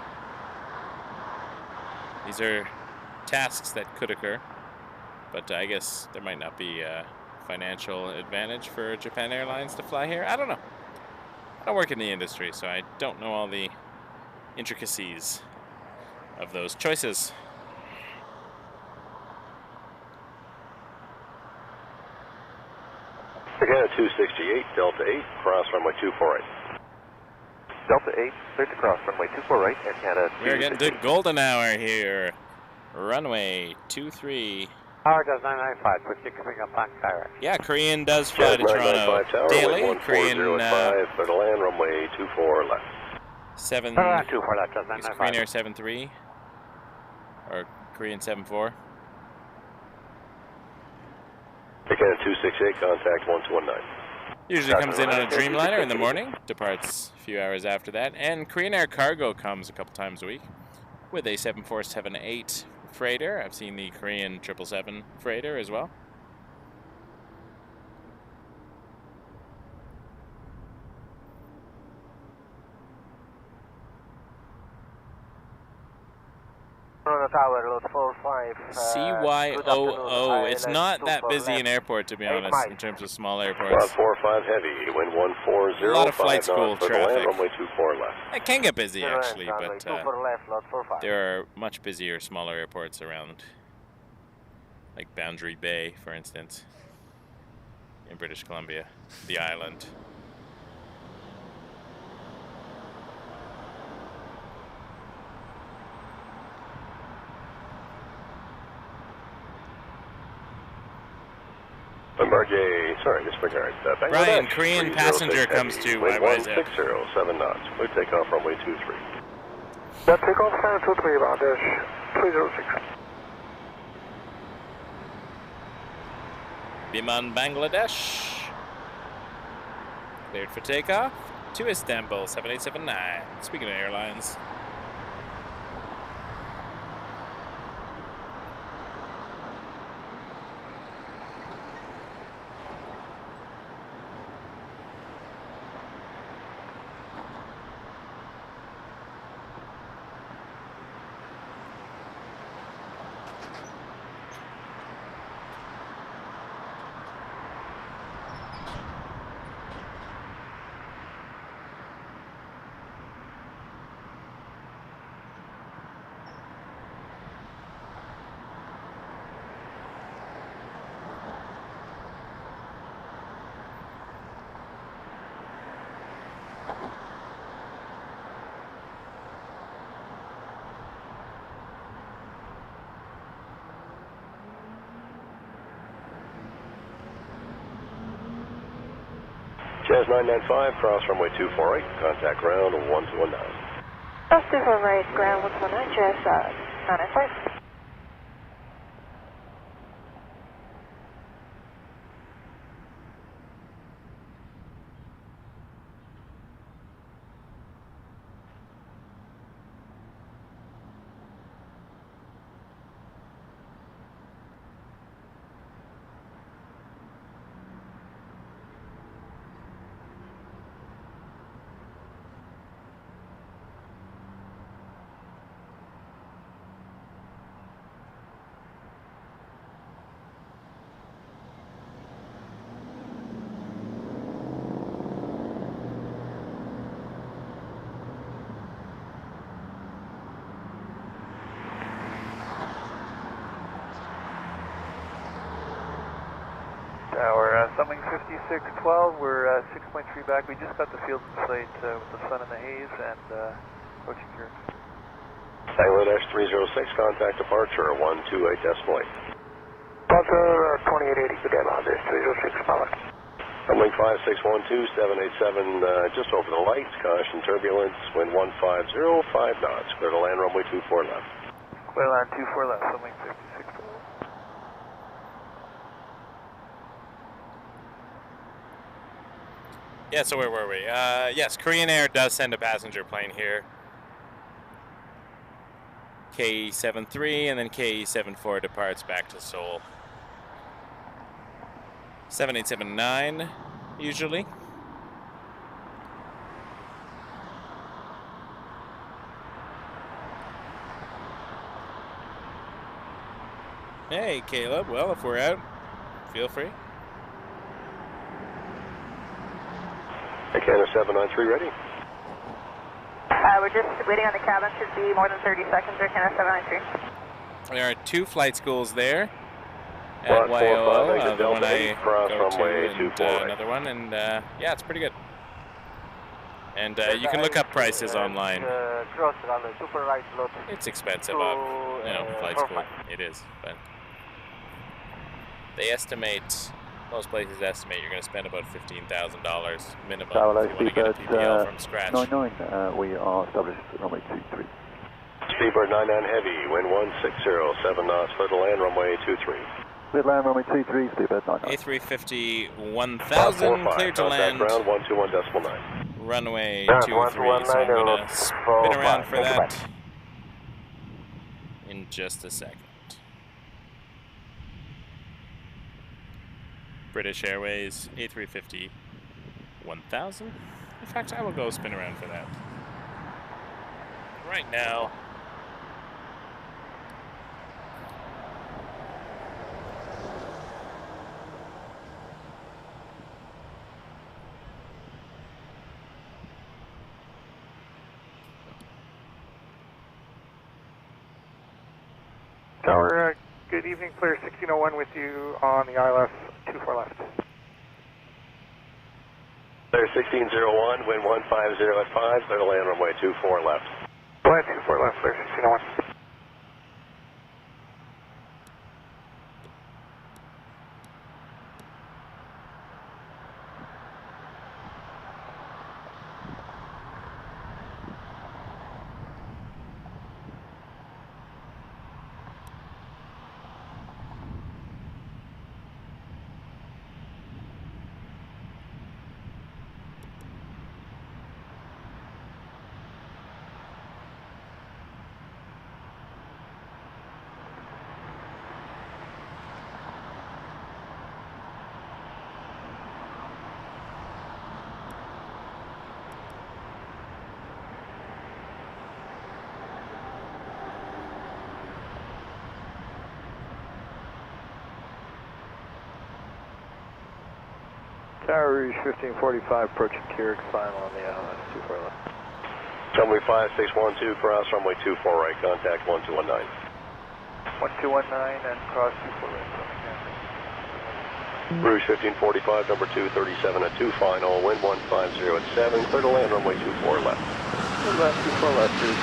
tasks that could occur, but I guess there might not be a financial advantage for Japan Airlines to fly here. I don't know. I don't work in the industry, so I don't know all the intricacies of those choices. Again, 268, Delta 8, cross runway 24 right. Delta 8, cleared to cross runway 24 right, Air Canada. We're getting to golden hour here. Runway 23. Power does 995, put you coming up on Cairo. Yeah, Korean does fly to Toronto daily. Korean, for the land, runway 24 left. 24 left, does 995. Korean Air 73 or Korean 74. Again, 268, contact 1219. Usually comes in on a Dreamliner in the morning, departs a few hours after that, and Korean Air Cargo comes a couple times a week. with a 7478 freighter. I've seen the Korean 777 freighter as well. Tower, 45. CYOO. It's not that busy an airport, to be honest, in terms of small airports. 45 heavy, wind 140. A lot of flight school traffic. Runway 24 left. It can get busy, actually, but left, there are much busier smaller airports around, like Boundary Bay, for instance, in British Columbia, the island. Disregard. Brian, Korean passenger comes to YYZ. 1607 knots. We take off runway 23. That takeoff time 23 about dash 306. Biman, Bangladesh. Cleared for takeoff to Istanbul, 7879. Speaking of airlines. Jazz 995, cross runway 248, contact ground 1219. Cross 248, ground 119, Jazz 995. Tower, summing 5612, we're 6.3 back. We just got the field slate with the sun and the haze and approaching here. Bangladesh 306, contact departure 128.8. Departure 2880, good day, Bangladesh 306, Pilot. Runway 5612, 787, just over the lights, caution turbulence, wind 150, 5 knots, clear to land runway 24 left. Clear land 24 left, summing 5612. Yeah, so where were we? Yes, Korean Air does send a passenger plane here. KE73 and then KE74 departs back to Seoul. 7879 usually. Hey Caleb, well if we're out, feel free. Canada 793 ready? We're just waiting on the cabin, should be more than 30 seconds, or Canada 793. There are two flight schools there at YOO, the one I go to and another one, and yeah, it's pretty good. And you can look up prices online. It's expensive, you know, flight school. It is, but they estimate, most places estimate you're going to spend about $15,000 minimum if you want to get a PPL from scratch. 99, we are established runway 23. Speedbird 99 heavy, wind 160, 7 knots, clear to land runway 23. Clear to land runway 23, Speedbird 99. A350 1000, clear to land. Ground 121.9. Runway 23, so I'm going to spin around for that. in just a second. British Airways A350 1000. In fact, I will go spin around for that. Right now, Tower, good evening, clear 1601 with you on the ILS 24 left. Clear 1601, wind 150 at 5, clear to land runway 24 left. Land 24 left, clear 1601. Tower Rouge 1545, approaching Keurig, final on the ILS 24 left. Runway 5612, cross runway 24 right, contact 1219. 1219 and cross 24 right. Rouge 1545, number 237 at 2 final, wind 150 at 7, clear to land runway 24 left. Left 24 left, Rouge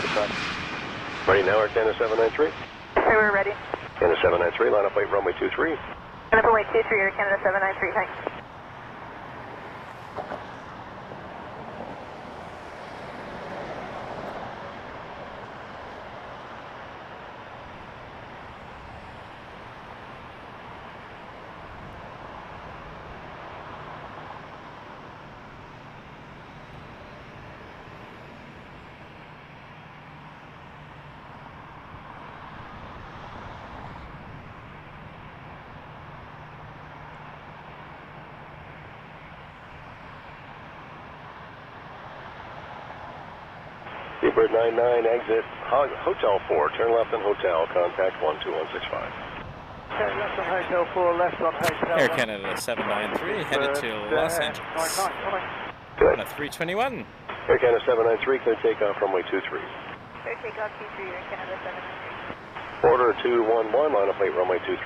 1545. Ready now, Air Canada 793? Okay, we're ready. Canada 793, line up weight runway 23. Line up weight 23, Air Canada 793, thanks. Seabird 99, exit Hotel 4, turn left on Hotel, contact 12165. Okay, left on Hotel 4, left on Hotel 1. Air Canada 793 headed to Los Angeles. On a 321. Air Canada 793, clear takeoff runway 23. Clear takeoff 23, Air Canada 793. Order 211, line up weight runway 23.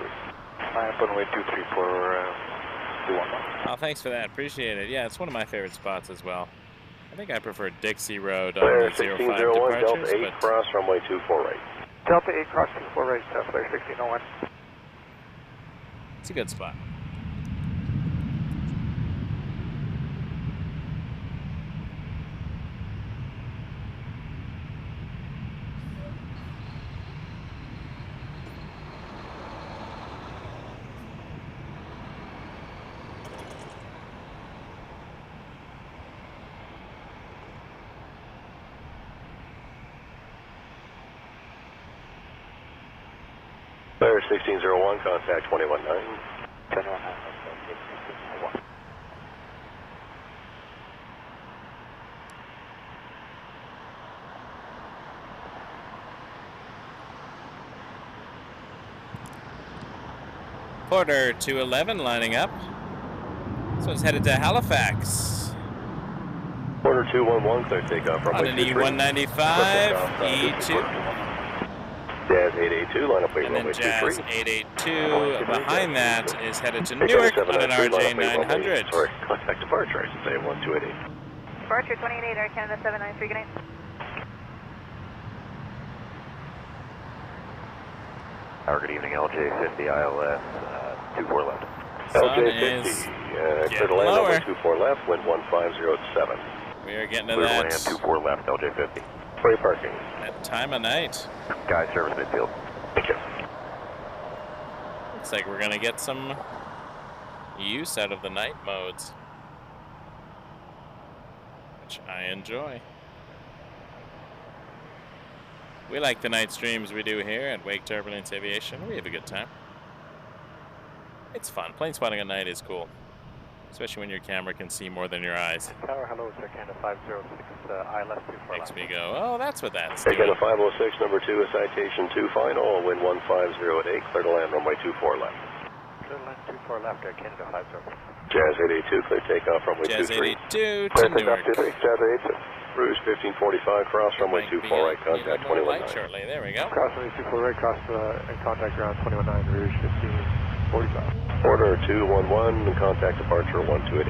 Line up runway 23 for 211. Oh, thanks for that. Appreciate it. Yeah, it's one of my favorite spots as well. I think I prefer Dixie Road on Clear the 05 1601, departures, Delta 8, cross runway 24 right. Delta 8, cross 24 right, clear 1601. it's a good spot. Clear 1601, contact 219. 1019. Porter 211 lining up. This one's headed to Halifax. Order 211, clear takeoff On runway an 23. E195, E2. Jazz 882, line up weight And then runway Jazz 23. 882 behind that is headed to Air Newark Canada on an 793, line up weight runway- RJ900. Sorry, contact departure, I should say, 1288. Departure 28, Air Canada 793, good night. Good evening, LJ50 ILS 24 left. Sun LJ50, is clear to getting land lower. runway 24 left, wind 150 at 7. We are getting to Clear to land that 24 left, LJ50. Free parking. that time of night. Guy service midfield. Thank you. Looks like we're gonna get some use out of the night modes, which I enjoy. We like the night streams we do here at Wake Turbulence Aviation. We have a good time. It's fun. Plane spotting at night is cool. Especially when your camera can see more than your eyes. Tower, hello, it's Canada 506, I left 24 Makes left. me go, oh, that's what that's Canada doing. 506, number 2, a citation 2 final, wind 150 at 8, clear to land runway 24 left. Clear to land 24 left, Air Canada 506. Jazz 882, clear takeoff runway Jazz 23. 82 to Newark. Jazz 882. Rouge 1545, cross runway 24 right, contact 21.9. Shortly, there we go. Cross runway 24 right, cross and contact ground 21.9, Rouge 1545. Order 211, contact departure 1288.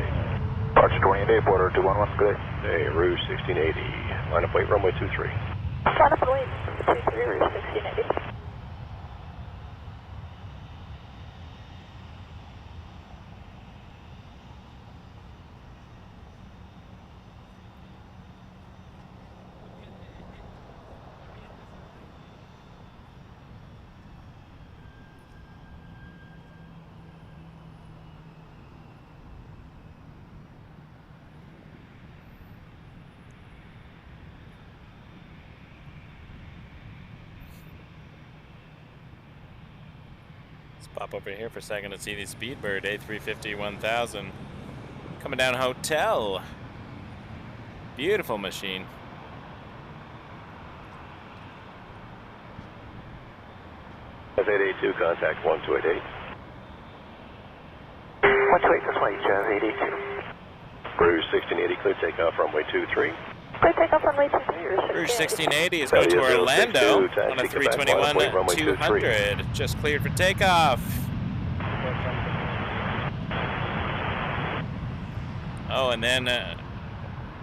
Departure 28, border 211, good day. Hey, Rouge 1680, line up weight runway 23. Line up and wait, 23, Rouge 1680. Pop over here for a second to see the Speedbird A350-1000 coming down hotel. Beautiful machine. Jazz 882, contact 1288. 128, this way, Jazz 882. Rouge 1680, clear takeoff runway 23. Clear takeoff runway 23, Rouge 1680 is going to Orlando on a 321-200. Just cleared for takeoff. Oh, and then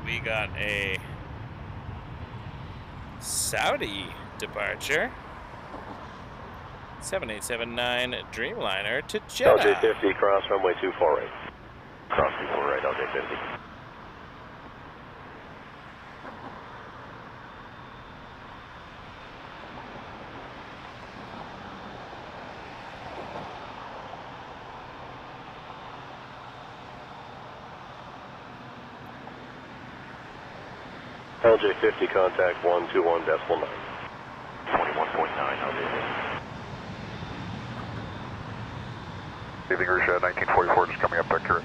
we got a Saudi departure. 7879 Dreamliner to Jeddah. LJ50, cross runway 24 right. Cross 24 right, LJ50. LJ50, contact 121.9. 21.9, LJ50. Evening, Rouge 1944, just coming up accurate.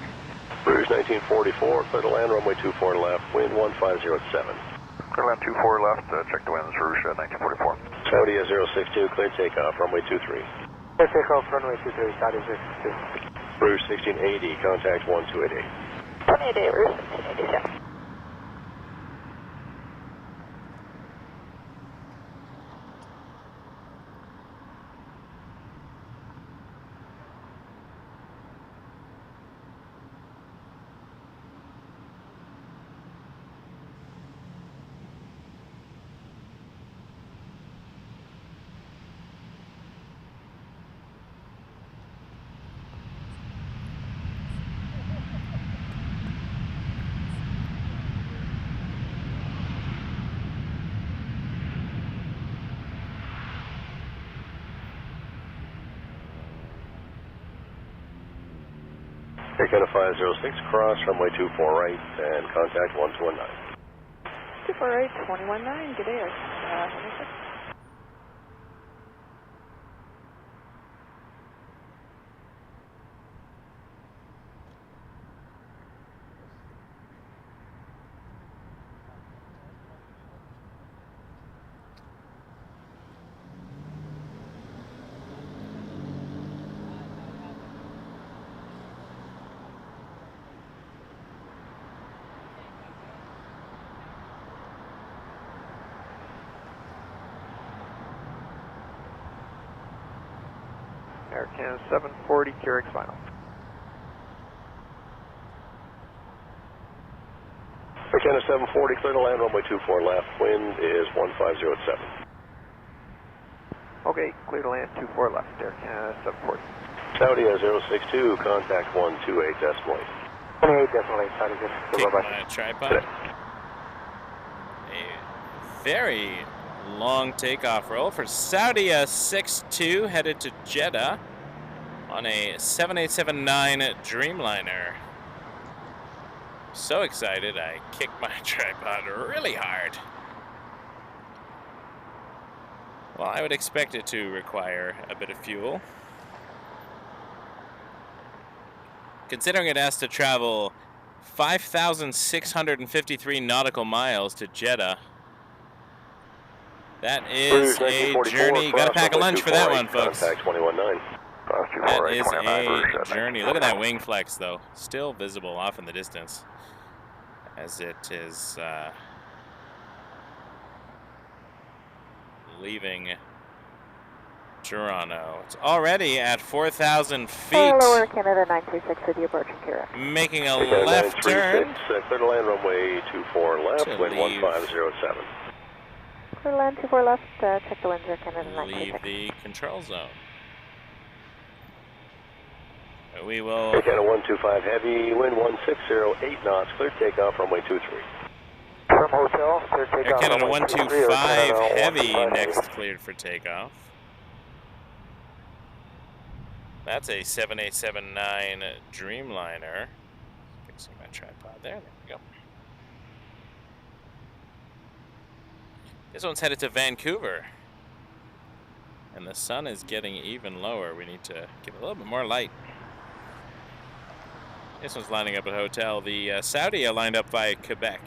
Rouge 1944, clear to land runway 24 left, wind 150 at 7. Clear to land 24 left, check the winds, Rouge 1944. Saudia 062, clear takeoff, runway 23. Clear takeoff, runway 23, Saudia 062. Rouge 1680, contact 1288. 28, Rouge 1687. Canada 506, cross runway 24 right, and contact 1219. 24 right, 219, good day. Air Canada 740, Carrick final. Air Canada 740, clear to land runway 24 left, wind is 150 at 7. Okay, clear to land 24 left, Air Canada 740. Saudia 062, contact 128 decimal 8. 28 decimal 8, Saudia good. Take Bye-bye. my tripod. A very long takeoff roll for Saudia 62 headed to Jeddah on a 7879 Dreamliner. So excited I kicked my tripod really hard. Well, I would expect it to require a bit of fuel. Considering it has to travel 5,653 nautical miles to Jeddah. That is a journey. Got to pack a lunch for that one, folks. That is a journey. Look at that wing flex, though. Still visible off in the distance as it is leaving Toronto. It's already at 4,000 feet. Lower Canada 936 with the approaching Kira. Making a left turn. Clear to land runway 24 left, wind 1507. Clear to land 24 left, check the Windsor, Canada 936. Leave the control zone. We will... Canada 125 heavy, wind 1608 knots, clear takeoff runway 23. From hotel, clear takeoff. Canada 125 heavy next cleared for takeoff. That's a 7879 Dreamliner. Fixing my tripod there. There we go. This one's headed to Vancouver. And the sun is getting even lower. We need to give it a little bit more light. This one's lining up at a hotel. The Saudia lined up by Quebec.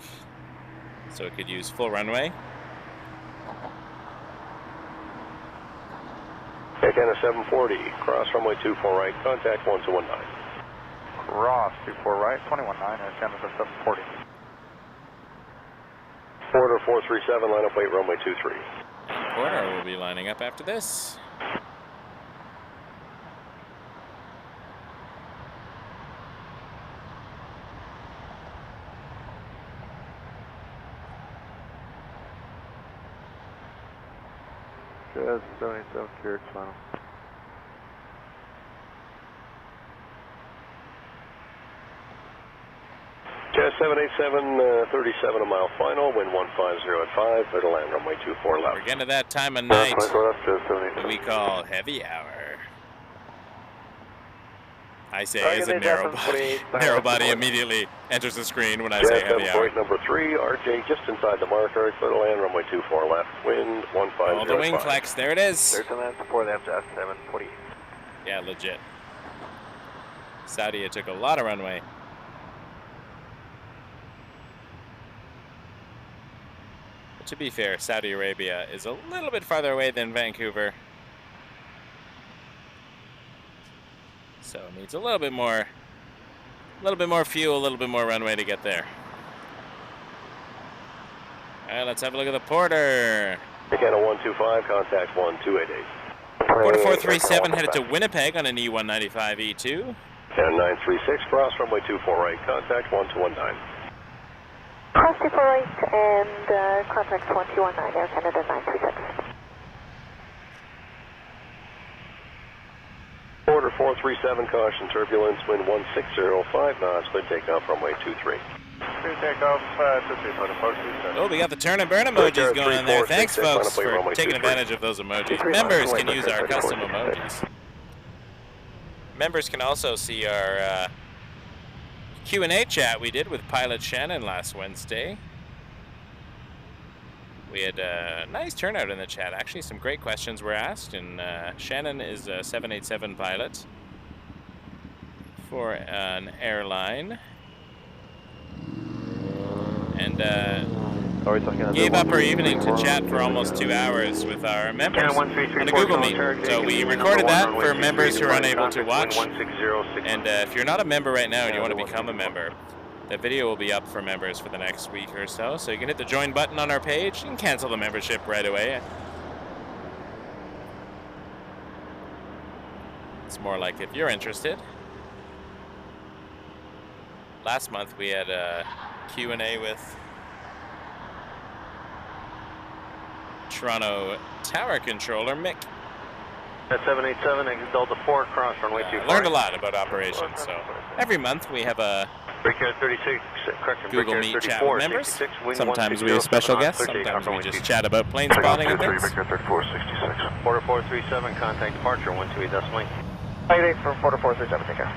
So it could use full runway. Canada 740, cross runway 24 right, contact 1219. Cross 24 right, 219, Air Canada 740. Porter 437, line up weight runway 23. Porter will be lining up after this. Just 77 cleared, final. Jazz 787, 37 a mile final, wind 150 at 5, clear to land runway 24 left. We're getting to that time of night that we call heavy hour. I say as a narrow body. Narrow body immediately enters the screen when I say heavy hour. Number 3, RJ just inside the marker, clear to land runway 24 left, wind 150. Oh, the wing flex, there it is. There's a land before them, Jazz 740. Yeah, legit. Saudia took a lot of runway. But to be fair, Saudi Arabia is a little bit farther away than Vancouver. So it needs a little bit more fuel, a little bit more runway to get there. All right, let's have a look at the Porter. Canada 125, contact 1288. Porter 437 headed to Winnipeg on an E195 E2. Canada 936, cross runway 24 right, contact 1219. Cross 24 right and contact 1219, Air Canada 936. Porter 437, caution turbulence, wind 1605 knots, clear takeoff runway 23. Clear takeoff, 23, oh, we got the turn and burn emojis going on there. Thanks, folks, for taking advantage of those emojis. Members can use our custom emojis. Members can also see our Q&A chat we did with Pilot Shannon last Wednesday. We had a nice turnout in the chat. Actually, some great questions were asked, and Shannon is a 787 pilot for an airline, and gave up her evening to chat for almost 2 hours with our members on a Google Meet. So we recorded that for members who are unable to watch, and if you're not a member right now and you want to become a member, that video will be up for members for the next week or so. So you can hit the join button on our page and cancel the membership right away. It's more like if you're interested. Last month we had a Q&A with Toronto Tower Controller Mick. At 787, exit Delta 4, cross runway 24. Learned a lot about operations. So every month we have a Google Meet chat with members. Sometimes we have special guests. Sometimes we just chat about plane spotting and things. Porter 437, contact departure 128.8. Mayday from Porter 437, take care.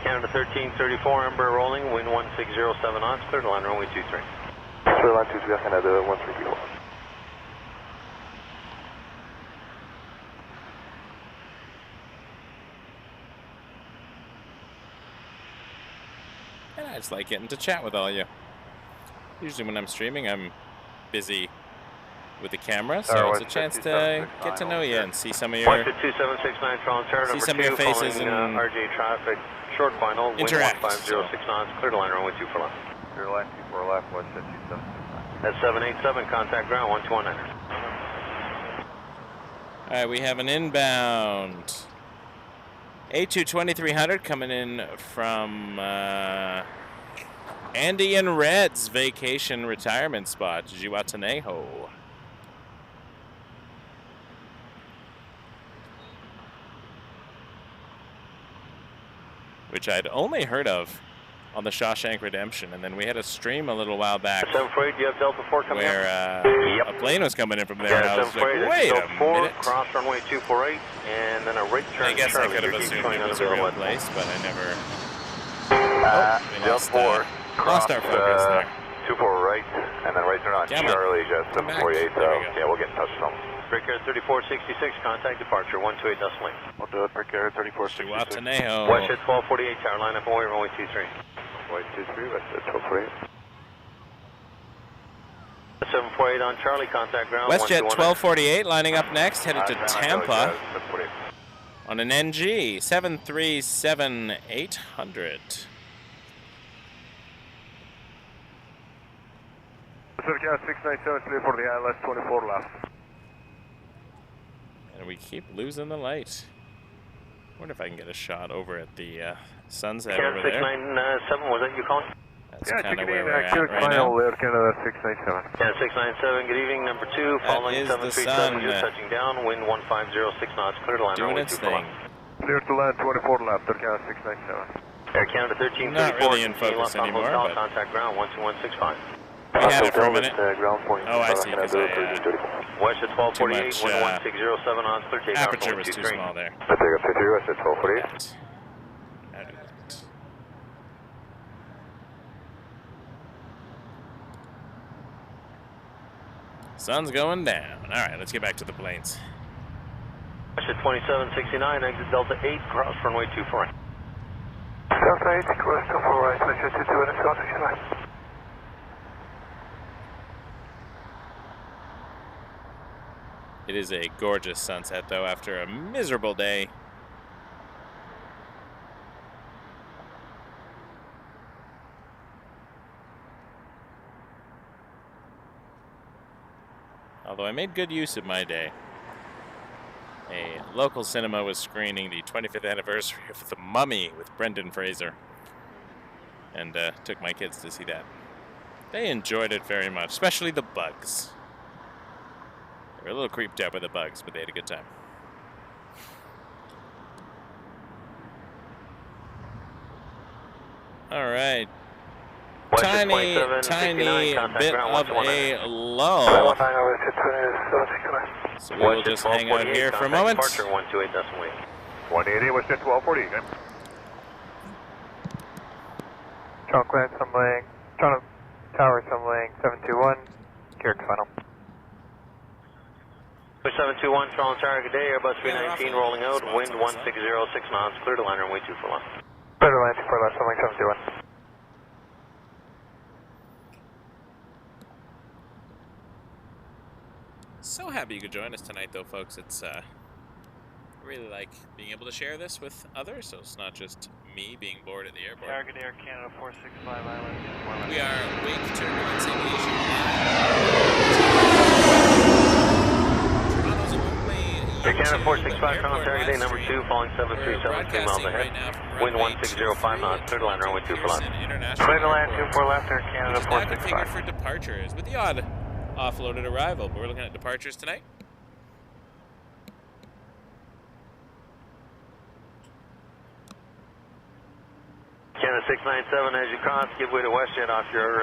Canada 1334, Embraer rolling, wind 1607 knots, clear to line runway 23. Clear line 23, Canada 130. just like getting to chat with all you. Usually when I'm streaming, I'm busy with the camera, so it's a chance to get to know you and see some of your 2769 Toronto, see some of your faces and RJ traffic, short final, interact. 150 knots, clear to line runway 24 left. Clear line 24 left, west 27. That's 787, contact ground 1219. All right, we have an inbound A22300 coming in from Andy and Red's vacation retirement spot, Zihuatanejo. Which I'd only heard of on the Shawshank Redemption, and then we had a stream a little while back 748, you have Delta 4 coming where a plane was coming in from there, and I was like, wait a minute. Cross runway 248, and then a right turn. I guess Charlie, I could have assumed it was a real place, but I never. Delta 4, lost our focus there. 24 right, and then right turn on Charlie, just 748, so yeah, we'll get in touch with them. Breaker 3466, contact departure 128.8. We'll do it, Breaker 3466. Zihuatanejo. West at 1248, tower line up and away, runway 23. Runway 23, West at 1248. 748 on Charlie, contact ground. WestJet 1248 lining up next, headed to Tampa on an NG 737-800. Pacific 697, clear for the ILS 24 left. And we keep losing the light. Wonder if I can get a shot over at the sunset over there. 697, was that you calling? That's kind of where we're at right now. Air Canada 697. Yeah, 697, good evening, number 2, following 737, just touching down, wind 1506 knots, clear to line doing runway its 24 thing. left. Clear to land 24 left, Air Canada 697. Air Canada 1334, not really in focus anymore, hotel, but contact ground 12165. we had it for a minute. Oh, I see, because West at 1248, much, wind 1607 knots, clear takeoff. aperture was too small there. Pacific 53, West at 1248. Sun's going down. All right, let's get back to the planes. West at 2769, exit Delta 8, cross runway 24 right. Delta 8, cross 24 right, let's just do it, contact line. It is a gorgeous sunset, though, after a miserable day. Although I made good use of my day. A local cinema was screening the 25th anniversary of The Mummy with Brendan Fraser. And took my kids to see that. They enjoyed it very much, especially the bugs. They were a little creeped out by the bugs, but they had a good time. All right. Tiny bit of a lull. So we will just hang out here for a moment. 180, West at 1248. Toronto clearance, I'm laying. Toronto Tower, I'm laying 721. Carrick final. 721, Toronto Tower, good day. Airbus 319 rolling out. Wind 1606 knots. Clear to line runway 24 left. Clear to line 24 left, I'm laying 721. So happy you could join us tonight, though, folks. It's I really like being able to share this with others, so it's not just me being bored at the airport. Target Air Canada 465 Island. We are Wake Turbulence Aviation Toronto's only Air Canada 465 Toronto Target Day number 2, falling 737, 2 miles ahead. Wind 1605 knots. Clear to line runway 24 left. Clear to land 24 left, Air Canada 465. Configured for departures with the odd offloaded arrival, but we're looking at departures tonight. Canada 697, as you cross, give way to WestJet off your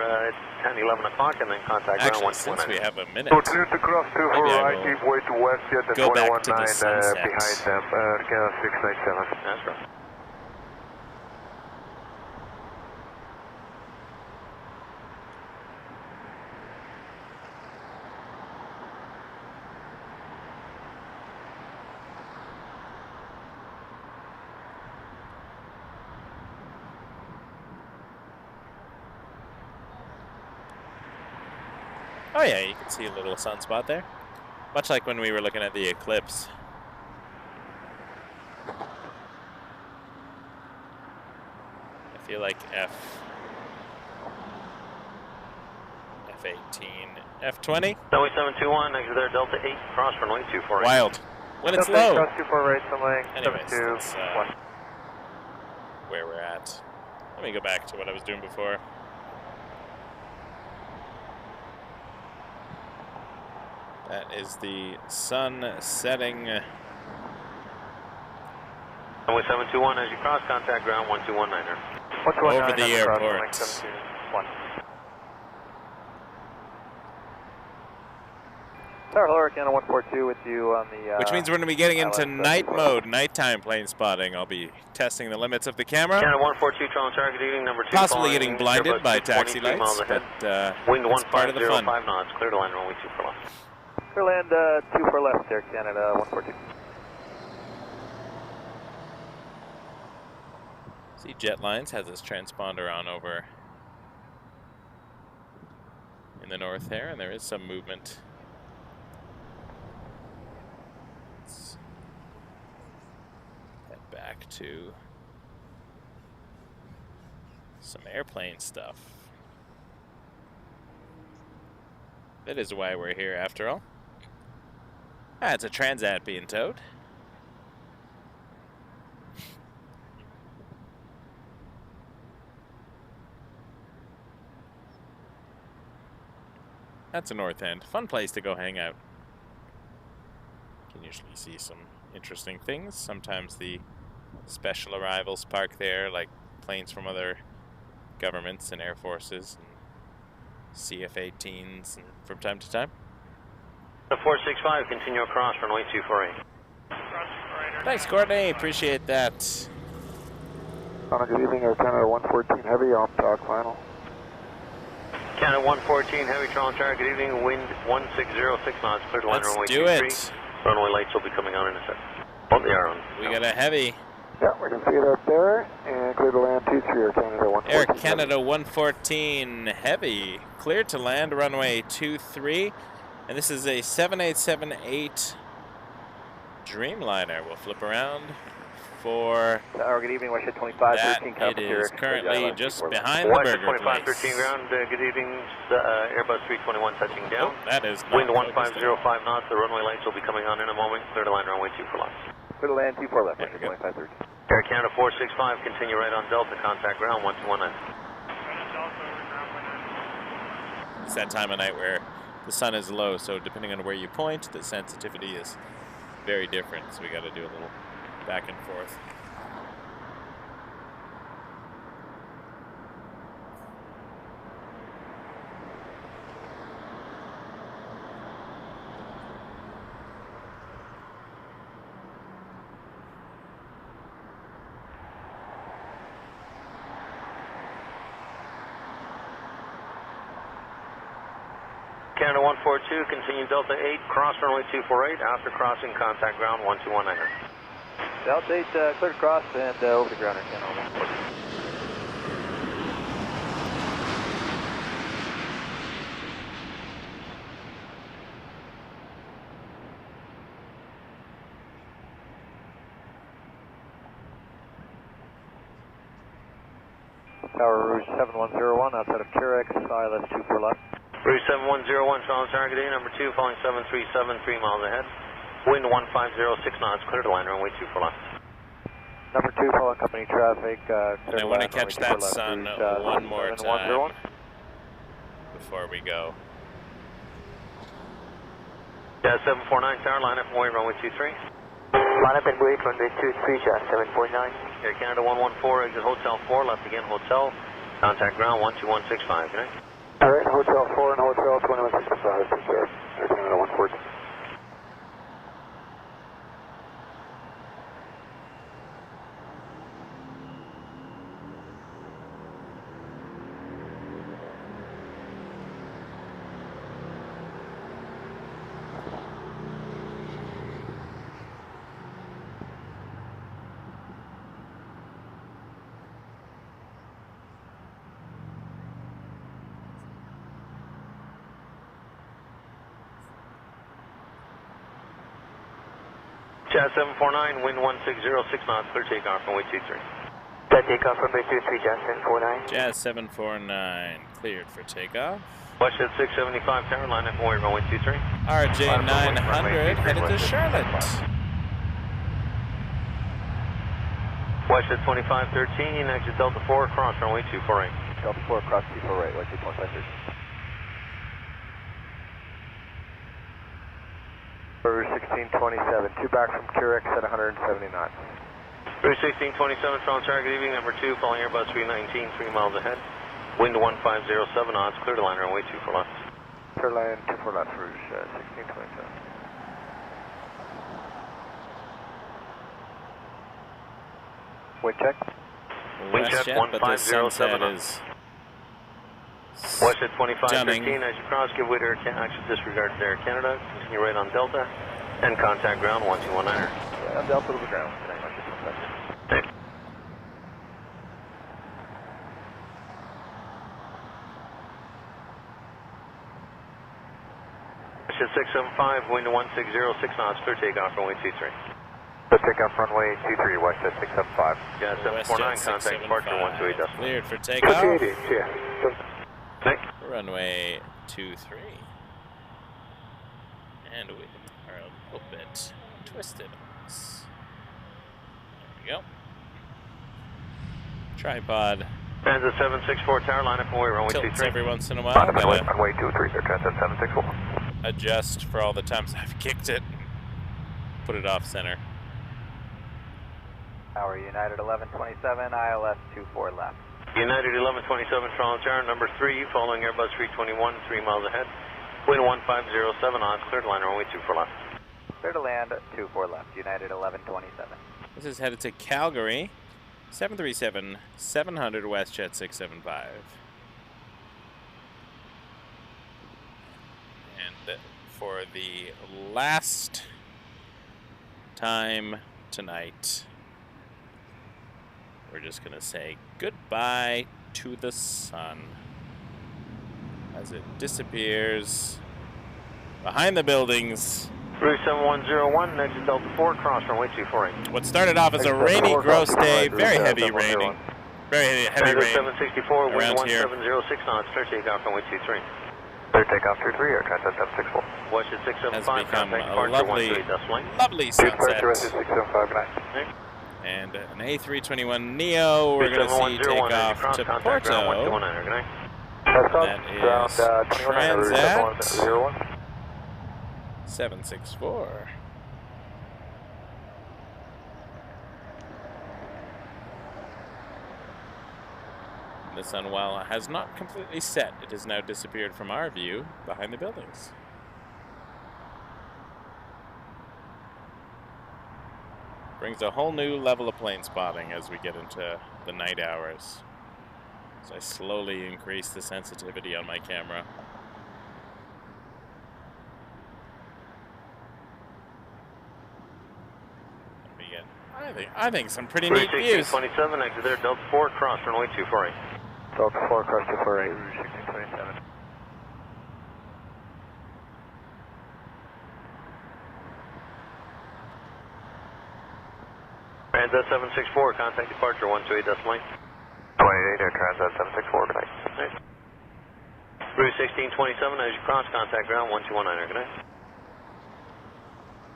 10, 11 o'clock, and then contact ground 129. Since we have a minute, So clear to cross 24 right, give way to WestJet and 219 behind them, Canada 697. That's right. Oh yeah, you can see a little sunspot there. Much like when we were looking at the eclipse. I feel like F18, F20. Runway 721, exit there, Delta 8, cross runway 24. Wild. When it's Delta 8, low. cross 24 right, sunway Anyways, 72. that's where we're at. Let me go back to what I was doing before. That is the sun setting. Runway 721, as you cross, contact ground 1219er. Over the airport. Tower Hello, Canada 142 with you on the... Which means we're going to be getting into night mode, nighttime plane spotting. I'll be testing the limits of the camera. Canada 142, Toronto target eating number 2. Possibly getting blinded by taxi lights, but wind it's part of the fun. 1505 knots, clear to land runway 24 left. Clear land 24 left there, Canada 142. See, Jetlines has this transponder on over in the north there, and there is some movement. Let's head back to some airplane stuff. That is why we're here, after all. Ah, it's a Transat being towed. That's a North End. Fun place to go hang out. You can usually see some interesting things. Sometimes the special arrivals park there, like planes from other governments and air forces and CF-18s and from time to time. 465, continue across runway 248. Thanks, Courtney. Appreciate that. Good evening, Air Canada 114 Heavy, off talk final. Canada 114 Heavy, Toronto target, good evening, wind 1606 knots, clear to land runway 23. Let's do it. Runway lights will be coming on in a second. Oh, they are on. We got a Heavy. Yeah, we can see it up there, and clear to land 23, Air Canada 114. Air Canada 114 Heavy, clear to land runway 23. And this is a 787-8 Dreamliner. We'll flip around for good evening, Westjet 2513. It is currently just behind the burger place. 2513 ground, good evening, Airbus 321 touching down. Oh, that is wind 1505 knots, the runway lights will be coming on in a moment, clear to land runway 24 left. Clear to land 24 left, Westjet 2513. Air Canada 465, continue right on Delta, contact ground 1219. It's that time of night where the sun is low, so depending on where you point, the sensitivity is very different, so we got to do a little back and forth. Canada 142, continue Delta 8, cross runway 248, after crossing, contact ground 1219. Delta 8, clear to cross and over the ground, Canada 142. Tower Rouge 7101, outside of Curex, ILS 24 left. Rouge 7101, Toronto target A, number 2, following 737, 3 miles ahead. Wind 1506 knots, clear to line, runway 24 left. Number 2, following company traffic. And I want to catch that sun one more time before we go. Yeah, 749, tower, line up and wait, runway 23. Line up and wait, runway 23, 749. Air Canada 114, exit Hotel 4, left again, Hotel. Contact ground 12165, good night. All right, Hotel 4 and Hotel 2165, sir. Air Canada 114. Jazz 749, wind 160, 6 knots, clear takeoff runway 23. Clear takeoff runway 23, Jazz 749. Jazz 749, cleared for takeoff. Westjet 675, Carolina, runway 23. RJ 900, headed to Charlotte. Westjet 2513, exit Delta 4, cross runway 24 right. Delta 4, cross 24 right, Westjet 2513. Rouge 1627, 2 back from Curex at 170 knots. Rouge 1627, Toronto target evening, number 2, following Airbus 319, 3 miles ahead. Wind 1507 knots, clear to line runway 24 left. Clear line 24 left, Rouge 1627. Wind check. Wind check WestJet, but the sunset 1507 is Westjet 2513, stunning. as you cross, give way to Air Canada, actually disregard to Air Canada, continue right on Delta, and contact ground 1219er. Yeah, on Delta to the ground. Okay. Westjet 675, wind 160, 6 knots, clear takeoff runway 23. Clear takeoff runway 23, Westjet 675. Yeah, 749, contact departure 128 decimal. Cleared for takeoff. Yeah. Runway 23. And we are a little bit twisted on this. There we go. Tripod Transit 764, tower line up away, runway tilts 23. every once in a while. Gotta Runway 23, sir, Transit 764. adjust for all the times I've kicked it. Put it off center. Tower United 1127, ILS 24 left. United 1127, Toronto Tower, number 3, following Airbus 321, 3 miles ahead. Wind 1507 knots, clear to line runway 24 left. Clear to land 24 left, United 1127. This is headed to Calgary. 737-700 WestJet 675. And for the last time tonight, we're just going to say goodbye to the sun as it disappears behind the buildings. Rouge 7101, exit Delta 4, cross runway 248. What started off as a rainy, gross day, very heavy raining, very heavy rain 764, wind around here. 1706 knots, clear takeoff runway 23. Clear takeoff 23, Air Transit 764. Westjet 675, Has become contact a departure lovely, 128 decimal. lovely Transit sunset. 675, good night. And an A321neo, we're going to see take off to Porto. That is Transat 764. The sun, while has not completely set, it has now disappeared from our view behind the buildings. Brings a whole new level of plane spotting as we get into the night hours. So I slowly increase the sensitivity on my camera. And we get, I think some pretty neat views. 27, exit there, Delta 4, cross runway 248. Delta 4, cross 248, Rouge 1627. Transat 764, contact departure 128 decimal. 28, Air Transat 764, good night. Nice. Rouge 1627, as you cross, contact ground 1219er, good night.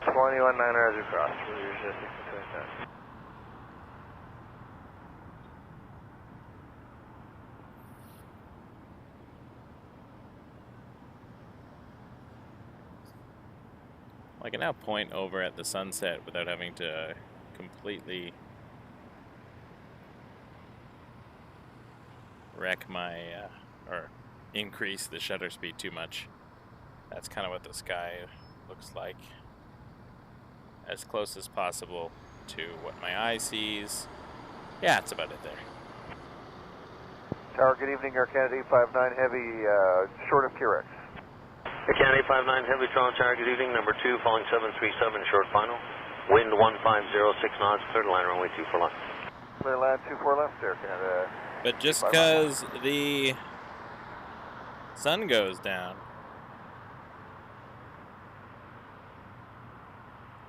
219er as you cross, Rouge 1627. I can now point over at the sunset without having to completely wreck my, or increase the shutter speed too much. That's kind of what the sky looks like. As close as possible to what my eye sees. Yeah, it's about it there. Tower, good evening, Air Canada A59 Heavy, short of Curex. Air Canada A59 Heavy, Toronto Tower, good evening, number 2, following 737, short final. Wind 1506 knots, clear to line runway 24 left. Clear land 24 left, Air Canada. But just because the sun goes down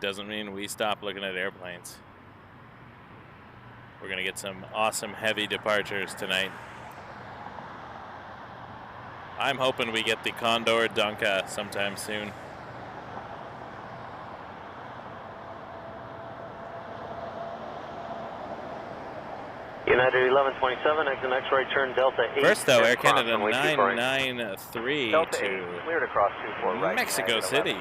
doesn't mean we stop looking at airplanes. We're going to get some awesome heavy departures tonight. I'm hoping we get the Condor Dunka sometime soon. United 1127, exit next right turn Delta 8. First though, Air Canada 993 Delta to 8, cleared across 24 right. Mexico City.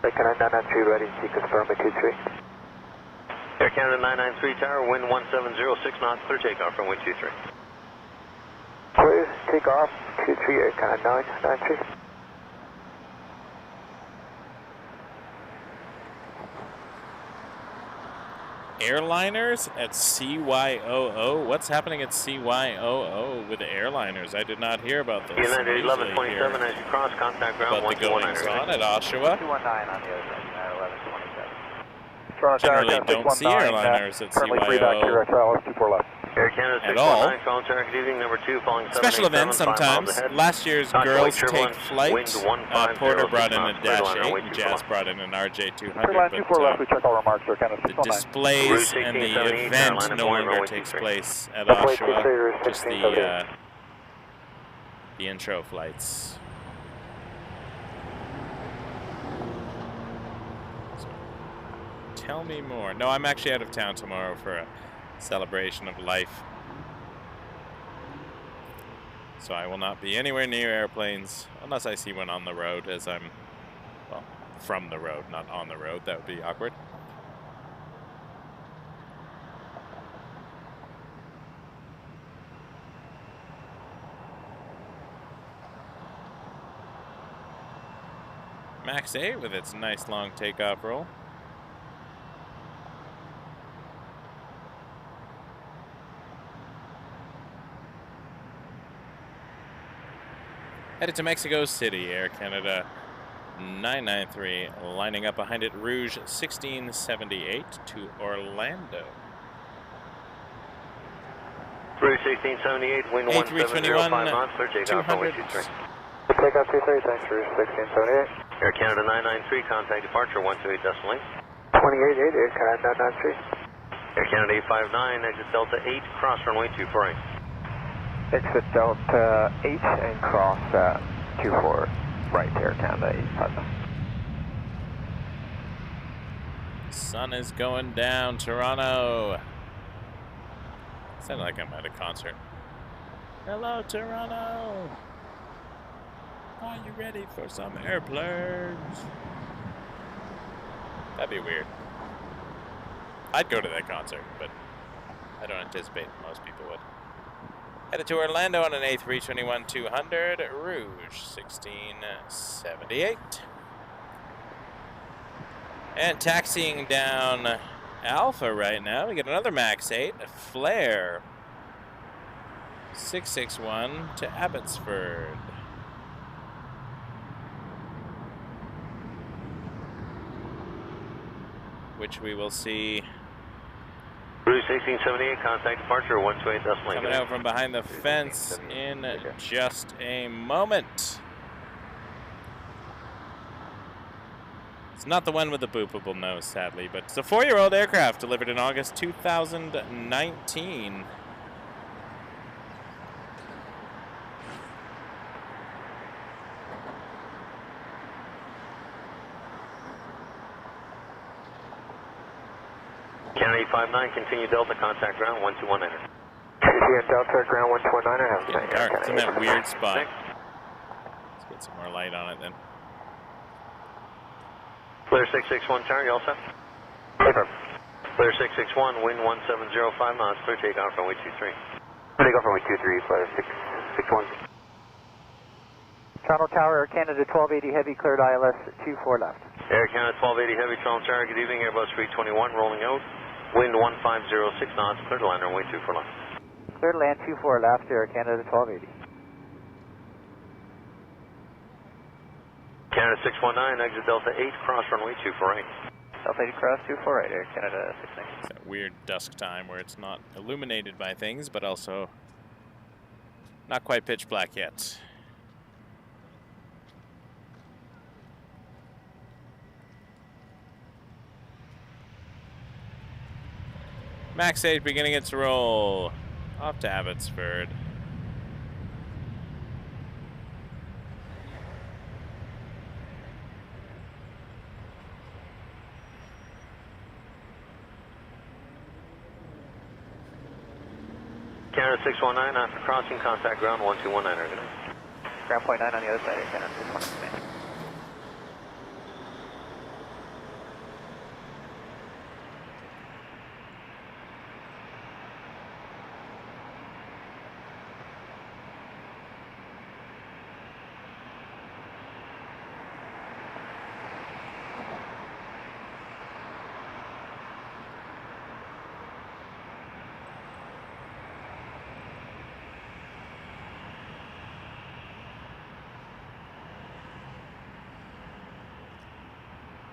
Air Canada 993 ready, to confirm at 23. Air Canada 993 tower, wind 1706 knots, clear takeoff from wind 23. Clear takeoff 23, Air Canada 993. Airliners at CYOO? What's happening at CYOO with the airliners? I did not hear about this. United 1127 as you cross, contact ground 129. On at Oshawa. 219 on the other side, United 1127. Toronto Tower, Generally don't see airliners at currently free back here, CYO 24 left. Air Canada at all. 619, Toronto Tower, good evening, number 2, following Special events sometimes. Last year's Girls Take Flight, Porter brought in a Dash 8, Jazz brought in an RJ200, Line 24 left, we check all remarks, Air Canada the 619. displays and the event no longer takes place at Oshawa, just the intro flights. So, tell me more. No, I'm actually out of town tomorrow for a celebration of life. So I will not be anywhere near airplanes unless I see one on the road as I'm, well, from the road, not on the road. That would be awkward. Max 8 with its nice long takeoff roll. Headed to Mexico City, Air Canada 993, lining up behind it, Rouge 1678 to Orlando. Rouge 1678, wind 1705 knots, clear takeoff on way 23. Takeoff 23, thanks, Rouge 1678. Air Canada 993, contact departure 128 decimal 8. 288, Air Canada 993. Air Canada 859, exit Delta 8, cross runway 24. Exit Delta 8 and cross 24 right, Air Canada 859. Sun is going down, Toronto. Sounded like I'm at a concert. Hello, Toronto. Are you ready for some airplanes? That'd be weird. I'd go to that concert, but I don't anticipate most people would. Headed to Orlando on an A321-200, Rouge 1678. And taxiing down Alpha right now, we get another Max 8, a Flare 661 to Abbotsford. Which we will see Rouge 1678, contact departure 128 decimal 8. coming out from behind the fence in just a moment. It's not the one with the boopable nose, sadly, but it's a 4-year-old aircraft delivered in August 2019. Canada 859, continue Delta, contact ground 1219. Here Delta, ground 129, have a Getting dark. It's in that weird spot. Let's get some more light on it then. Clear 661, tower, you all set? Paper. Clear 661, wind 1705 knots, clear takeoff runway 23. Takeoff runway 23, Clear 661. Toronto Tower, Air Canada 1280 Heavy, cleared ILS 24 left. Air Canada 1280 Heavy, Toronto Tower, good evening, Airbus 321, rolling out. Wind 1506 knots, clear to land runway 24 left. Clear to land 24 left, Air Canada 1280. Canada 619, exit Delta 8, cross runway 24 right. Delta 8 cross 24 right, Air Canada 69. It's that weird dusk time where it's not illuminated by things, but also not quite pitch black yet. Max 8 beginning its roll. Off to Abbotsford. Canada 619 after crossing, contact ground 1219. Ground point 9 on the other side, Canada 619.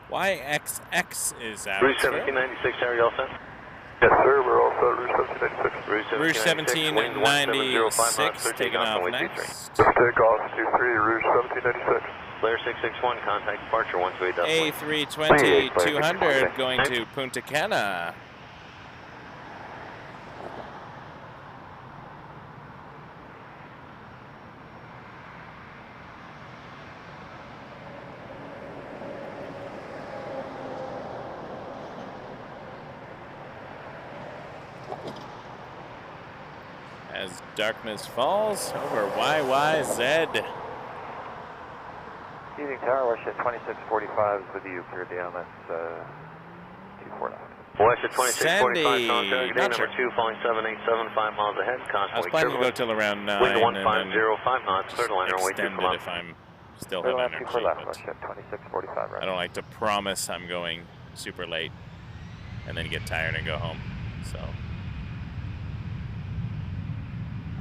YXX is out. Route 1796, Harry, all set? Yes, sir. We're all set. Route 1796. Route 1796 taking off next. Let's take off 23, Route 1796. Flare 661, contact departure 128.1. A320-200 going to Punta Cana. As darkness falls over YYZ. Evening Tower, West Jet 2645 is with you, cleared the AMS 24 left. West Jet 2645, Sandy, day number 2, falling 7875 miles ahead, I was planning to go till around 9 wind and 1505 knots, clear to land runway 24 extend it if I'm still have energy. West Jet 2645, right? I don't like to promise I'm going super late and then get tired and go home, so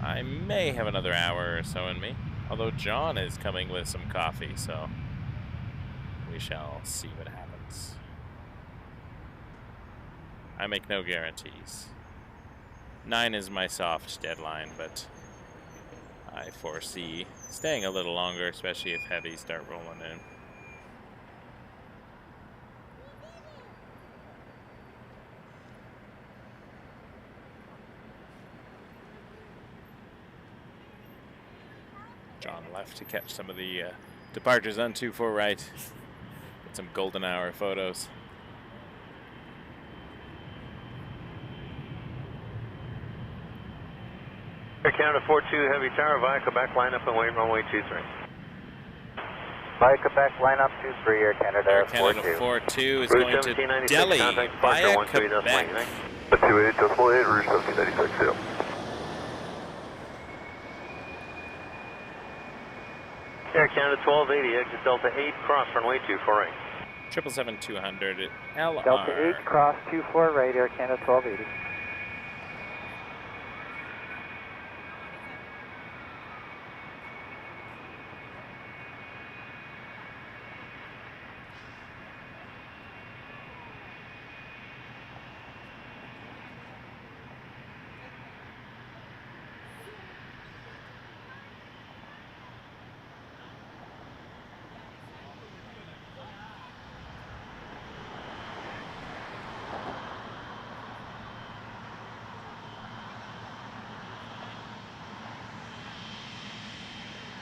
I may have another hour or so in me. Although John is coming with some coffee, so we shall see what happens. I make no guarantees. 9 is my soft deadline, but I foresee staying a little longer, especially if heavies start rolling in. John left to catch some of the departures on 24 right. Get some golden hour photos. Air Canada 42, Heavy Tower, via Quebec, line up and wait, runway 23. Via Quebec, line up 23, Air Canada, Air Canada 42 is going to Delhi via Quebec. 28.8, Route 1796, yeah. Air Canada 1280, exit Delta 8, cross runway 24 right. 777-200 LR. Delta 8, cross 24 right, Air Canada 1280.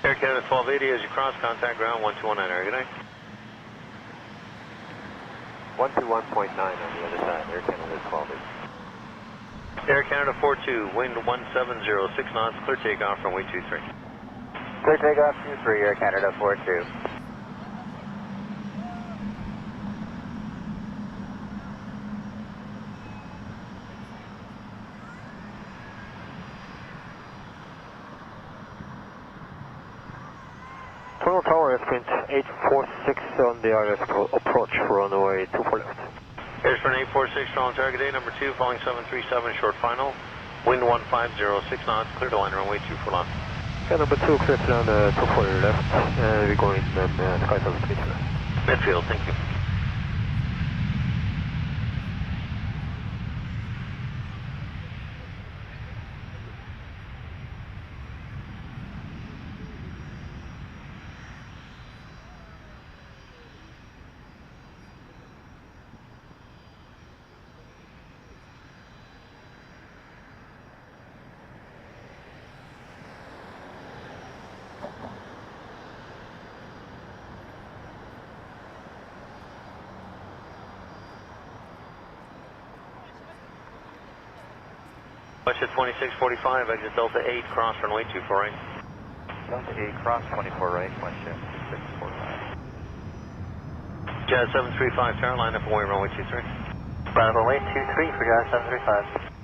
Air Canada 1280, as you cross, contact ground 1219, good night. 121.9 on the other side, Air Canada 1280. Air Canada 42, wind 1706 knots, clear takeoff runway 23. Clear takeoff 23, Air Canada 42. Toronto Tower, Sprint 846 on the RS approach for runway 24 left. Airsprint 846, Toronto Tower, day number 2, falling 737, short final. Wind 1506 knots, clear to line runway 24 left. Okay, number 2, clear to land 24 left, and we're going sky service midfield. Midfield, thank you. WestJet 2645, exit Delta 8, cross runway 24 right. Delta 8, cross 24 right, WestJet 2645. Jazz 735, tower line up and away runway 23. Line runway 23 for Jazz 735.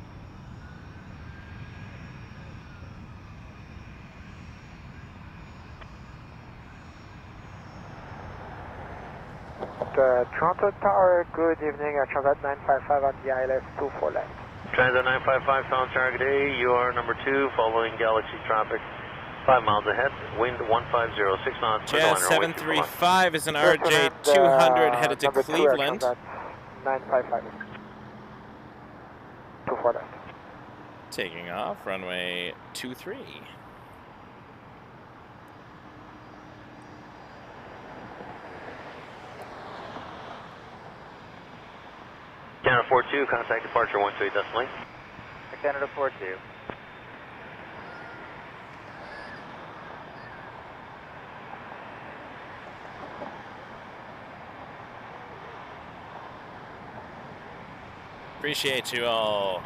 Toronto Tower, good evening. Transat 955 on the ILS 24 left. Transat 955, found target A, you are number 2, following Galaxy traffic, 5 miles ahead, wind 150, 6 knots. Jazz 735 is an RJ 200 headed to Cleveland. 955. 24 left. Taking off, runway 23. Canada 42, contact departure 128 decimal 8. Canada 42. Appreciate you all.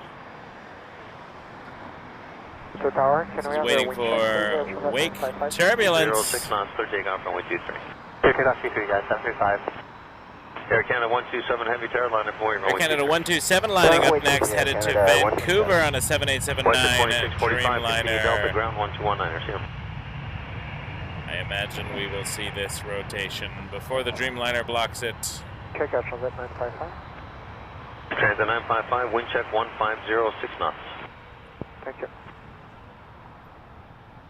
So Tower, can we have waiting for wake turbulence. 06 knots, clear takeoff runway 23. Clear takeoff 23, guys, 735. Air Canada 127 Heavy Tower line up away runway Air Canada 127 lining up next, headed to Vancouver on a 7879 Dreamliner. Delta ground 1219, see him. I imagine we will see this rotation before the Dreamliner blocks it. Check out Transat 955. Transat 955, wind check 150, 6 knots. Thank you.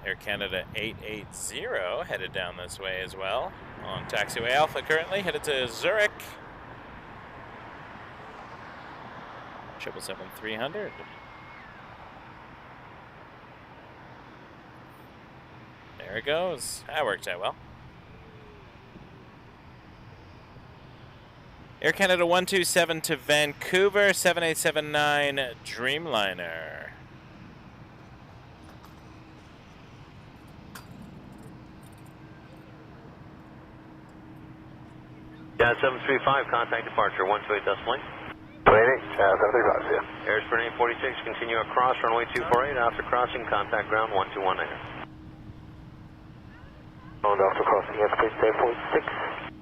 Air Canada 880 headed down this way as well. On taxiway Alpha currently, headed to Zurich. 777-300. There it goes. That worked out well. Air Canada 127 to Vancouver, 7879 Dreamliner. Jazz 735, contact departure 128 decimal 8. 28, Jazz 735, see ya. Airspeed 846, continue across runway 248. After crossing, contact ground 1219. On after crossing, airspeed 846.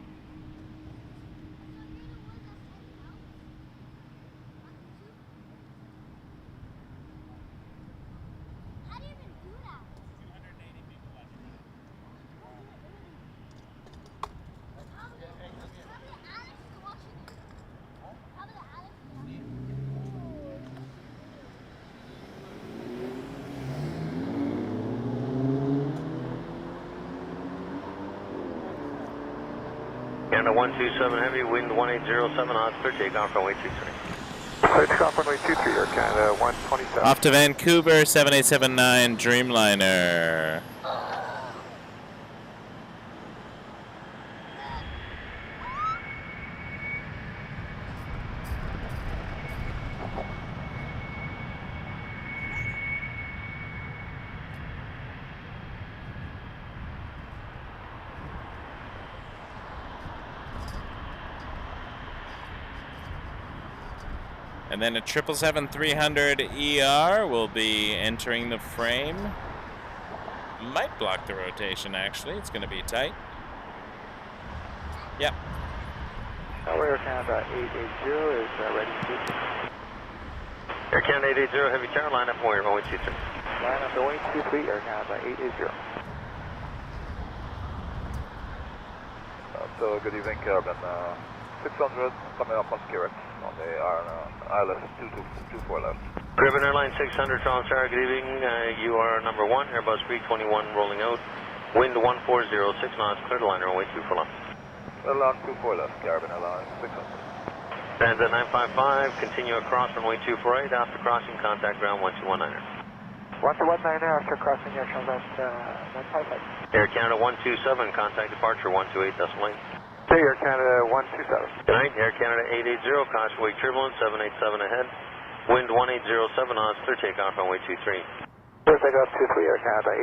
Canada 127 Heavy, wind 1807 knots, clear takeoff runway 23. Clear takeoff runway 23, Air Canada 127. Off to Vancouver, 7879 Dreamliner. And then a 777-300ER will be entering the frame. Might block the rotation, actually. It's going to be tight. Yep. Air Canada 880 is ready to take. Air Canada 880 Heavy Tower, line up away runway 23. Line up away 23, Air Canada 880. So good evening, Carbon 600 coming up on Skirrett on the ILS 224 left. Caribbean Airlines 600, Toronto Tower, good evening. You are number 1, Airbus 321 rolling out. Wind 140, 6 knots, clear to liner, runway 24 left. Airline 24 left, Carbon Airlines 600. Transat 955, continue across runway 248. After crossing, contact ground 1219. 1219 after crossing your Transat 955. Air Canada 127, contact departure 128 decimal 8. Hey, Air Canada 127. Good night, Air Canada 880, caution turbulence 787 ahead. Wind 1807 knots, clear takeoff runway 23. Clear takeoff 23, Air Canada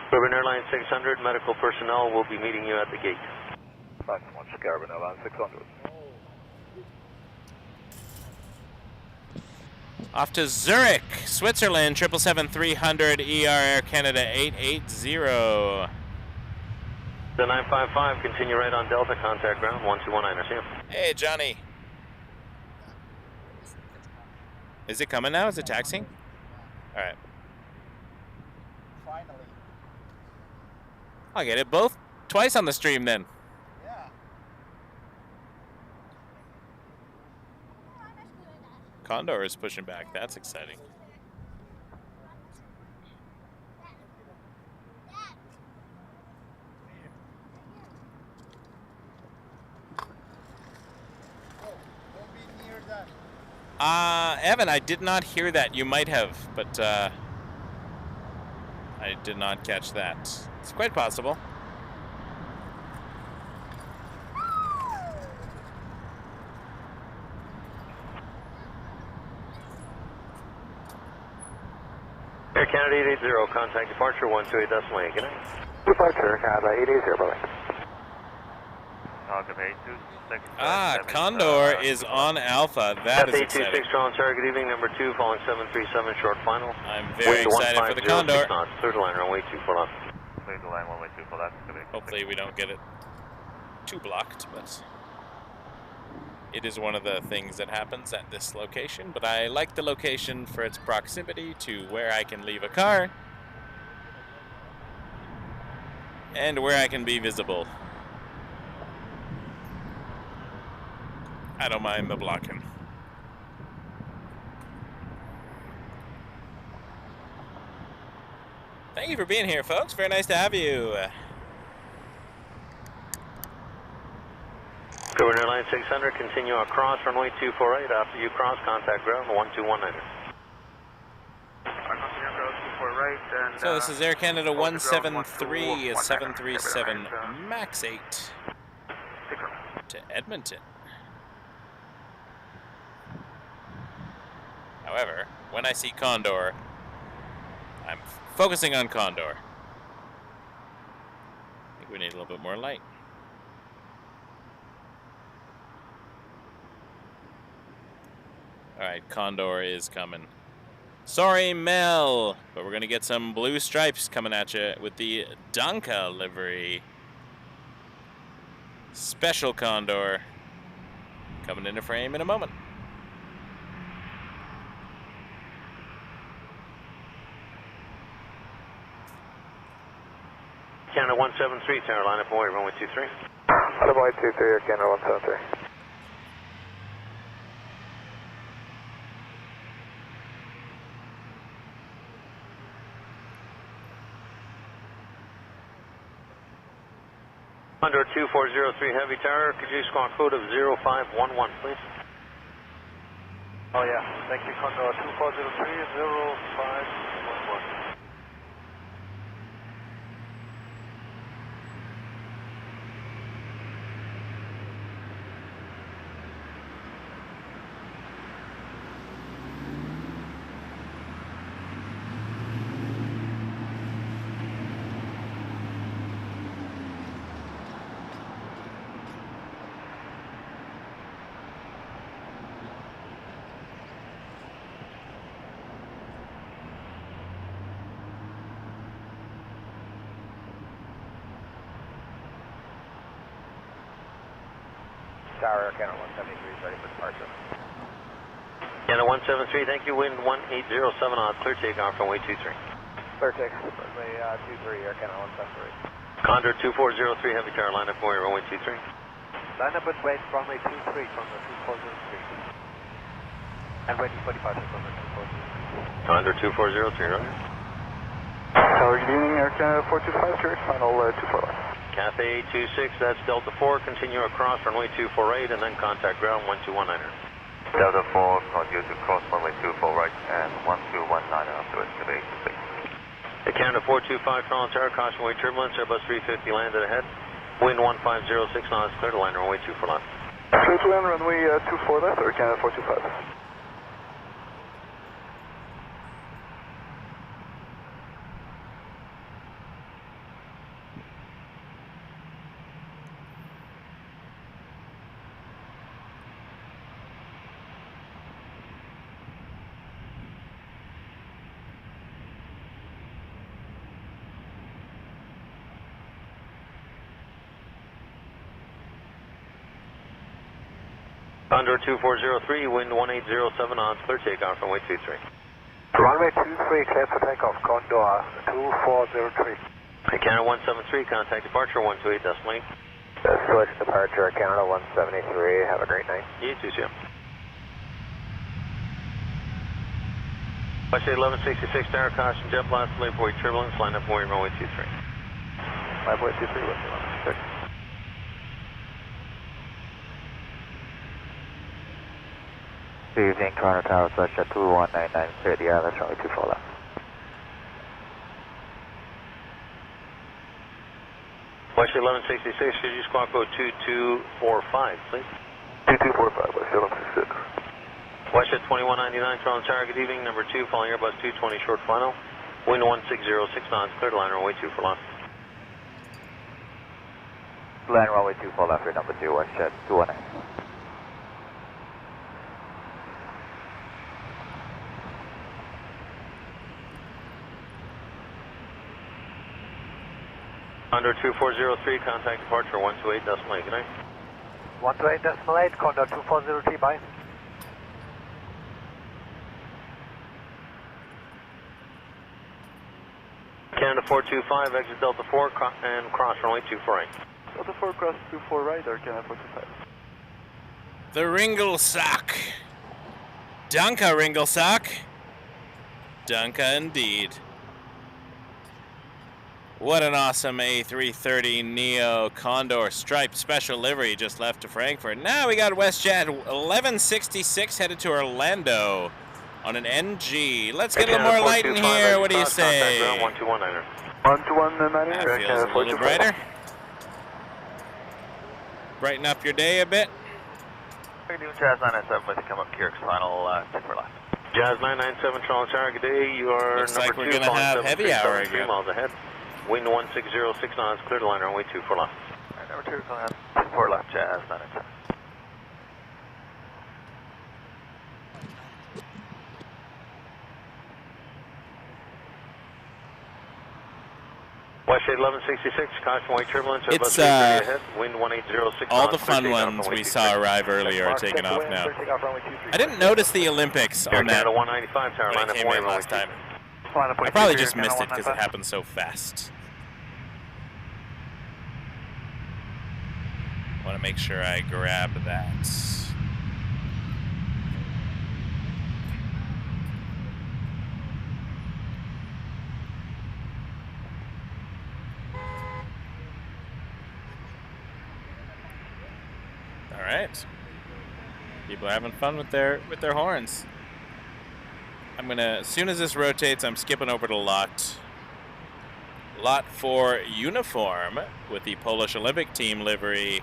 880. Caribbean Airlines 600, medical personnel will be meeting you at the gate. Thanks so much, Caribbean Airlines 600. Off to Zurich, Switzerland, 777-300ER, Air Canada 880. The 955, continue right on Delta, contact ground, 1219, see you. Hey, Johnny. Is it coming now? Is it taxiing? All right. Finally. I'll get it both twice on the stream then. Yeah. Condor is pushing back. That's exciting. Evan, I did not hear that. You might have, but I did not catch that. It's quite possible. Air Canada 880, contact departure 128.8, good night. Departure, Canada 880, bye-bye. Condor is on Alpha. That is exciting. 826 on target, evening number 2, following 737, short final. I'm very excited for the Condor. Clear to line runway 24 left. Clear to line runway 24 left. Hopefully we don't get it too blocked, but it is one of the things that happens at this location. But I like the location for its proximity to where I can leave a car and where I can be visible. I don't mind the blocking. Thank you for being here, folks. Very nice to have you. Governor Airline 600, continue across runway 248. After you cross, contact ground 1219. So this is Air Canada 173, 737 MAX 8 to Edmonton. However, when I see Condor, I'm focusing on Condor. I think we need a little bit more light. Alright, Condor is coming. Sorry, Mel, but we're going to get some blue stripes coming at you with the Donka livery. Special Condor coming into frame in a moment. Canada 173, Carolina, boy, runway 23. Runway 23, Air Canada 173. Condor 2403 Heavy Tower, could you squawk code of 0511, please? Oh yeah, thank you, Condor 2403 0511. Tower, Canada 173 is ready for departure. Canada 173, thank you, wind 1807 knots, clear takeoff runway 23. Clear takeoff, runway 23, Air Canada 173. Condor 2403 Heavy Tower, line up for runway 23. Line up and wait, runway 23, Condor 2403. And waiting for departure, Condor 2403. Condor 2403, right? Tower, good evening, Air Canada 425, Zurich, final 24 left. Cathay 826, that's Delta 4, continue across runway 248 and then contact ground 1219. Delta 4, continue to cross runway 24 right and 1219 afterwards to 826. Canada 425, Toronto Tower, caution wave turbulence, Airbus 350 landed ahead. Wind 1506 knots, clear to line runway 24 left. Clear to land runway 24 left, Air Canada 425. Condor 2403, wind 1807 knots, clear takeoff runway 23. Runway 23, clear for takeoff, Condor 2403. Canada 173, contact departure 128 decimal 8. Switch departure, Canada 173, have a great night. You too, Jim. West 1166, tower caution, jet blast, Livery turbulence, line up wing runway 23. Livery 23, West 1166. Good evening, Toronto Tower, Switch at 21990, that's runway 24 left. West 1166, could you squawk code 2245, please? 2245, West 1166. West 2199, Toronto Tower, good evening, number 2, following Airbus 220 short final, wind 1606 knots, clear to line runway 24 left. Line runway 24 left, number 2, West Jet 219. Condor 2403, contact departure 128 decimal 8, good night. 128 decimal 8, Condor 2403, bye. Canada 425, exit Delta 4 and cross runway 24 right. Delta 4 cross 24 right or Canada 425? The Ringlesock. Danke, Ringlesock. Danke indeed. What an awesome A321neo Condor striped special livery just left to Frankfurt. Now we got WestJet 1166 headed to Orlando on an NG. Let's get a little more light in here. What do you say? 1219er. 1219er. That feels a little brighter. Brighten up your day a bit. We're doing Jazz 997 with the come up Kyrgyz final 10 for left. Jazz 997, Toronto Tower, good day. You are Looks number like we're 2, gonna have heavy hour 3 again. miles ahead. Wind 1606 knots, clear to line runway 24 left. Alright, number 2, going on 24 left, Jazz 997. West 1166, caution white turbulence. It's ahead. Wind 1806 all knots, the fun clear takeoff ones runway we 23. saw arrive earlier are taking off now. I didn't notice the Olympics on that Canada 195 tower, when line it up came wing in last time. I probably just missed it because it happened so fast. I want to make sure I grab that. All right. People are having fun with their horns. I'm gonna, as soon as this rotates, I'm skipping over to lot 4 uniform with the Polish Olympic team livery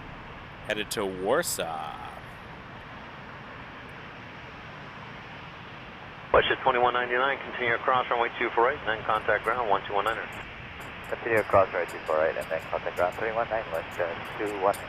headed to Warsaw. West 2199, continue across runway 24 right, and then contact ground 1219er. Continue across right 24 right and then contact ground 319, West Jet 219.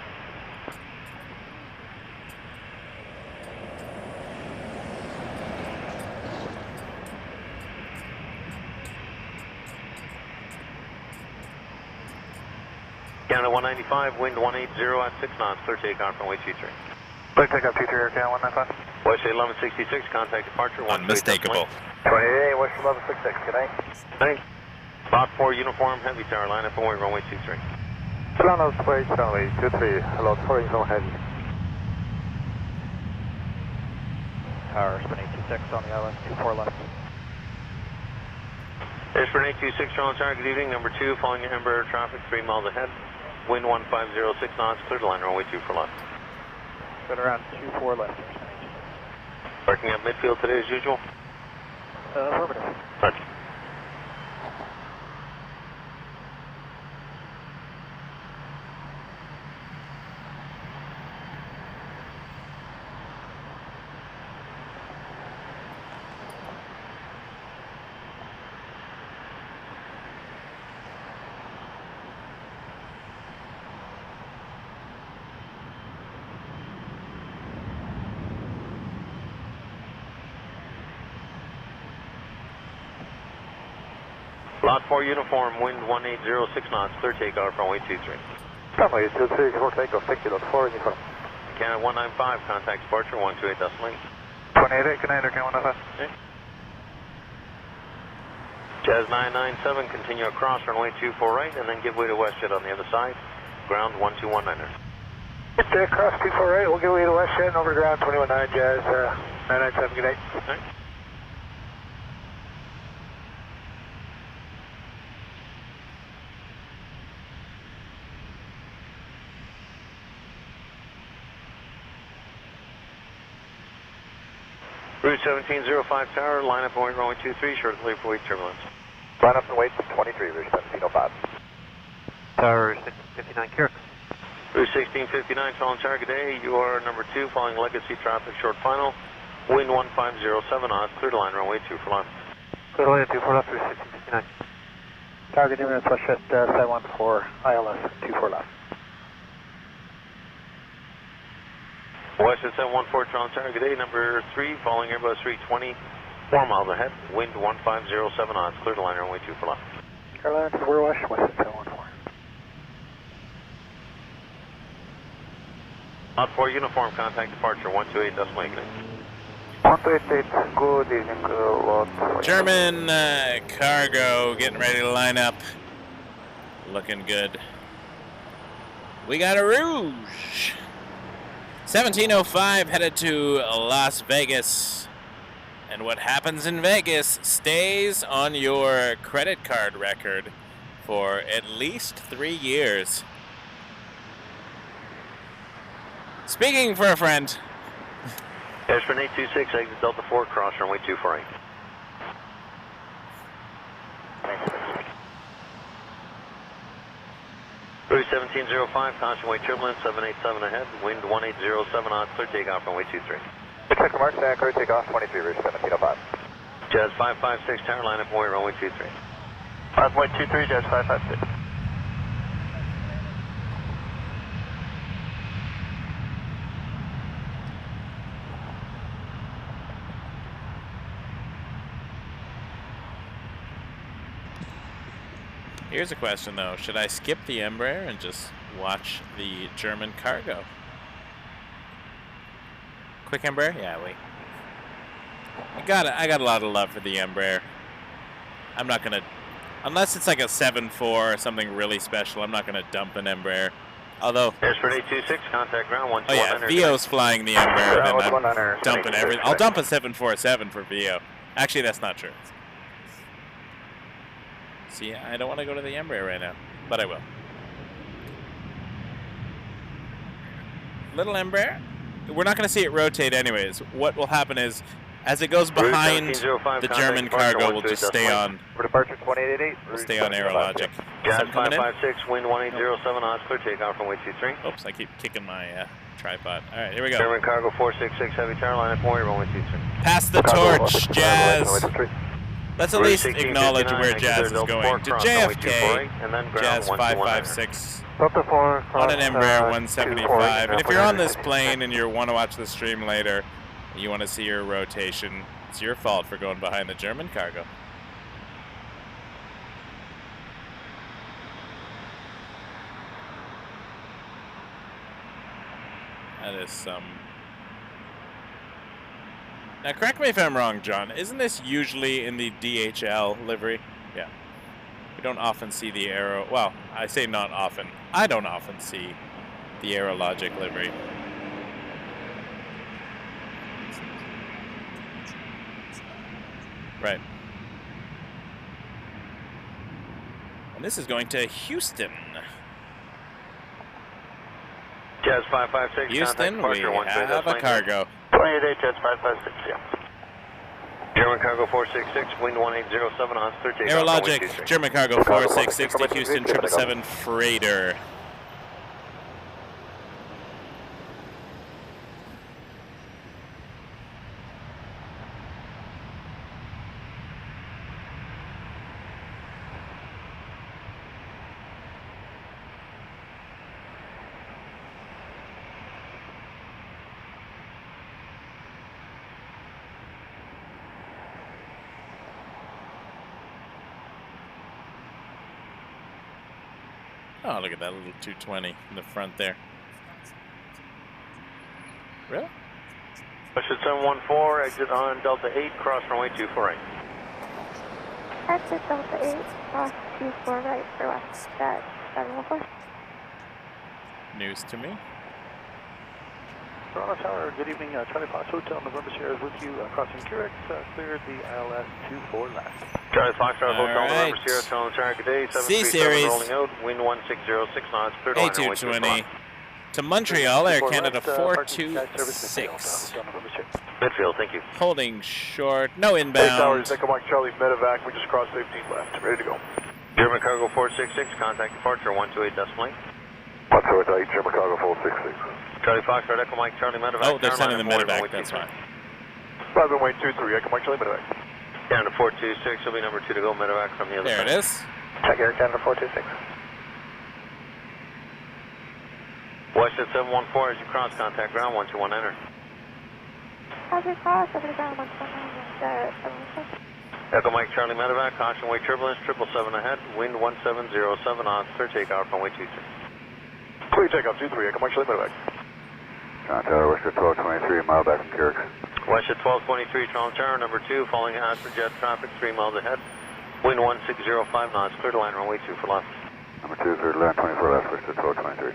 Canada 195, wind 180 at 6 knots, clear takeoff runway 23. Clear takeoff 23 here, Canada 195. West 1166, contact departure. Unmistakable. 28, West 1166, good night. Thanks. Lot 4 uniform, heavy tower, line up and wing runway 23. Toronto Square, runway 23, lot 4 uniform heavy. Tower, spin 826 on the island, 24 left. There's for 826, Toronto Tower, good evening, number 2, following Amber traffic, 3 miles ahead. Wind 1506 knots, clear to line runway 24 left. Spin around 24 left. Parking at midfield today as usual? Affirmative. Roger. Lot 4 uniform, wind 1806 knots, clear takeoff runway 23. Runway 23, short takeoff, thank you, lot 4 uniform. Canada 195, contact departure 128.8. 28.8, good night, Air Canada 195. Okay. Jazz 997, continue across runway 24 right, and then give way to WestJet on the other side. Ground 12190. It's there, cross 24 right, we'll give way to WestJet and over to ground 219, Jazz 997, good night. All right. Route 1705 Tower, line up and wait runway 23, short clear for wait turbulence. Line up and wait 23, Route 1705. Tower 1659, Kirk. Route 1659, calling target A, you are number 2, following legacy traffic, short final. Wind 1507 knots, clear to line runway 2 for left. Clear to line 2 for left, Route 1659. Target numerous WestJet 714, ILS 24 left. WestJet 714, calling target A, number 3, following Airbus 320, 4 miles ahead. Wind 1507 knots, clear to line runway 2 for left. Carolina to Warsaw, WestJet 714. Lot 4 uniform, contact departure 128.8. 128, good evening, lot 4. German cargo getting ready to line up. Looking good. We got a Rouge. 1705 headed to Las Vegas. And what happens in Vegas stays on your credit card record for at least 3 years. Speaking for a friend. Ashburn 826, exit Delta 4, cross runway 248. Route 1705, caution wait turbulence, 787 ahead, wind 1807 knots, clear takeoff runway 23. Check the mark, clear takeoff 23, Route 1705. Jazz 556, tower line up and wait runway 23. 5.23, Jazz 556. Here's a question though, should I skip the Embraer and just watch the German cargo? Quick Embraer? Yeah, wait. I got a lot of love for the Embraer. I'm not gonna, unless it's like a 7.4 or something really special, I'm not gonna dump an Embraer. Although, Ashford 826, contact ground 121. Oh yeah, VO's flying the Embraer, then I'm dumping everything. I'll dump a 747 for VO. Actually, that's not true. See, I don't want to go to the Embraer right now, but I will. Little Embraer. We're not going to see it rotate anyways. What will happen is, as it goes behind the German cargo, we'll just stay on. For departure 2888. We'll stay on AeroLogic. Jazz 556, wind 1807 knots, clear takeoff from way 23. Oops, I keep kicking my tripod. All right, here we go. German cargo 466, heavy tower line up and wait runway 23. Pass the torch, Jazz. Let's at least acknowledge where Jazz is going. To JFK, Jazz 556. On an Embraer 175. And if you're on this plane and you want to watch the stream later, and you want to see your rotation, it's your fault for going behind the German cargo. That is some... Now, correct me if I'm wrong, John. Isn't this usually in the DHL livery? Yeah. We don't often see the Aero... Well, I say not often. I don't often see the AeroLogic livery. Right. And this is going to Houston. Jazz 556. Houston, we have a cargo. 28 Jazz 556, yeah. German cargo 466, wind 1807 knots, 13. AeroLogic, German cargo 466 to Houston 777 freighter. Oh, look at that little 220 in the front there. Really? Westjet 714, exit on Delta 8, cross runway 24 right. Exit Delta 8, cross 24 right for Westjet 714. News to me. Toronto Tower, good evening. Charlie Fox Hotel, November Sierra is with you. Crossing Curex, cleared the ILS 24 left. Charlie Fox Hotel, right. November Sierra, Toronto Tower, good day. C series. Rolling out, wind 1606 knots, cleared line runway A220 to Montreal, Air Canada 426. Midfield, thank you. Holding short, no inbound. Towers, Echo Mike Charlie, medevac, we just crossed 15 left, ready to go. German Cargo 466, contact departure 128.8. 128, German Cargo 466. Charlie Fox, Echo Mike Charlie, medevac. Oh, they're sending the medevac, that's fine. Runway 23, Echo Mike Charlie, medevac. Canada 426, will be number 2 to go, medevac from the other there side. There it is. Check Air Canada 426. Westjet 714, as you cross, contact ground 121, enter. As you cross, over the ground 121, Westjet 714. Echo Mike Charlie, medevac, caution wave turbulence, 777 ahead, wind 1707 knots, clear takeoff, runway 23. Clear takeoff 23, Echo Mike Charlie, medevac. Toronto Tower, Westjet 1223, mile back from Curex. Westjet 1223, Toronto Tower, number 2, following Aspen jet traffic, 3 miles ahead, wind 1605 knots, clear to line, runway 2 for left. Number 2, clear to line 24 left, Westjet 1223.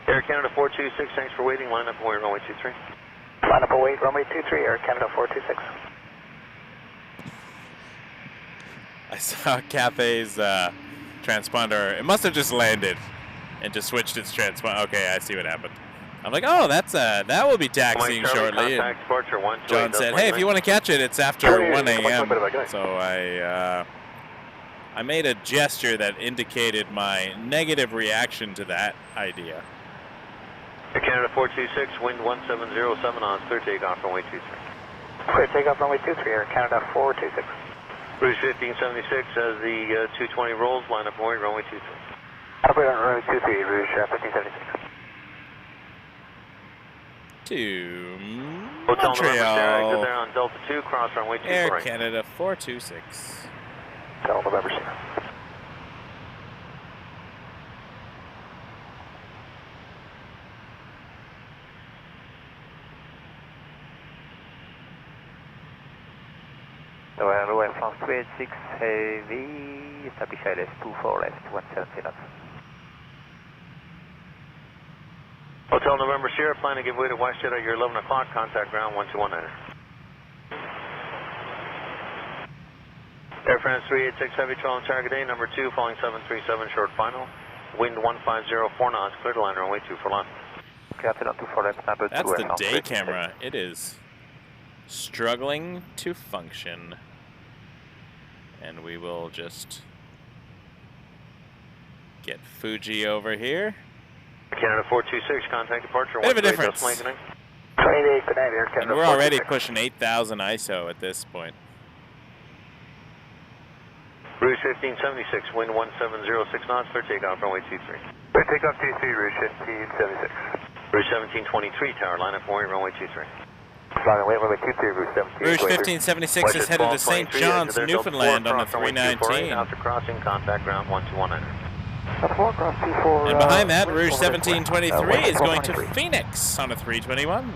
Air Canada 426, thanks for waiting. Line up and wait, runway 23. Line up and wait, runway 23, Air Canada 426. I saw Cathay's transponder. It must have just landed and just switched its transponder. Okay, I see what happened. I'm like, oh, that will be taxiing shortly. And John said, hey, if you want to catch it, it's after 1 a.m. So I made a gesture that indicated my negative reaction to that idea. Air Canada 426, wind 1707 knots, clear takeoff, runway 23. Clear takeoff, runway 23, Air Canada 426. Rouge 1576, as the 220 rolls, line up and wait, runway 23. Operate on runway 23, Rouge 1576. To Hotel November Sierra, exit Montreal, there on Delta 2, cross runway 2 Air right. Canada 426. Hotel November Sierra. Runway France 286 heavy, establish ILS 24 left, 170 knots. Hotel November Sierra, plan to give way to WestJet at your 11 o'clock, contact ground 121 enter. Air France 386 Heavy, Toronto Tower, good day, number 2, following 737, short final, wind 1504 knots, clear to line, runway 2 for left. Captain on 24 left, number 2. That's the day camera. It is struggling to function. And we will just get Fuji over here. Canada 426, contact departure. Bit of a difference. 28, good night, Air Canada. And we're already pushing 8,000 ISO at this point. Rouge 1576, wind 1706 knots, clear takeoff, runway 23. Clear takeoff 23, Rouge 1576. Rouge 1723, tower, line up and wait, runway 23. Rouge 1576 is headed to St. John's, Newfoundland on the 319. After crossing, contact ground 121 enter. And behind that, Rouge 1723 is going to Phoenix on a 321.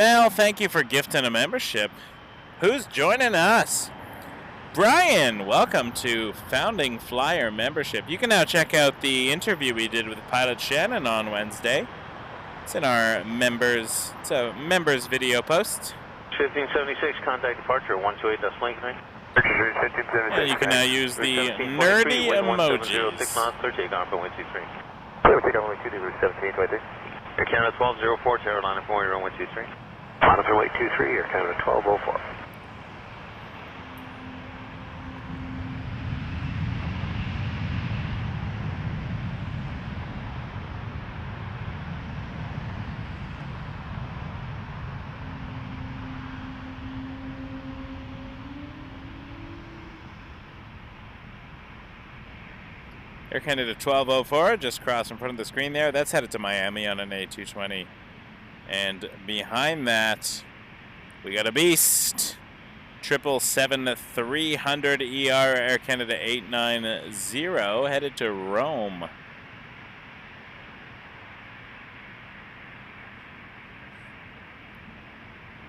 Mel, thank you for gifting a membership. Who's joining us? Brian, welcome to Founding Flyer membership. You can now check out the interview we did with pilot Shannon on Wednesday. It's in our members, it's a members video post. 1576, contact departure, 128.8. And you can now use the nerdy emojis. 6 knots, clear takeoff for wind 23. Clear takeoff runway 23, 1723. Air Canada 1204, Carolina 4, runway 23. Monitor runway 23, Air Canada 1204. Air Canada 1204, just crossed in front of the screen there. That's headed to Miami on an A220. And behind that, we got a beast. 777-300ER Air Canada 890, headed to Rome.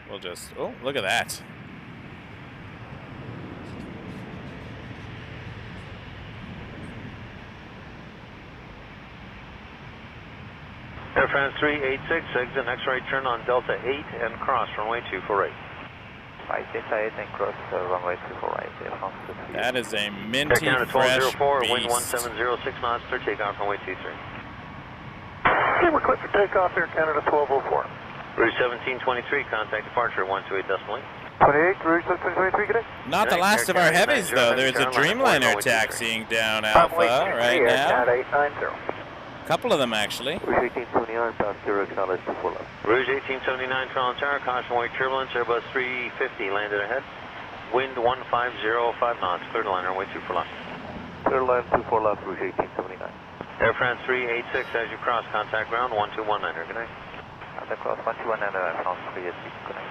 We'll just, oh, look at that. Air France 386, exit next right turn on Delta 8 and cross runway 248. Right, Delta 8 and cross runway 248. That is a minty Air Canada fresh 1204, beast. wind 170, 6 knots, clear takeoff runway 23. Okay, we're clear for takeoff, Air Canada 1204. Route 1723, contact departure 128.8. 28, Route 1723, good day. Not the last of our heavies, though. There's a Dreamliner taxiing down Alpha right now. Air Canada 890. A couple of them, actually. Rouge 1879, pass 0, acknowledge 24 left. Rouge 1879, Toronto Tower, caution wake turbulence, Airbus 350 landed ahead. Wind 150, 5 knots, clear to line runway 24 left. Clear line 24 left, Rouge 1879. Air France 386, as you cross, contact ground 1219, good night. Contact cross 1219, Air France 386, good night.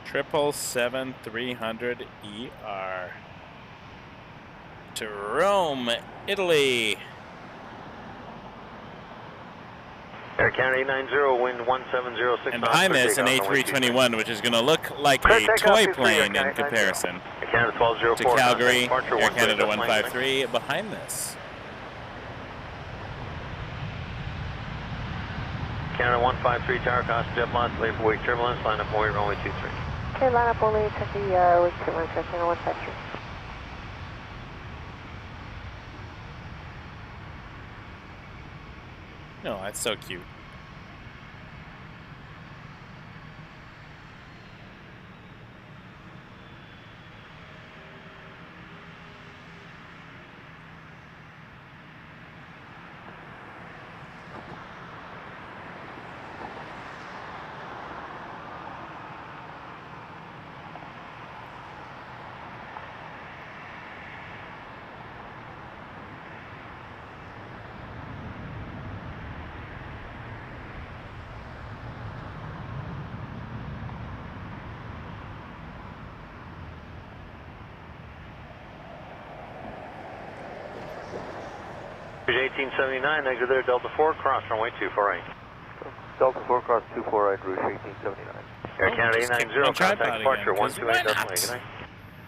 Triple 777-300ER to Rome, Italy. Air Canada 890, wind 170, 6 And behind this, an A321, which is going to look like a toy plane in comparison. Air Canada 1204, to Calgary, departure, Air Canada 153 behind this. Canada 153, tower cost, jet loss, late for wake turbulence, line up wake runway 23. Okay, line up only to the wake turbulence, Air Canada 153. No, that's so cute. Rouge 1879, exit there, Delta 4, cross runway 248. Delta 4, cross 248, Rouge 1879. Air Canada 890, contact departure 128.8, good night.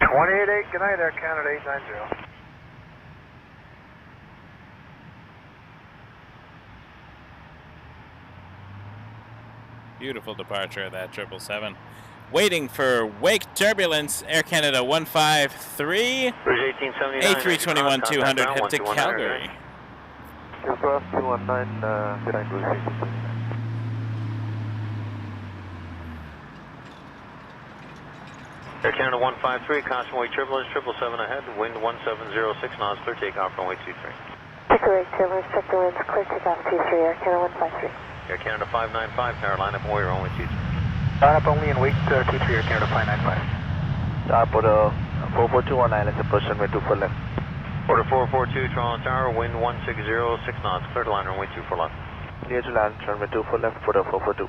288, good night, Air Canada 890. Beautiful departure of that 777. Waiting for wake turbulence, Air Canada 153. Rouge 1879, A321-200 head to Calgary. Cross 219, good night, Rouge 1879. Air Canada 153, caution wake turbulence, 777 ahead, wind 170, 6 knots, clear takeoff runway 23. Check the wake turbulence, check the winds, clear takeoff 23, Air Canada 153. Air Canada 595, Carolina up and runway 23. Line up only in wake 23, Air Canada 595. Stop with 442 on ILS approach runway 24 left. Order 442, Toronto Tower, wind 160, 6 knots, clear to land runway 24 left. Clear to land runway 24 left, order 442.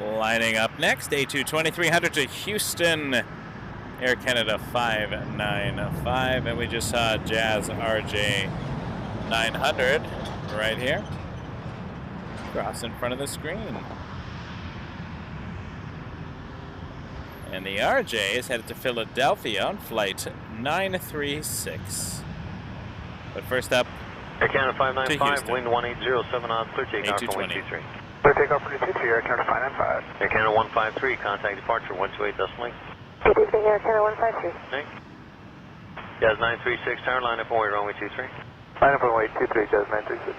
Lining up next, A22300 to Houston, Air Canada 595, and we just saw Jazz RJ 900 right here, cross in front of the screen. And the RJ is headed to Philadelphia on flight 936. But first up, Air Canada 595, wind 1807 knots, clear takeoff from wind 23. Clear takeoff from 23, Air Canada 595. Air Canada 153, contact departure 128.8. TTC Air Canada 153. Okay. Jazz 936, tower line up and way runway 23. Line up and way 23, Jazz 936.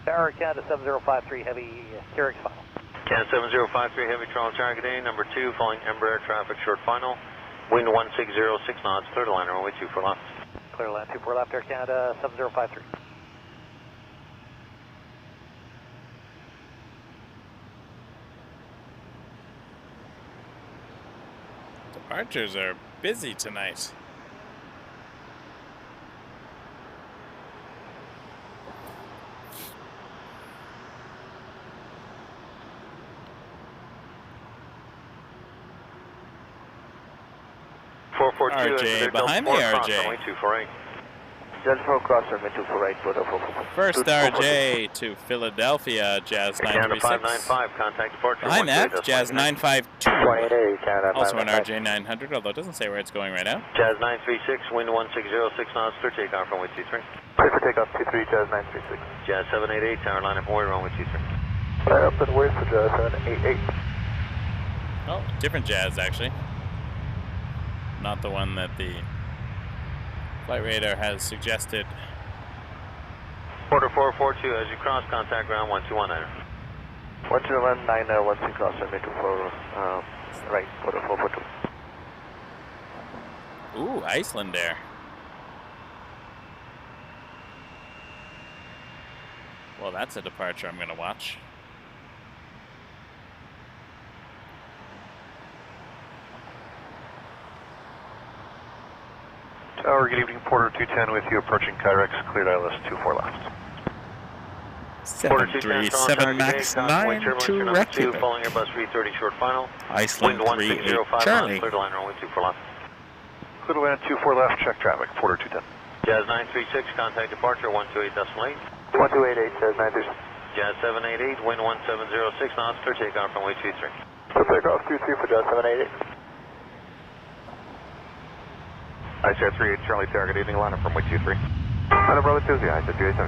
Tower Canada 7053, heavy Carrick final. Canada 7053, heavy Toronto target A, number 2, following Embraer traffic, short final. Wind 160, 6 knots, clear to land runway 24 left. Clear to land 24 left, Air Canada 7053. departures are busy tonight. RJ behind the RJ. Delta 4 cross runway 24 right, photo 4. First RJ to Philadelphia, Jazz 936. 595, contact departure. Behind that, Jazz 952. 28, Canada. Also an RJ 900, although it doesn't say where it's going right now. Jazz 936, wind 160, 6 knots, clear takeoff runway 23. Clear for takeoff 23, Jazz 936. Jazz 788, tower line up and way runway 23. Line up and way for Jazz 788. Oh, different Jazz actually. Not the one that the flight radar has suggested. Order 442, as you cross, contact ground 1219. 1219, 16 cross runway 24 right, photo 442. Ooh, Iceland there. Well, that's a departure I'm going to watch. Tower, good evening, Porter 210 with you, approaching Kyrex, cleared ILS 24 left. 737 MAX 9 to Reykjavik. Following Airbus 330 short final. Iceland 38 Charlie. Clear to land runway 24 left. Clear to land 24 left, check traffic, Porter 210. Jazz 936, contact departure 128.8. 1288, Jazz 936. Jazz 788, wind 1706 knots, clear takeoff runway 23. Clear takeoff 23 for Jazz 788. ICR 38 Charlie Tower, good evening, line up from way 23. Line up runway 20, ICR 387.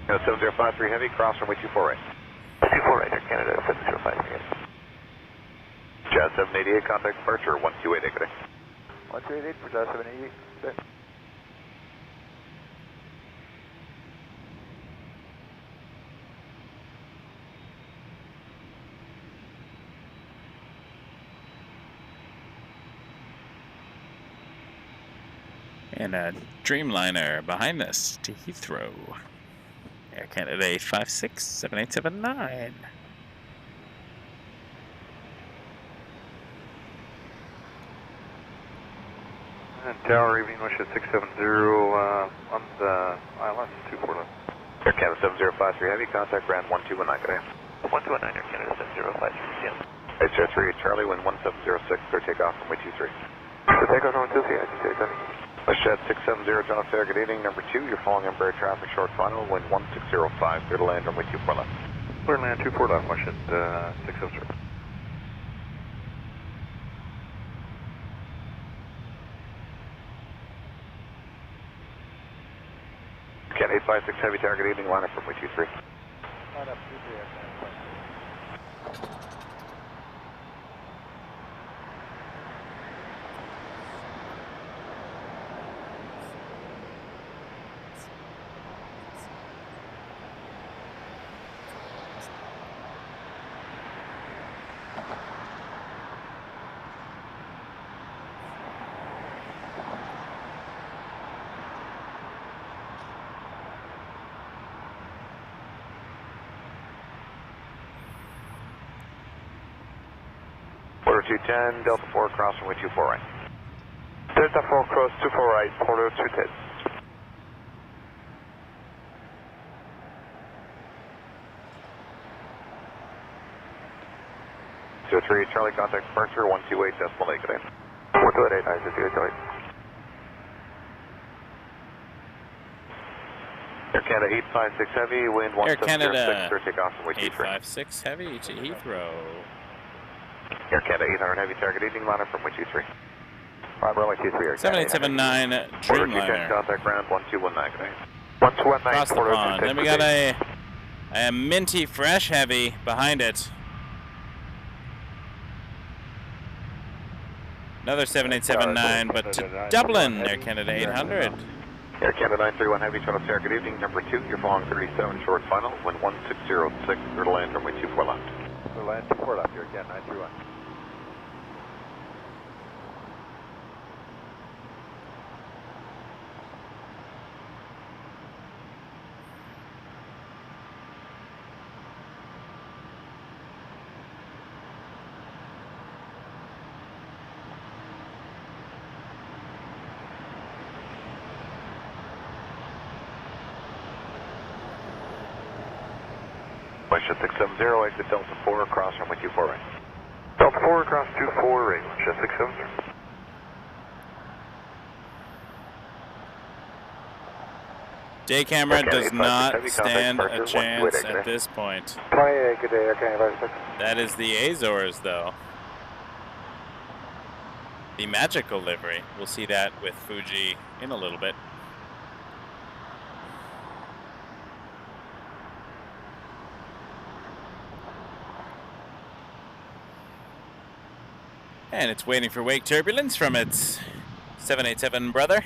No, 7053 heavy, cross runway 24 right. 24 right, Air Canada 7053. Jazz 788, contact departure 1288, good day. 1288 for Jazz 788, good day. And a Dreamliner behind us to Heathrow. Air Canada 856 7879. And Tower, evening, wish at 670 on the ILS 24 left. Canada 7053 Heavy, contact ground 1219, good day. 1219, Air Canada 7053 CN. H03 Charlie, wind 1706, clear takeoff from way 23. So takeoff from 23, WestJet 670, John Fair, good evening. Number 2, you're following Embraer traffic short final, wind 1605, clear to land runway 24 left. Clear to land 24 left, WestJet 670. Cat 856 Heavy, target evening, line up from way 23. Line up 23, Quarter 210, Delta 4 cross from way 24 right. Delta 4 cross 24 right, quarter 210. So 3 Charlie, contact departure 128.8, good day. 128, I see you, Charlie. Air Canada 856 Heavy, wind Air 1706, Canada clear takeoff from way 23. 856 Heavy to Heathrow. Air Canada 800 Heavy, target evening, line up from way 23. Runway 23, Air Canada 7879 Quarter 210, Dreamliner. contact ground 1219, good day. 1219, Across the quarter pond. 210. Then we got a minty fresh Heavy behind it. Another 7879, but to Dublin, Air Canada 800. Air Canada 931 Heavy, Toronto Pearson, good evening. Number 2, you're following 37 short final, wind 1606, clear to land runway 24 left. Clear to land 24 left, Air Canada 931. WestJet 670, exit Delta 4, cross runway 24 right. Delta 4 across 24 right, WestJet 670. Day camera Okay, does 856 not Heavy, stand contact a departure, chance 128, at this point. 28, good day, Air Canada 56. That is the Azores, though. The magical livery. We'll see that with Fuji in a little bit. And it's waiting for wake turbulence from its 787 brother.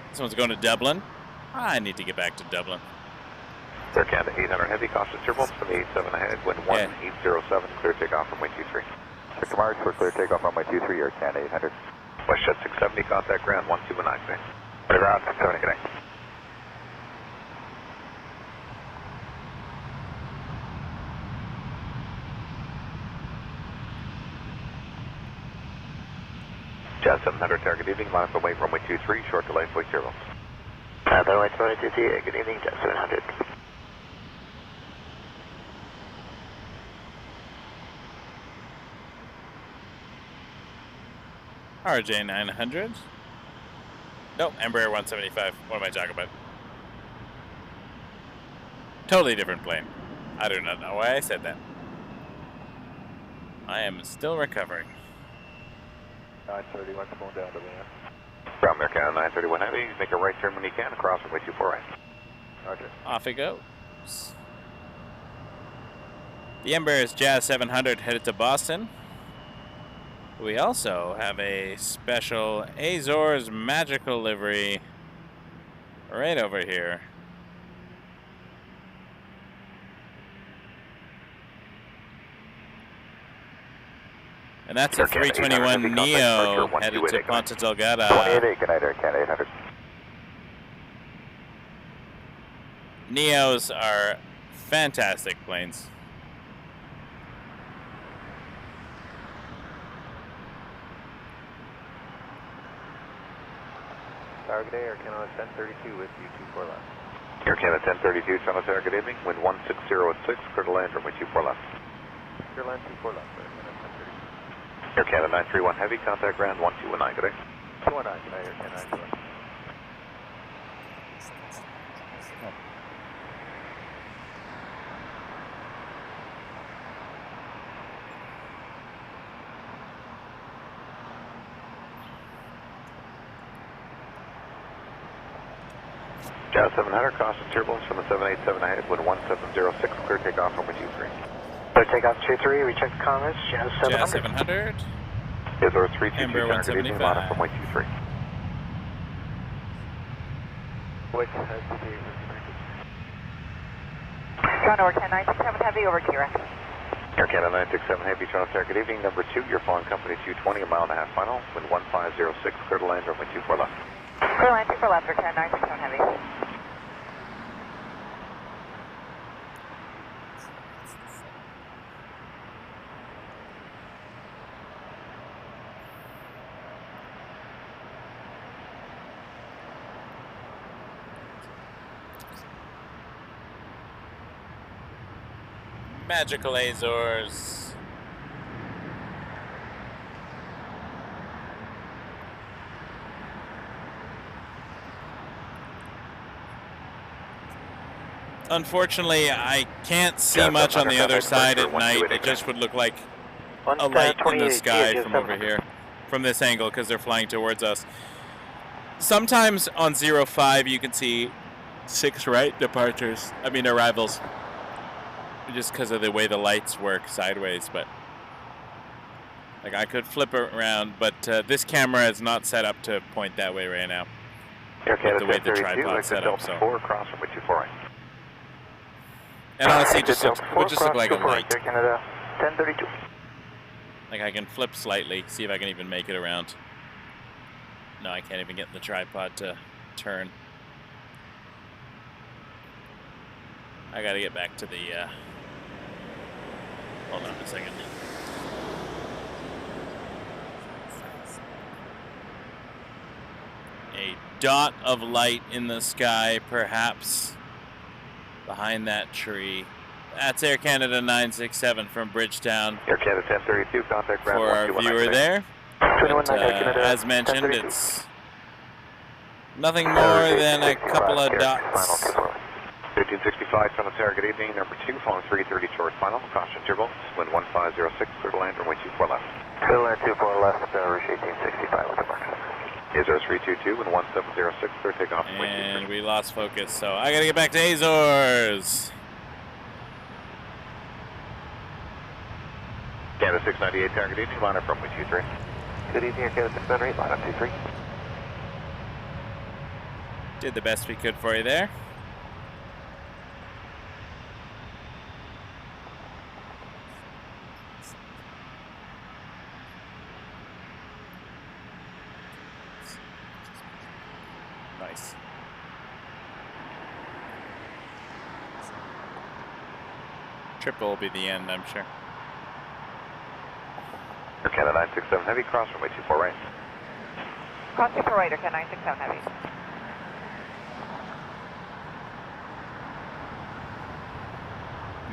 This one's going to Dublin. I need to get back to Dublin. Air Canada 800 Heavy, cautious turbulence from the 87 ahead, wind 1807, clear takeoff from way 23. Victor March for clear takeoff on my 23, Air Canada 800. WestJet 670, contact ground 1219, good day. Ground 670, good day. Jet 700, target evening, line up away runway 23, short delay, wake turbulence. Runway 23, good evening, Jet 700. RJ 900. Nope, Embraer 175. What am I talking about? Totally different plane. I do not know why I said that. I am still recovering. 931, come on down to land. Ground Air Canada 931 Heavy, make a right turn when you can, across runway 24 right. Roger. Off it goes. The Embraer is Jazz 700 headed to Boston. We also have a special Azores magical livery right over here. And that's a 321neo headed to Ponta Delgada. 188, good night, Air Canada 800. Neos are fantastic planes. Target A, Air Canada 1032 with you, 24 left. Air Canada 1032, Toronto Pearson, good evening. Wind 160 at 6, clear to land, runway 24 left. Clear land 24 left, Air Canada 1032. Air Canada 931 Heavy, contact ground 1219, good day. 219, good day, Air Canada 931. Jazz 700, crossing turbulence from the 787 ahead, wind 1706, clear takeoff from 23. Clear takeoff 23, we check the comments, Jazz 700. Jazz 700. Is our 322 Ember target evening, line up from 23. Which has to be Toronto, Air Canada 967 Heavy, over to you. Air Canada 967 Heavy, Toronto Pearson, good evening. Number 2, you're flying company 220, a mile and a half final, wind 1506, clear to land, runway 24 left. Clear land 24 left, Air Canada 967 Heavy. Magical Azores. Unfortunately, I can't see much on the other side at night. It just would look like a light in the sky from over here, from this angle, because they're flying towards us. Sometimes on 05 you can see 6 right departures, arrivals, just because of the way the lights work sideways. But like, I could flip it around, but this camera is not set up to point that way right now. Okay, the way the tripod's set up, so. 4, cross from 24 right. And honestly, it just would just look like a light. Canada 1032. Like, I can flip slightly, see if I can even make it around. No, I can't even get the tripod to turn. I gotta get back to the, hold on a second. A dot of light in the sky, perhaps, behind that tree. That's Air Canada 967 from Bridgetown. Air Canada 1032, contact ground. For our viewer there. But, as mentioned, it's nothing more than a couple of dots. 1565, Toronto Pearson, good evening. Number 2, following 330 short final. Caution turbulence, wind 1506, clear to land, runway 24 left. Clear land 24 left, Rouge 1865 with the mark. Is our 322 and 1706, clear takeoff. And we lost focus, so I gotta get back to Azores. Canada 698, target evening, line up from 23. Good evening, Canada 698, line up 23. Did the best we could for you there. Nice. Triple will be the end, I'm sure. Air Canada 967 Heavy, cross runway 24 right. Cross 24 right, Air Canada 967 Heavy.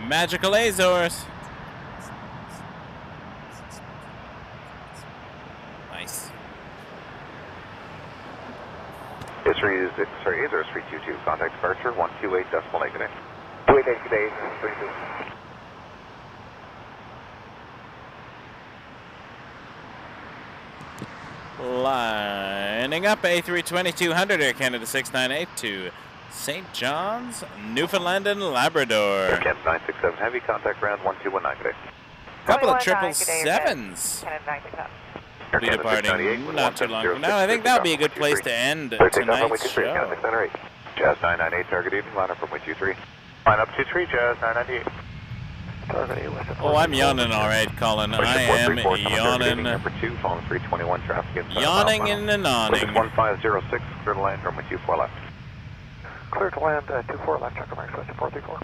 Magical Azores. Nice. Azores 322, contact departure 128 decimal negative. 288 today, 32. Lining up A320-200 Air Canada 698 to St. John's, Newfoundland and Labrador. Air Canada 967 Heavy, contact ground 1219 today. Couple of 777s. Be departing not too long from now. I think that would be a good place to end tonight's show. Jazz 998, target evening, line up from 23. Line up 23, Jazz 998. Oh, I'm yawning all right, Colin. I am yawning. Number 2, following 321 traffic. Yawning and awning. 1506, clear to land, runway 24 left. Clear to land 24 left, check mark, 434.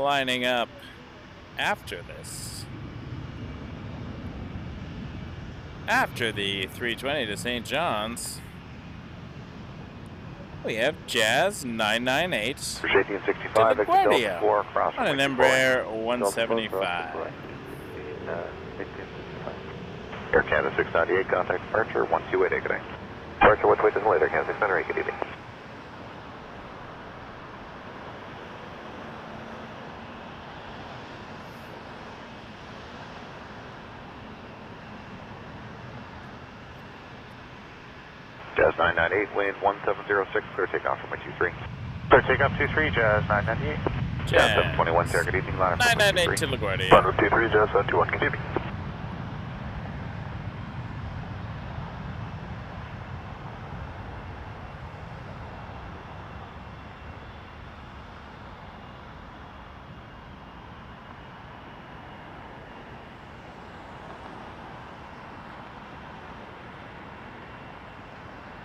lining up after this. After the 320 to St. John's, we have Jazz 998 to LaGuardia on an Embraer 175. Air Canada 698, contact departure 128, good day. Departure, what's waiting later, Kansas Center, good evening. Jazz 998, wind 1706, clear takeoff from 23. Clear takeoff 23, Jazz 998. Jazz 721, sir, good evening, line up 998 to LaGuardia. Line up 23, Jazz 721, good evening.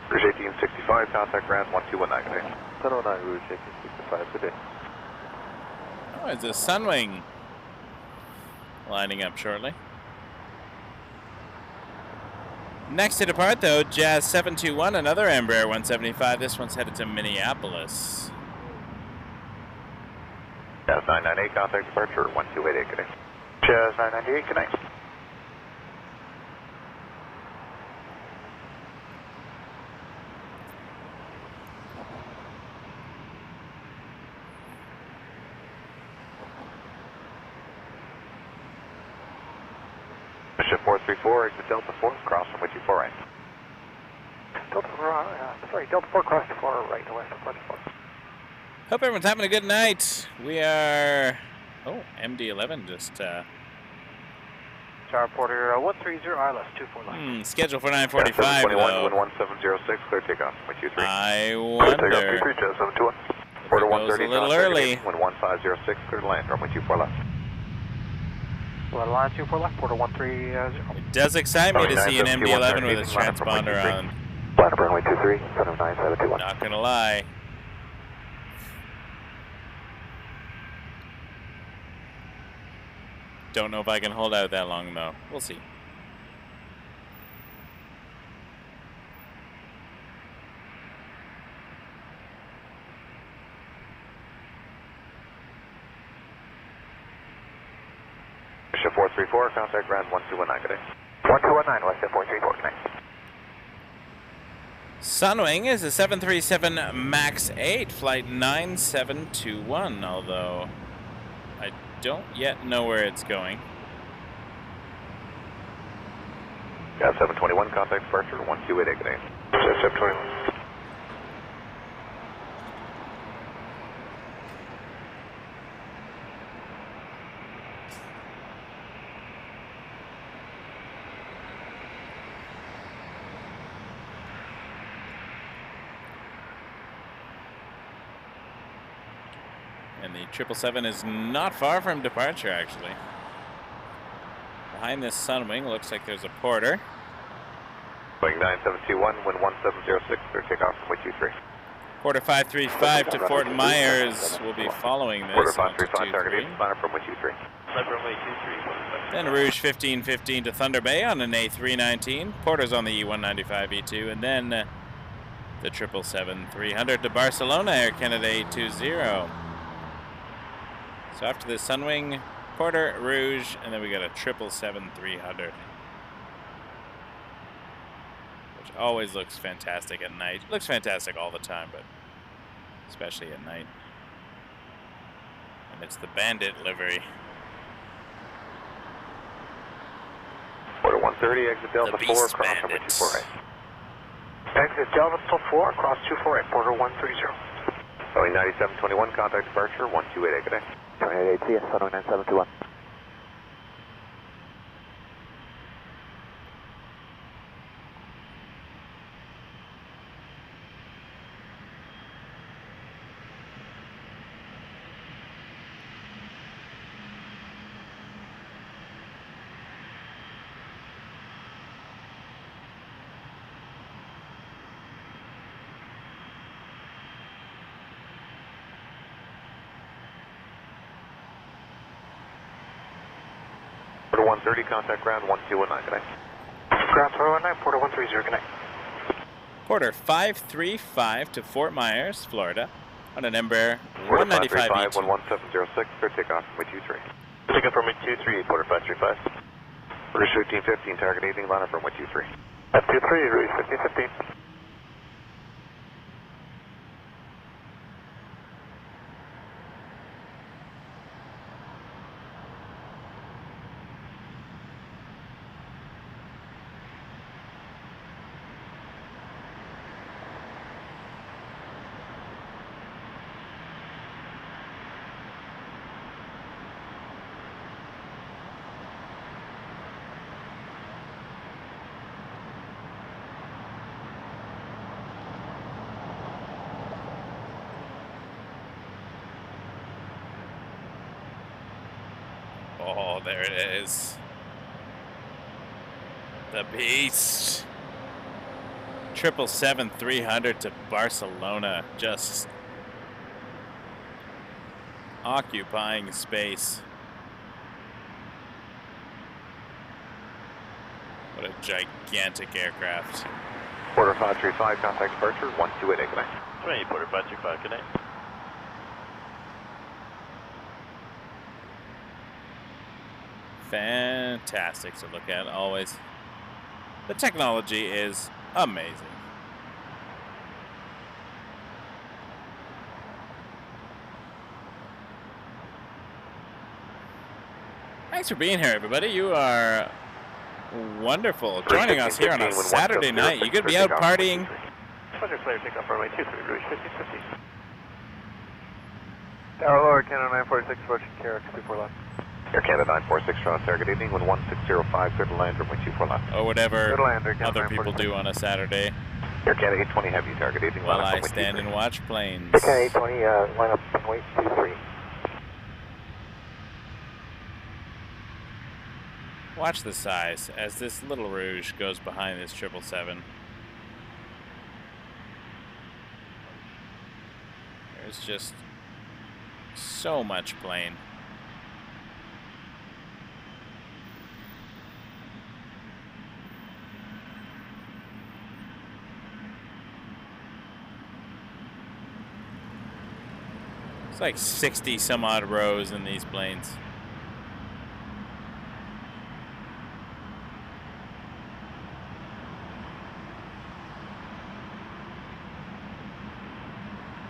Rouge 1865, contact ground 1219, good day. 1009, Rouge 1865, good day. Oh, it's a Sunwing lining up shortly. Next to depart, though, Jazz 721, another Embraer 175. This one's headed to Minneapolis. Jazz 998, contact departure 1288, good day. Jazz 998, good night. Mission 434, exit Delta 4, cross from 24 right. Delta 4 cross to 4 right, west of 24. Hope everyone's having a good night. We are... Oh, MD-11 just... Tower Porter 130, ILS 24 left. Scheduled for 9:45, though. 1706, clear takeoff, 23. I wonder... Takeoff 23, Jazz 721. Porter 130, a little early. 1506, clear to land, runway 24 left. Well, line 24 left, Porter 130. It does excite me to see an MD-11 with its transponder on. Line up runway 23, 79721. Not gonna lie. Don't know if I can hold out that long, though. We'll see. Mission 434, contact ground 1219, good day. 1219, west at 434, good night. Sunwing is a 737 MAX 8, flight 9721, although I don't yet know where it's going. Yeah, 721, contact departure 1288, good day. 721. And the 777 is not far from departure, actually. Behind this Sunwing, looks like there's a Porter. Boeing 9721, wind 1706, clear takeoff from 23. Porter 535 to Fort Myers will be following this. Porter 535, target 8, line up from 23. Runway 23. Then Rouge 1515 to Thunder Bay on an A319. Porter's on the E195 E2, and then the 777-300 to Barcelona, Air Canada A20. So after this Sunwing, Porter, Rouge, and then we got a 777-300. Which always looks fantastic at night. Looks fantastic all the time, but especially at night. And it's the Bandit livery. Porter 130, exit Delta 4, cross number 24 right. Exit Delta 4, cross 24 right, Porter 130. Boeing 9721, contact departure 1288, good day. 28 CS, Sunwing 9721. Porter 130, contact ground 1219, good night. Ground 1219, Porter 130, good night. Porter 535 to Fort Myers, Florida, on an Embraer Porter 195 535, 11706, clear takeoff from 23. Takeoff from 23, Porter 535. Rouge 1515, target 18, line up from 23. F23, Rouge 1515. Oh, there it is. The beast. 777-300 to Barcelona, just occupying space. What a gigantic aircraft. Porter 535, contact departure 128, good night. 20, Porter 535, good night. Fantastic to look at, always. The technology is amazing. Thanks for being here, everybody. You are wonderful. Joining us here on a Saturday night. You could be out partying. Pleasure, clear, takeoff runway 23, Rouge 1550. Tower lower, Canada 946, approaching KRX 24 left. Air Canada 946, Toronto, target evening, 11605, clear to land, runway 24 left. Or whatever other people do on a Saturday. Air Canada 820 heavy, target evening, while line up I runway stand 23. and watch planes. Air Canada 820, line up runway 23. Watch the size as this little Rouge goes behind this 777. There's just so much plane. It's like 60 some odd rows in these planes.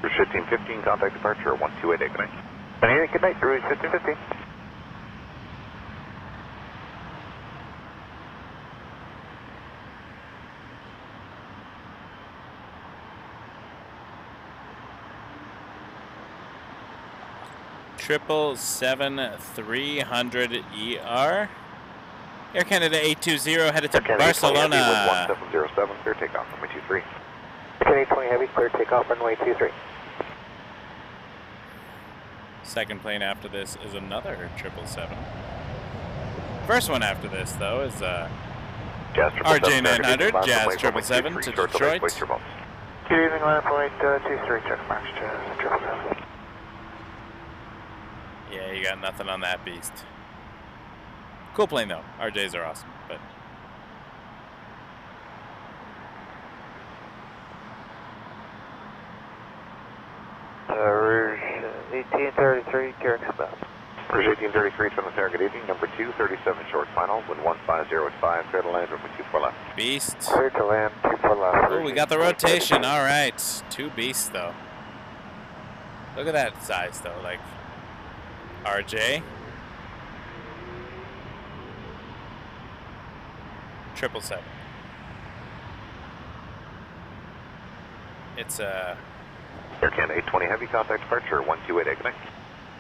Rouge 1515, contact departure 1288, good night. Good night, Rouge 1515. Triple 777-300ER. Air Canada 820 headed to Barcelona. 1707, clear takeoff runway 23. Air Canada 820 heavy, clear takeoff runway 23. Second plane after this is another 777. First one after this, though, is RJ900, Jazz 777 to Detroit. Good evening, line up runway 23, check marks, Jazz 777. Yeah, you got nothing on that beast. Cool plane, though. RJs are awesome, but... Rouge 1833, KRX bound. Rouge 1833, from the target evening, number 237 short final, wind 150 clear to land, runway 24 left. Beast. Clear to land, 24 left. Oh, we got the rotation, alright. Two beasts, though. Look at that size, though, like... RJ. 777. It's Air Canada 820 heavy, contact departure 1288, good night.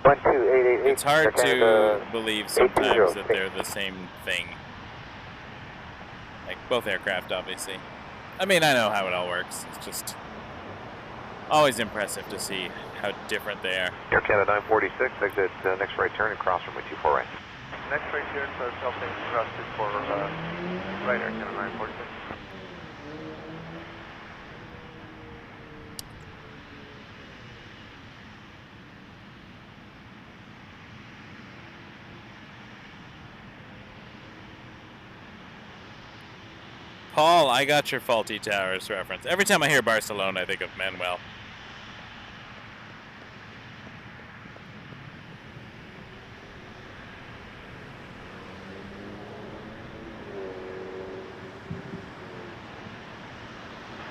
12888. It's hard to believe sometimes that they're the same thing. Like both aircraft, obviously. I mean, I know how it all works. It's just always impressive to see how different they are. Air Canada 946, exit next right turn and cross runway 24 right. Next right turn, so something cross 24 right, Air Canada 946. Paul, I got your faulty towers reference. Every time I hear Barcelona, I think of Manuel.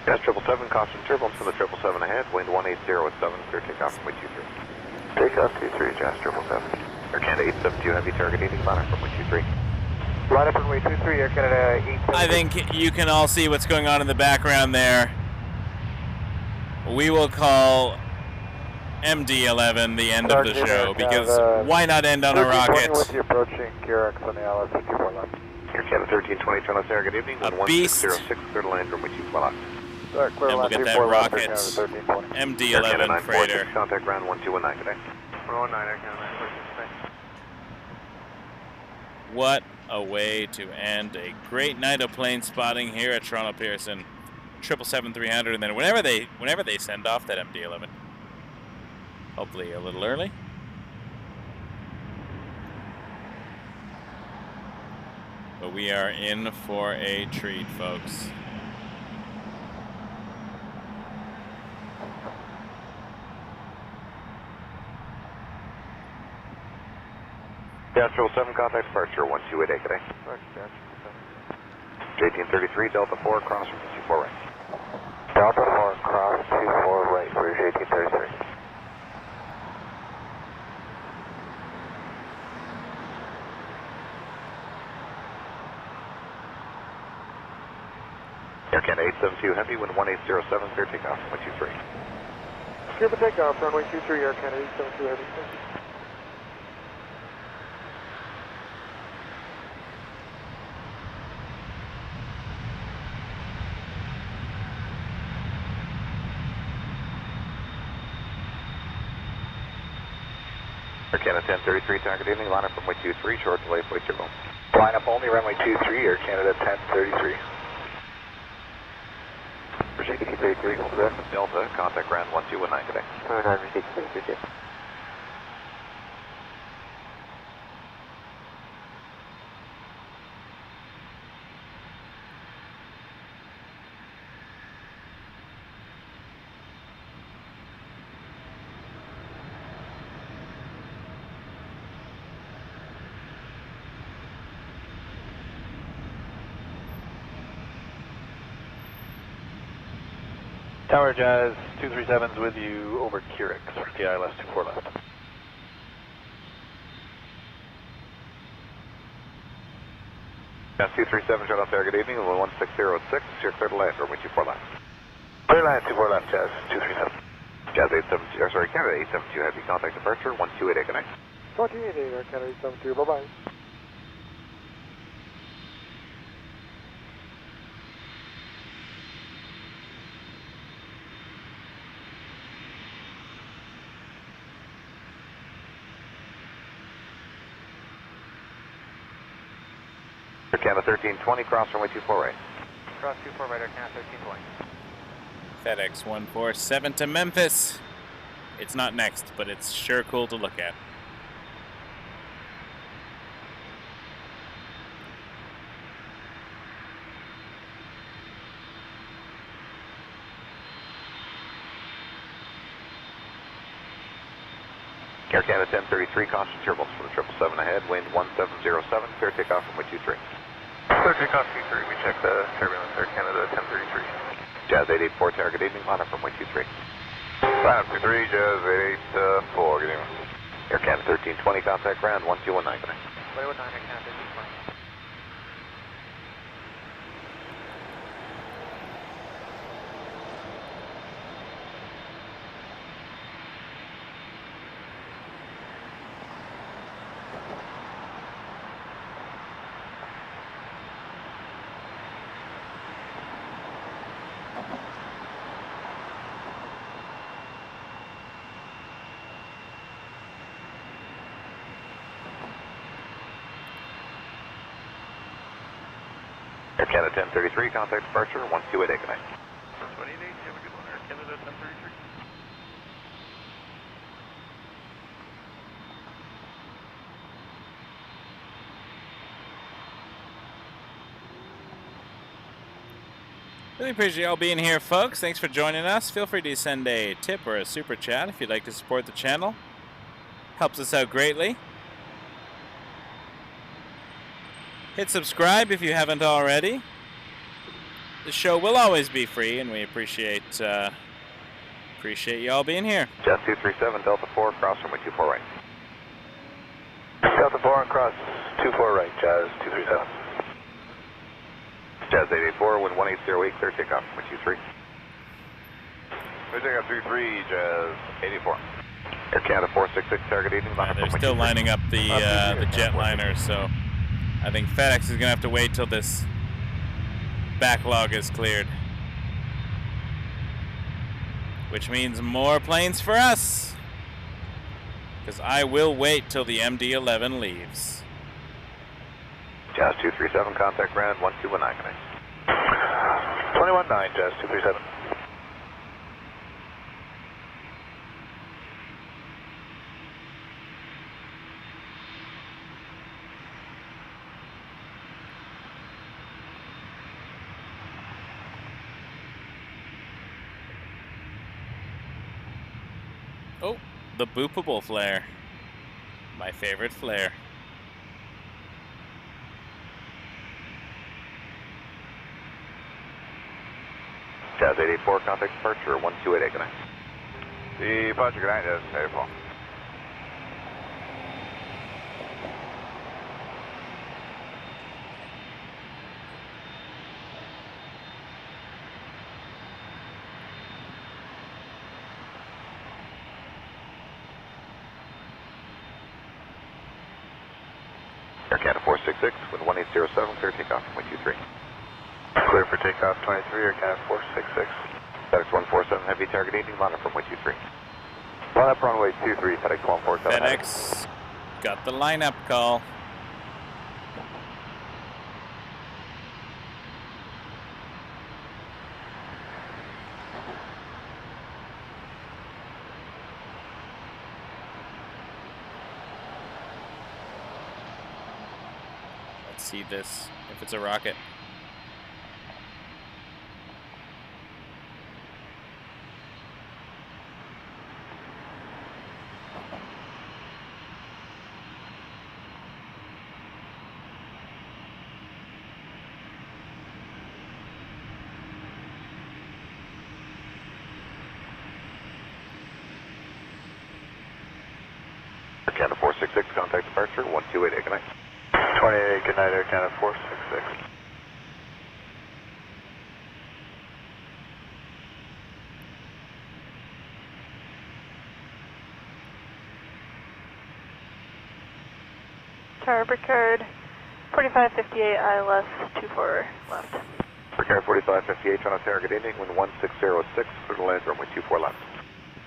Yes, 777, caution turbulence for the 777 ahead, wind 180 at 7, clear takeoff from 23. Takeoff 23, Jazz 777. Air Canada 872, heavy target 80, line up from 23. Line up runway 23, Air Canada 872. I think you can all see what's going on in the background there. We will call MD-11 the end of the show, because why not end on a rocket? With you approaching QRX on the ILS 24 left. Air Canada 1320, turn left there, good evening, A beast. 1606, clear to land runway 24 left. Clear And we'll get that rocket, MD-11 freighter. Contact ground 1219 today. 119, Air Canada 946. What a way to end a great night of plane spotting here at Toronto Pearson. 777-300, and then whenever they send off that MD-11, hopefully a little early. But we are in for a treat, folks. Yeah, 777, contact departure 1288 today. J1833, Delta 4, cross from 24 right. Delta 4, cross 24 right for your J1833. Air Canada 872, heavy, wind 1807, clear takeoff from 23. Clear for takeoff, runway 23, Air Canada 872 heavy. Thank you. Air Canada 1033, target evening, line up from 23, short delay, flight turbo. Line up only, runway 23, Air Canada 1033. J1833, Delta, contact ground 1219 today. 9, Tower Jazz 237's with you over Curix for the ILS 24 left. Jazz 237, shut off there, good evening, 160 at 6, you're clear to land, runway 24 left. Clear line 24 left, Jazz 237. Jazz 872, or sorry, Canada 872, heavy, contact departure 1288, good night. 1488, Air Canada 872, bye-bye. Air Canada 1320, cross runway 24 right. Cross 24 right, Air Canada 1320. FedEx 147 to Memphis. It's not next, but it's sure cool to look at. Air Canada 1033, caution turbulence for the 777 ahead, wind 1707, clear takeoff from 23. Clear takeoff 23, we check the turbulence, Air Canada 1033. Jazz 884, target evening, line up from 23. Line up 23, Jazz 884, good evening. Air Canada 1320, contact ground 1219, good night. 1219, Air Canada 1320. Air Canada 1033, contact departure 1288, good night. 128, have a good one, Air Canada 1033. Really appreciate y'all being here, folks. Thanks for joining us. Feel free to send a tip or a super chat if you'd like to support the channel. Helps us out greatly. Hit subscribe if you haven't already. The show will always be free, and we appreciate y'all being here. Jazz 237, Delta 4, cross runway 24 right. Delta 4 and cross 24 right, Jazz 237. Jazz 884, wind 1808, clear takeoff, runway 23. Clear takeoff 23, Jazz 84. Air Canada 466, target 18, line up They're runway still 23. lining up the jetliner, so I think FedEx is going to have to wait till this backlog is cleared. Which means more planes for us. Because I will wait till the MD-11 leaves. Jazz 237, contact ground 1219, good night. 219, Jazz 237. Oh, the boopable flare. My favorite flare. Jazz 884, contact departure 1288, good night. Departure, good night, Jazz 884. Air Canada 466, wind 1807, clear takeoff, runway 23. Clear for takeoff 23, Air Canada 466. FedEx 147, heavy target 18, line up runway 23. Line up runway 23, FedEx 147. FedEx got the lineup call. Let's see this, if it's a rocket. Air Canada 466, contact departure 1288, good night. 28, good night, Air Canada 466. Tower Bricard 4558 ILS 24 left. Bricard 4558, Toronto target ending, wind 1606, clear to land runway 24 left.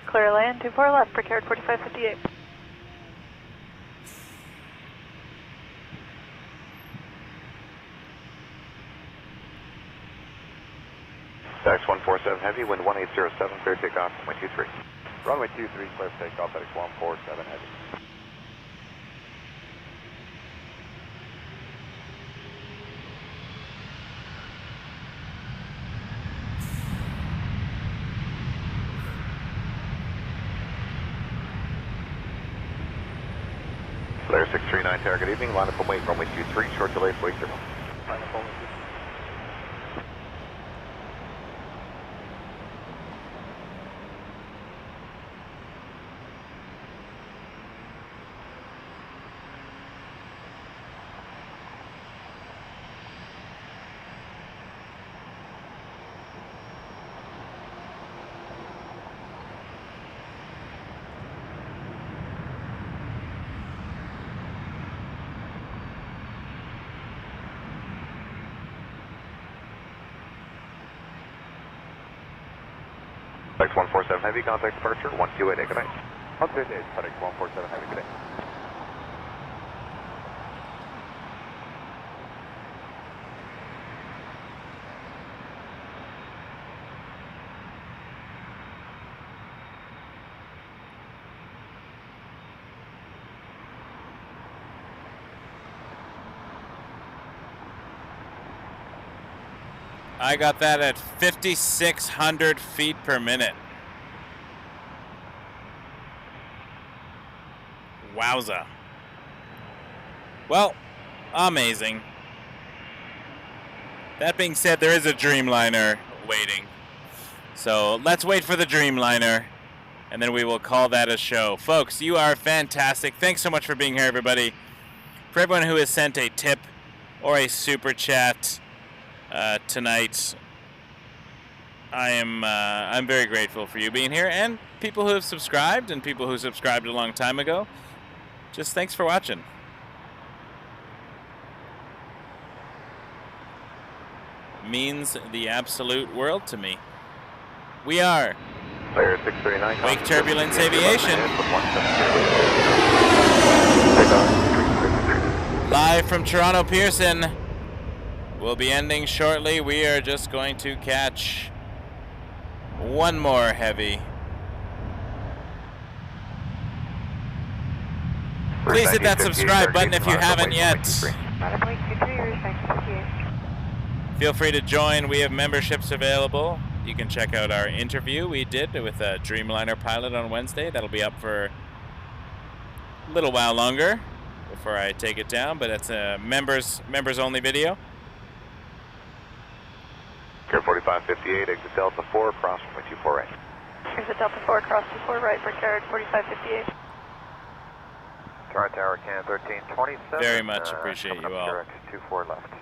Clear land 24 left, Bricard 4558. FedEx 147 heavy, wind 1807, clear takeoff, runway 23. Runway 23, clear for takeoff, FedEx 147 heavy. Flare 639, target evening, line up and wait, runway 23, short delay, wait 0. Line up only. FedEx 147 heavy, contact departure 1288, good night. 138, FedEx 147 heavy, good day. I got that at 5,600 feet per minute. Wowza. Well, amazing. That being said, there is a Dreamliner waiting. So let's wait for the Dreamliner, and then we will call that a show. Folks, you are fantastic. Thanks so much for being here, everybody. For everyone who has sent a tip or a super chat tonight, I'm very grateful for you being here, and people who have subscribed and people who subscribed a long time ago. Just thanks for watching. Means the absolute world to me. We are Player 639. Wake Turbulence Aviation. Live from Toronto Pearson. We'll be ending shortly. We are just going to catch one more heavy. Please hit that subscribe button if you haven't yet. Feel free to join. We have memberships available. You can check out our interview we did with a Dreamliner pilot on Wednesday. That'll be up for a little while longer before I take it down, but it's a members only video. Air 4558, exit Delta 4, cross runway 24 right. Exit Delta 4, cross 24 right, Brickyard 4558. Toronto Tower, Canada 1327. Very much appreciate you all. 24 left.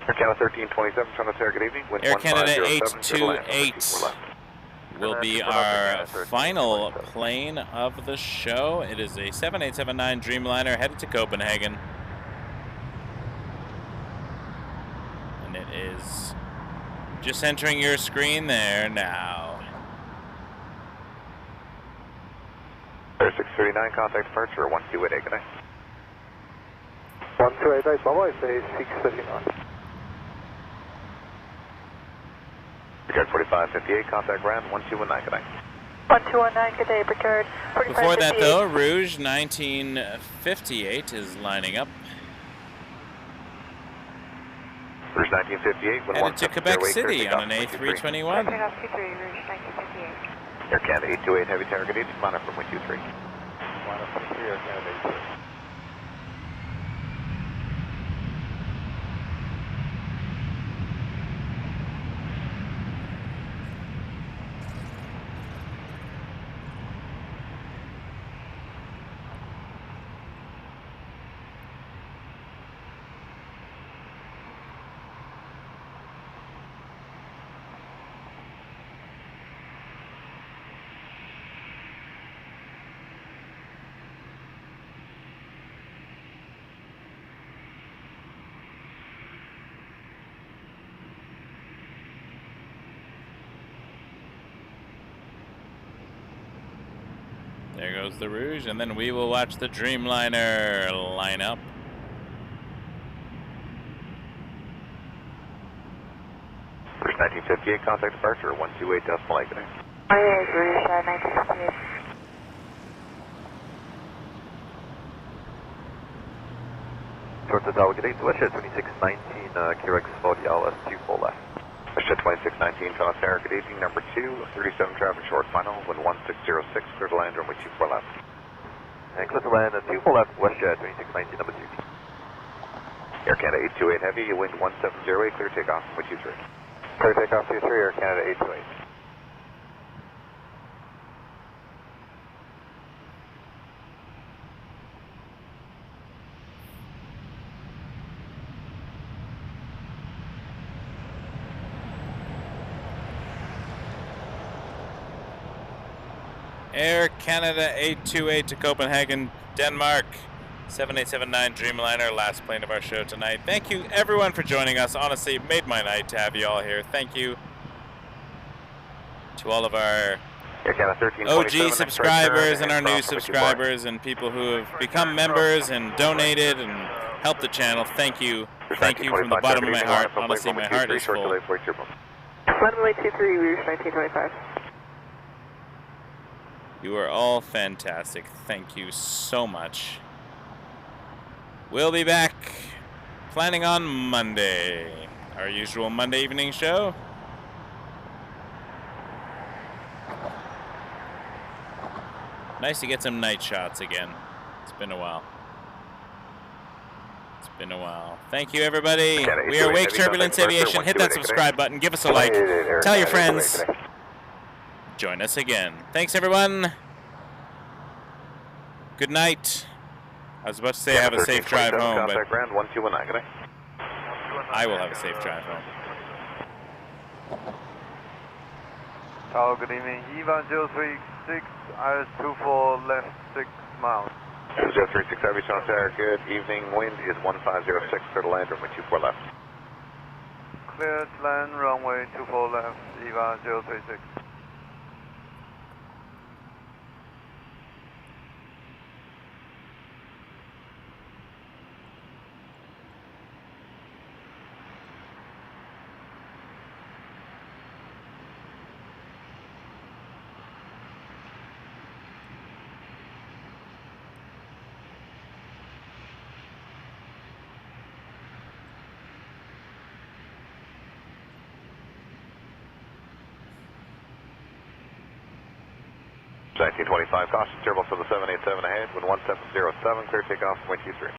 Air Canada 1327, Toronto Tower, good evening. Wind Air Canada 1507, 828 will be our final plane of the show. It is a 7879 Dreamliner headed to Copenhagen. And it is just entering your screen there now. Air 639, contact departure 1288, good night. 1288, bye-bye, say 639. Brickyard 4558, contact ground 1219, good night. 1219, good day, Brickyard 4558. Before that though, Rouge 1958 is lining up. Rouge 1958, headed to Quebec City on an A321. Air Canada 828, heavy tower, good evening, line up from 123. Line up from 3, Air Canada 828. There goes the Rouge, and then we will watch the Dreamliner line up. Rouge 1958, contact departure 128 decimal 8, good night. Rouge 1958. Toronto Tower, good day, WestJet 2619, QX Saudia, LS24 left. WestJet 2619, Toronto Tower, good evening, number 2, 37 traffic short final, wind 1606, clear to land, runway 24 left. And clear to land, 24 left, WestJet 2619, number 2. Air Canada 828 heavy, wind 1708, clear takeoff, runway 23. Clear takeoff 23, Air Canada 828. Air Canada 828 to Copenhagen, Denmark. 7879 Dreamliner, last plane of our show tonight. Thank you everyone for joining us. Honestly, it made my night to have you all here. Thank you to all of our OG subscribers and our new subscribers and people who have become members and donated and helped the channel. Thank you. Thank you from the bottom of my heart. Honestly, my heart is full. Runway 23, Rouge 1925. You are all fantastic. Thank you so much. We'll be back planning on Monday. Our usual Monday evening show. Nice to get some night shots again. It's been a while. It's been a while. Thank you, everybody. We are Wake Turbulence Aviation. Hit that subscribe button. Give us a like. Tell your friends. Join us again. Thanks, everyone. Good night. I was about to say have a safe drive home, but I will have a safe drive home. Tower, good evening. E1036, IS24 left 6 miles. 036 Aviation Tower, good evening. Wind is 1506, clear to land, runway 24 left. Clear to land, runway 24 left, EVA 036. Nineteen 25, caution, turbo for the 787 ahead, wind 1707, clear takeoff, wind 23.